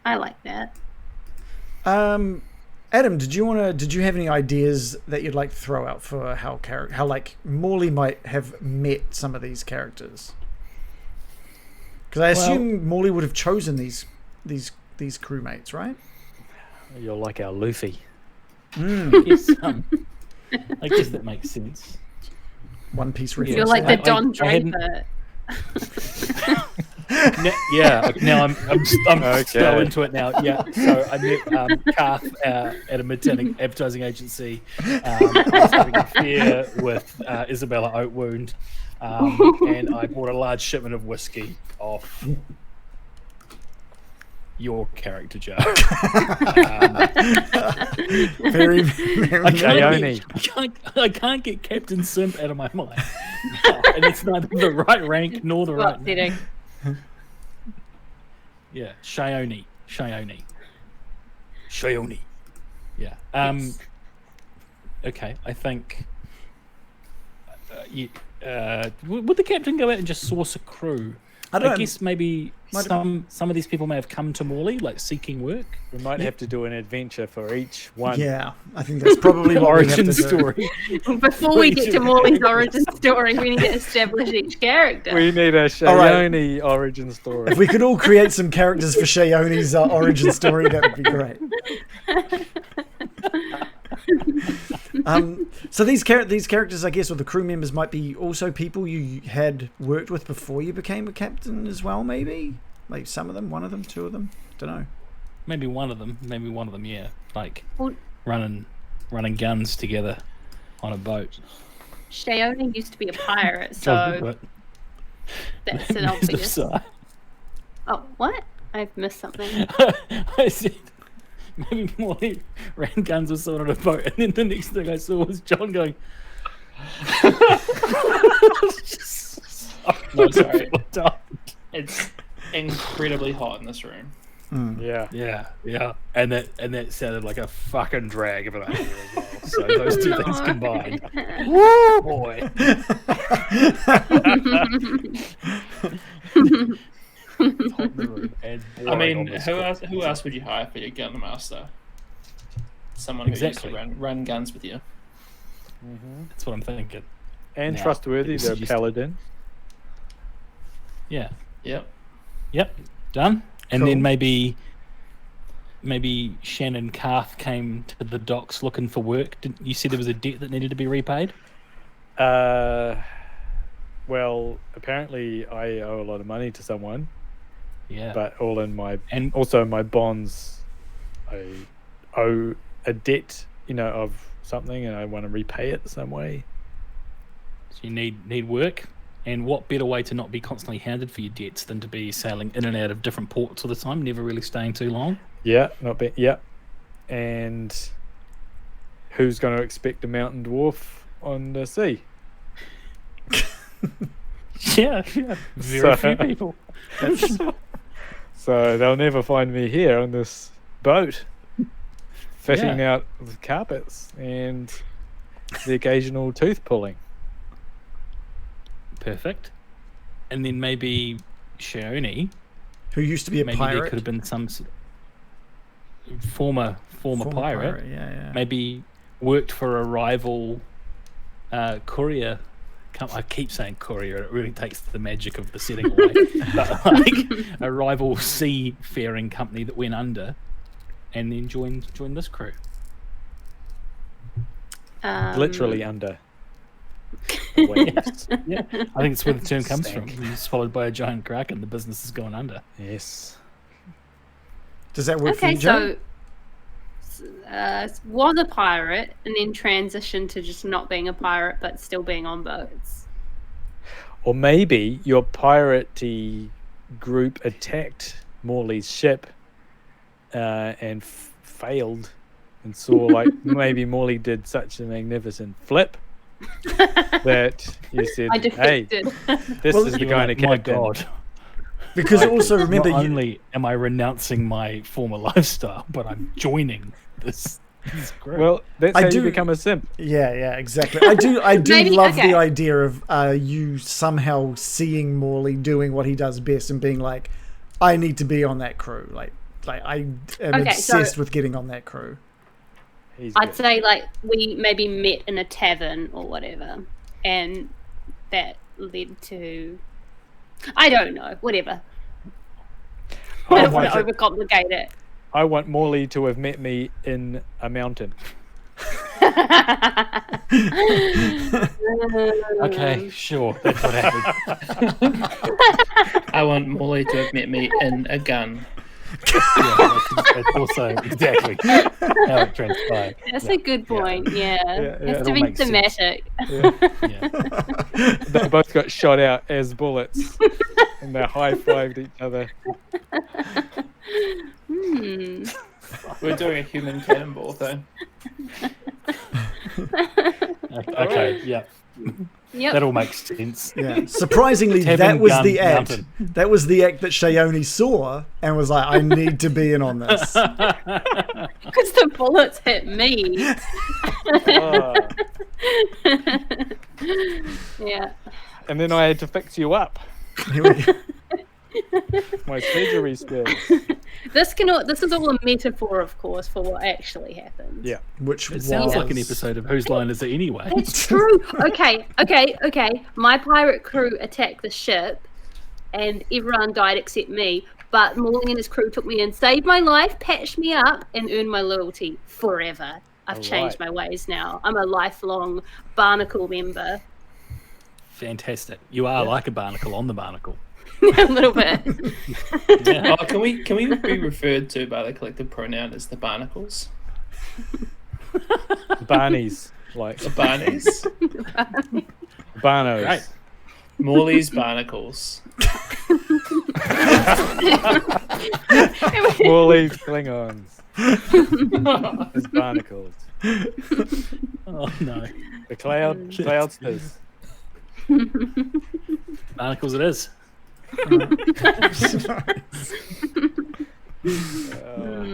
I like that. Adam, did you have any ideas that you'd like to throw out for how like Morley might have met some of these characters? Because I assume Morley would have chosen these crewmates, right? You're like our Luffy. Yes, I guess that makes sense. One Piece You're reference. like the I Don hadn't- Draper. Now I'm Okay. so into it now. Yeah, so I met Kath at a mid-turning advertising agency. I was having an affair with Isabella Oatwound, and I bought a large shipment of whiskey off your character, Joe. Very, very I can't get Captain Simp out of my mind. And it's neither the right rank nor the right name. Yeah, Shione. Yeah. Okay, I think. Would the captain go out and just source a crew? I guess maybe some of these people may have come to Morley, like seeking work. We might have to do an adventure for each one. Yeah, I think that's probably what we have Origin to do. story. Before we get to Morley's origin story, we need to establish each character. We need a Shione origin story. If we could all create some characters for Shione's origin story, that would be great. So these characters, I guess, or the crew members, might be also people you had worked with before you became a captain as well, maybe? Like some of them, one of them, two of them? Don't know. Maybe one of them, yeah. Like running guns together on a boat. Shione used to be a pirate, so that's an obvious. Oh, what? I've missed something. I said maybe Morley ran guns with someone on a boat, and then the next thing I saw was John going. No, sorry. It's incredibly hot in this room. Yeah, and that sounded like a fucking drag of an idea as well. So those two things combined, woo boy. I mean, who else would you hire for your gun master? Someone who used to run guns with you. That's what I'm thinking. And trustworthy, they're Paladin. Yeah. Yep. Done. And Cool. then maybe Shannon Carth came to the docks looking for work. Didn't you see there was a debt that needed to be repaid? Well, apparently I owe a lot of money to someone. Yeah. But all in my my bonds, I owe a debt, of something, and I want to repay it some way. So you need work. And what better way to not be constantly hounded for your debts than to be sailing in and out of different ports all the time, never really staying too long? Yeah, not bad. Yeah. And who's going to expect a mountain dwarf on the sea? Yeah. Very few people. So they'll never find me here on this boat, fitting out with carpets and the occasional tooth pulling. Perfect. And then maybe Shione, Who used to be a maybe pirate. there could have been some former pirate. Yeah. Maybe worked for a rival courier. I keep saying courier. It really takes the magic of the setting away. But like a rival seafaring company that went under, and then joined this crew. Literally under. Yeah, I think it's where the term comes from. It's followed by a giant kraken. The business has gone under. Yes. Does that work for Okay, you, Joe? so was a pirate and then transitioned to just not being a pirate but still being on boats. Or maybe your piratey group attacked Morley's ship and failed, and saw like maybe Morley did such a magnificent flip that you said, I "Hey, defected. this is the kind of My captain." God. Because also remember, Not only am I renouncing my former lifestyle, but I'm joining this group. Well, that's I how do- you become a simp. yeah, exactly. I do Maybe- love okay. the idea of you somehow seeing Morley doing what he does best and being like, I need to be on that crew. Like I am Okay, obsessed with getting on that crew. He's I'd good. say like we maybe met in a tavern or whatever, and that led to, I don't know, whatever. I don't want to overcomplicate it. I want Morley to have met me in a mountain. Okay, sure. That's what happened. I want Morley to have met me in a gun. Yeah, that's also exactly how it transpired. That's a good point. Yeah, Yeah, it has it to all be makes sense. thematic. Yeah. They both got shot out as bullets, and they high-fived each other. We're doing a human cannonball thing. Okay, yeah. Yep. That all makes sense. Yeah. Surprisingly, Tevin that was Gun the act. Mountain. That was the act that Shayoni saw and was like, "I need to be in on this." Because the bullets hit me. Oh. Yeah. And then I had to fix you up. Here we go. My surgery skills. This is all a metaphor, of course, for what actually happened. Yeah. Which It sounds like an was- episode of Whose Line Is It Anyway? It's true. Okay. My pirate crew attacked the ship, and everyone died except me. But Morley and his crew took me in, saved my life, patched me up, and earned my loyalty forever. I've changed my ways now. I'm a lifelong Barnacle member. Fantastic. You are like a barnacle on the barnacle. A little bit. Yeah. Oh, can we be referred to by the collective pronoun as the Barnacles? Barneys. Like The Barneys? Barnos. Right. Morley's Barnacles. Morley's Klingons. His barnacles. Oh no. The cloudsters. Barnacles it is.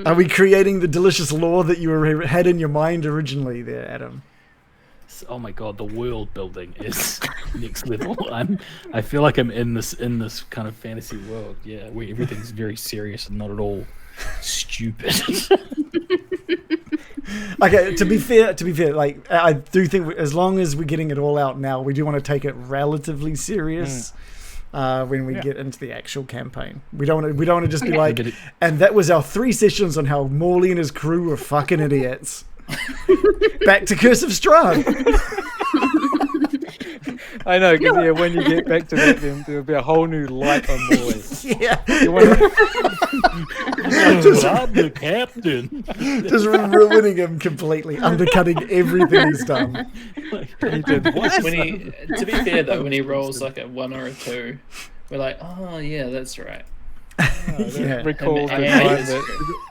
Are we creating the delicious lore that had in your mind originally there, Adam? Oh my god, the world building is next level. I feel like I'm in this kind of fantasy world, yeah, where everything's very serious and not at all stupid. Okay, to be fair, like I do think as long as we're getting it all out now, we do want to take it relatively serious. When we get into the actual campaign, we don't want to just be like, and that was our 3 sessions on how Morley and his crew were fucking idiots. Back to Curse of Strahd. I know, because when you get back to that, then there'll be a whole new light on Morley. Yeah, You want to, I'm the captain. just ruining him completely, undercutting everything he's done. he did what? When he, to be fair though, when he rolls like a 1 or a 2, we're like, oh yeah, that's right. Yeah. Recall the Yeah. time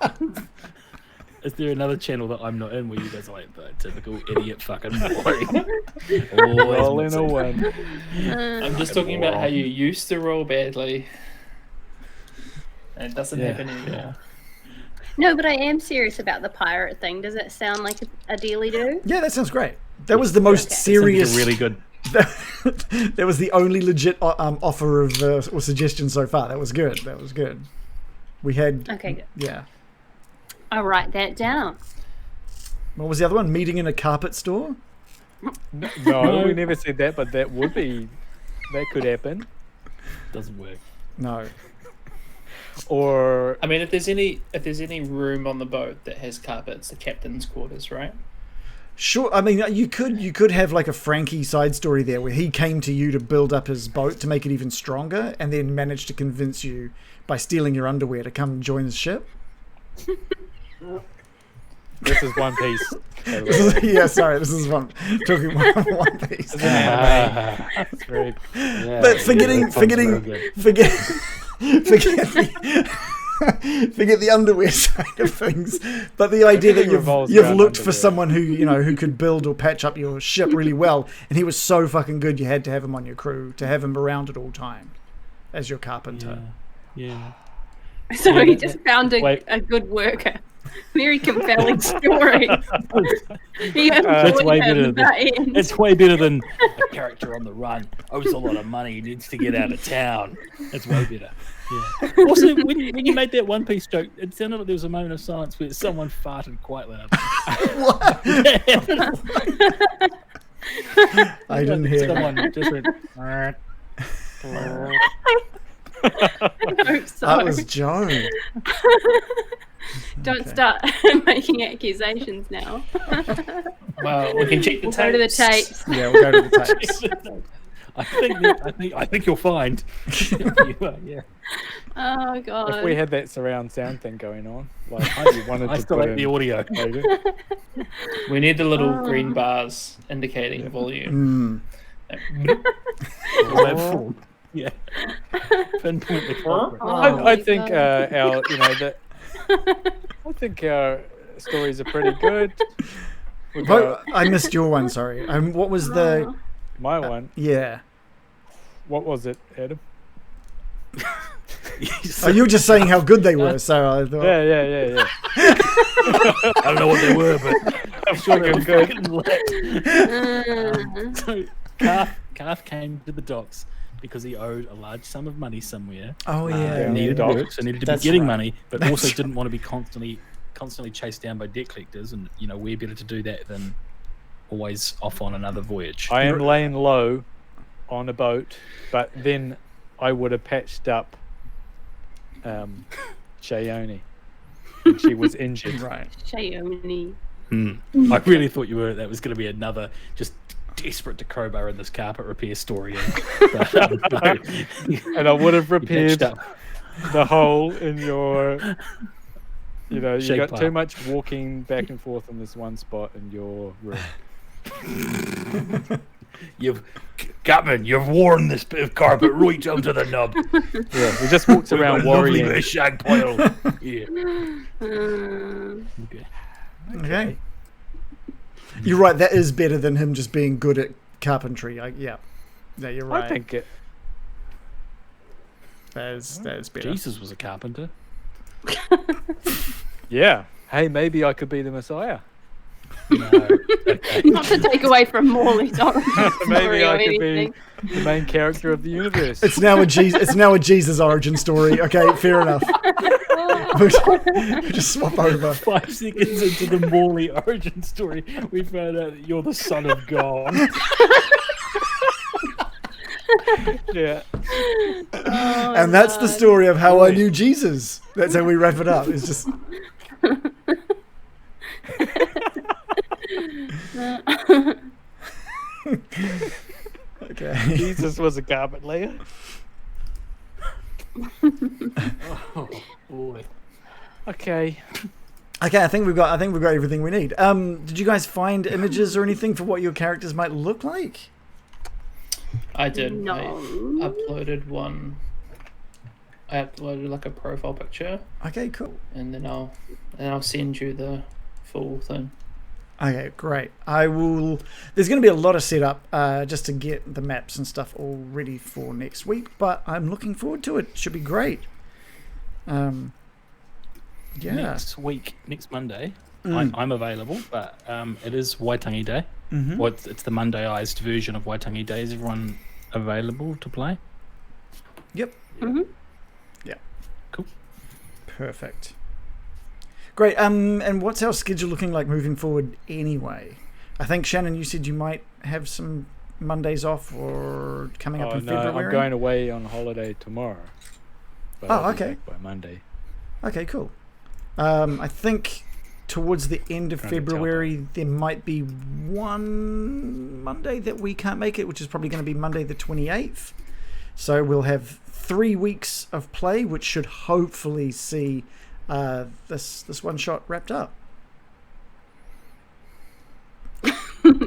that Is there another channel that I'm not in where you guys are like the typical idiot fucking boring? Always roll in a missing. 1. I'm just talking about how you used to roll badly. And it doesn't happen anymore. No, but I am serious about the pirate thing. Does it sound like a dealy do? Yeah, that sounds great. That was the most Okay. serious. Really good. That was the only legit offer of or suggestion so far. That was good. That was good. We had. Okay, good. Yeah. I'll write that down. What was the other one? Meeting in a carpet store. No, we never said that, but that could happen. Doesn't work. No. Or I mean, if there's any room on the boat that has carpets, the captain's quarters, right? Sure. I mean, you could have like a Frankie side story there where he came to you to build up his boat to make it even stronger, and then managed to convince you by stealing your underwear to come join his ship. this is One Piece. Yeah, sorry, this is talking One Piece. It's very, But forget the underwear side of things. But the idea that revolves you've around looked for underwear. someone who could build or patch up your ship really well, and he was so fucking good, you had to have him on your crew to have him around at all time as your carpenter. Yeah. So Yeah, he that- just found a good worker. Very compelling story. That's way better than than it's way better than a character on the run. Owes a lot of money, he needs to get out of town. That's way better. Yeah. Also, when you made that One Piece joke, it sounded like there was a moment of silence where someone farted quite loud. I didn't hear that. Someone just went. I hope so. That was Joe. Don't start making accusations now. Well, we can check the We'll go to the tapes. Yeah, we'll go to the tapes. I think you'll find. Yeah. Oh god. If we had that surround sound thing going on, like I wanted I to still put like in the audio. We need the little green bars indicating volume. Yeah. Pinpoint the culprit. I think our, I think our stories are pretty good. We got I missed your one. Sorry. What was the? my one. Yeah. What was it, Adam? Oh, you were just saying how good they were. So I thought. Yeah. I don't know what they were, but I'm sure they were good. So Calf came to the docks because he owed a large sum of money somewhere. Oh yeah. Needed docks. work, so needed to That's be getting right. money, but also didn't want to be constantly chased down by debt collectors. And we're better to do that than always off on another voyage. I am laying low on a boat, but then I would have patched up Shayoni. She was injured. Right. Shayoni. I really thought that was going to be another just desperate to crowbar in this carpet repair story. But, no. And I would have You repaired patched up. the hole in your. You Shake got pile. too much walking back and forth in this one spot in your room. Captain, you've worn this bit of carpet right down to the nub. Yeah, we just walked around Lovely bit worrying. of shag pile. Yeah. Okay. Okay. You're right. That is better than him just being good at carpentry. Yeah, you're right. I think it. that is better. Jesus was a carpenter. Yeah. Hey, maybe I could be the Messiah. No. Okay. Not to take away from Morley's origin Maybe story I or could anything. be the main character of the universe. It's now a Jesus origin story. Okay, fair enough. We'll just swap over. 5 seconds into the Morley origin story, we found out that you're the son of God. Yeah. Oh, And that's the God. story of how I knew Jesus. That's how we wrap it up. It's just okay. Jesus was a carpet layer. Oh, boy. Okay. Okay, I think we've got everything we need. Did you guys find images or anything for what your characters might look like? I did. No. I uploaded one. I uploaded like a profile picture, Okay, cool. and then I'll send you the full thing. Okay, great. I will. There's going to be a lot of setup just to get the maps and stuff all ready for next week, but I'm looking forward to it. Should be great. Yeah. Next week, next Monday, I'm available, but it is Waitangi Day. Mhm. Well, it's the Monday-ized version of Waitangi Day. Is everyone available to play? Yep. Mhm. Yeah. Cool. Perfect. Great. And what's our schedule looking like moving forward anyway? I think, Shannon, you said you might have some Mondays off or coming up Oh in no, February. I'm going away on holiday tomorrow. But Oh, I'll be okay. back by Monday. Okay, cool. I think towards the end of Trying to tell February, there might be one Monday that we can't make it, which is probably going to be Monday the 28th. So we'll have 3 weeks of play, which should hopefully see this one shot wrapped up.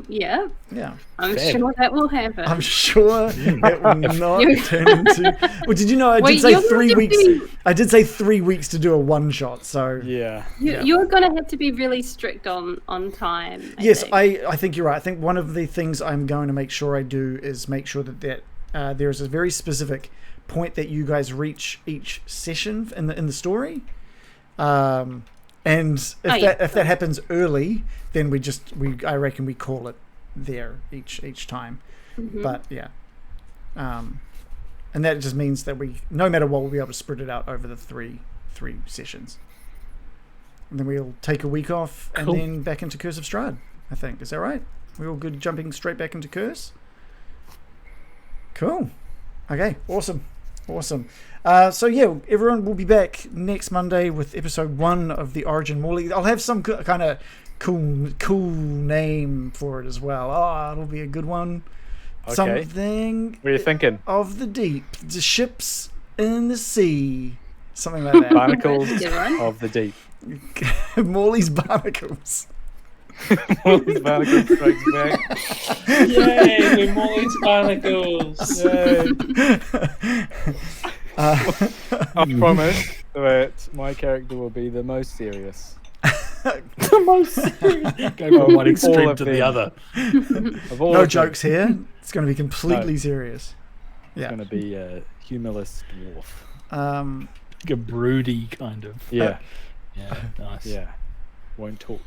Yeah, Yeah. I'm Fab. sure that will happen. I'm sure it will not turn into. Well, did you know I did Wait, say you're 3 going weeks? to I did say 3 weeks to do a one shot. So Yeah. yeah. You're going to have to be really strict on time. yes, think. I think you're right. I think one of the things I'm going to make sure I do is make sure that there is a very specific point that you guys reach each session in the story. And if that happens early, then I reckon we call it there each time. Mhm. But yeah, and that just means that no matter what, we'll be able to spread it out over the three sessions, and then we'll take a week off and Cool. then back into Curse of Strahd. I think, is that right? We're all good jumping straight back into Curse. Cool. Okay, awesome. Awesome. So yeah, everyone will be back next Monday with episode 1 of the Origin Morley. I'll have some kind of cool name for it as well. Oh, it'll be a good one. Okay. Something What are you thinking? of the deep, the ships in the sea, something like that. Barnacles Good one. of the deep. Morley's Barnacles. Morley's Barnacles strikes back. Yay, we're Molly's Barnacles. Yay. I promise that my character will be the most serious. The most serious. Go from one all extreme of to the them. other. Of all No of them, jokes here. It's going to be completely serious. It's Yeah. going to be a humorless dwarf. Like a broody kind of. Yeah, Yeah, nice. yeah. Won't talk.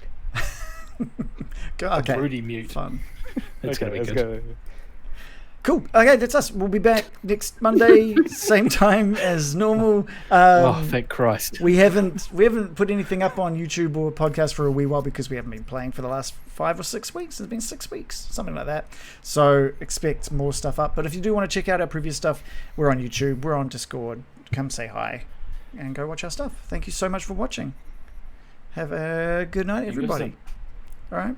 Okay. Broody mute. Fun. It's Okay, gonna be let's good. go. Cool. Okay, that's us. We'll be back next Monday, same time as normal. Oh, thank Christ. We haven't put anything up on YouTube or podcast for a wee while because we haven't been playing for the last 5 or 6 weeks. It's been 6 weeks, something like that. So expect more stuff up. But if you do want to check out our previous stuff, we're on YouTube, we're on Discord. Come say hi and go watch our stuff. Thank you so much for watching. Have a good night, everybody. All right.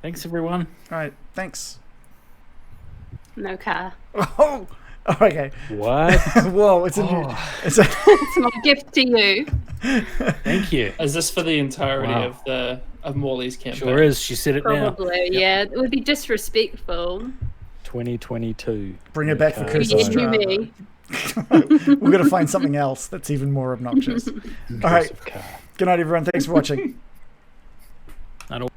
Thanks, everyone. All right. Thanks. No car. Oh. Okay. What? Whoa! It's a new. Oh. It's a. It's my gift to you. Thank you. Is this for the entirety Wow. of Morley's campaign? Sure is. She said it now. Probably, yeah. It would be disrespectful. 2022. Bring it back for Okay. Curse You of knew Strahd. me. We're gonna find something else that's even more obnoxious. All right. Curse of Car. Good night, everyone. Thanks for watching. I don't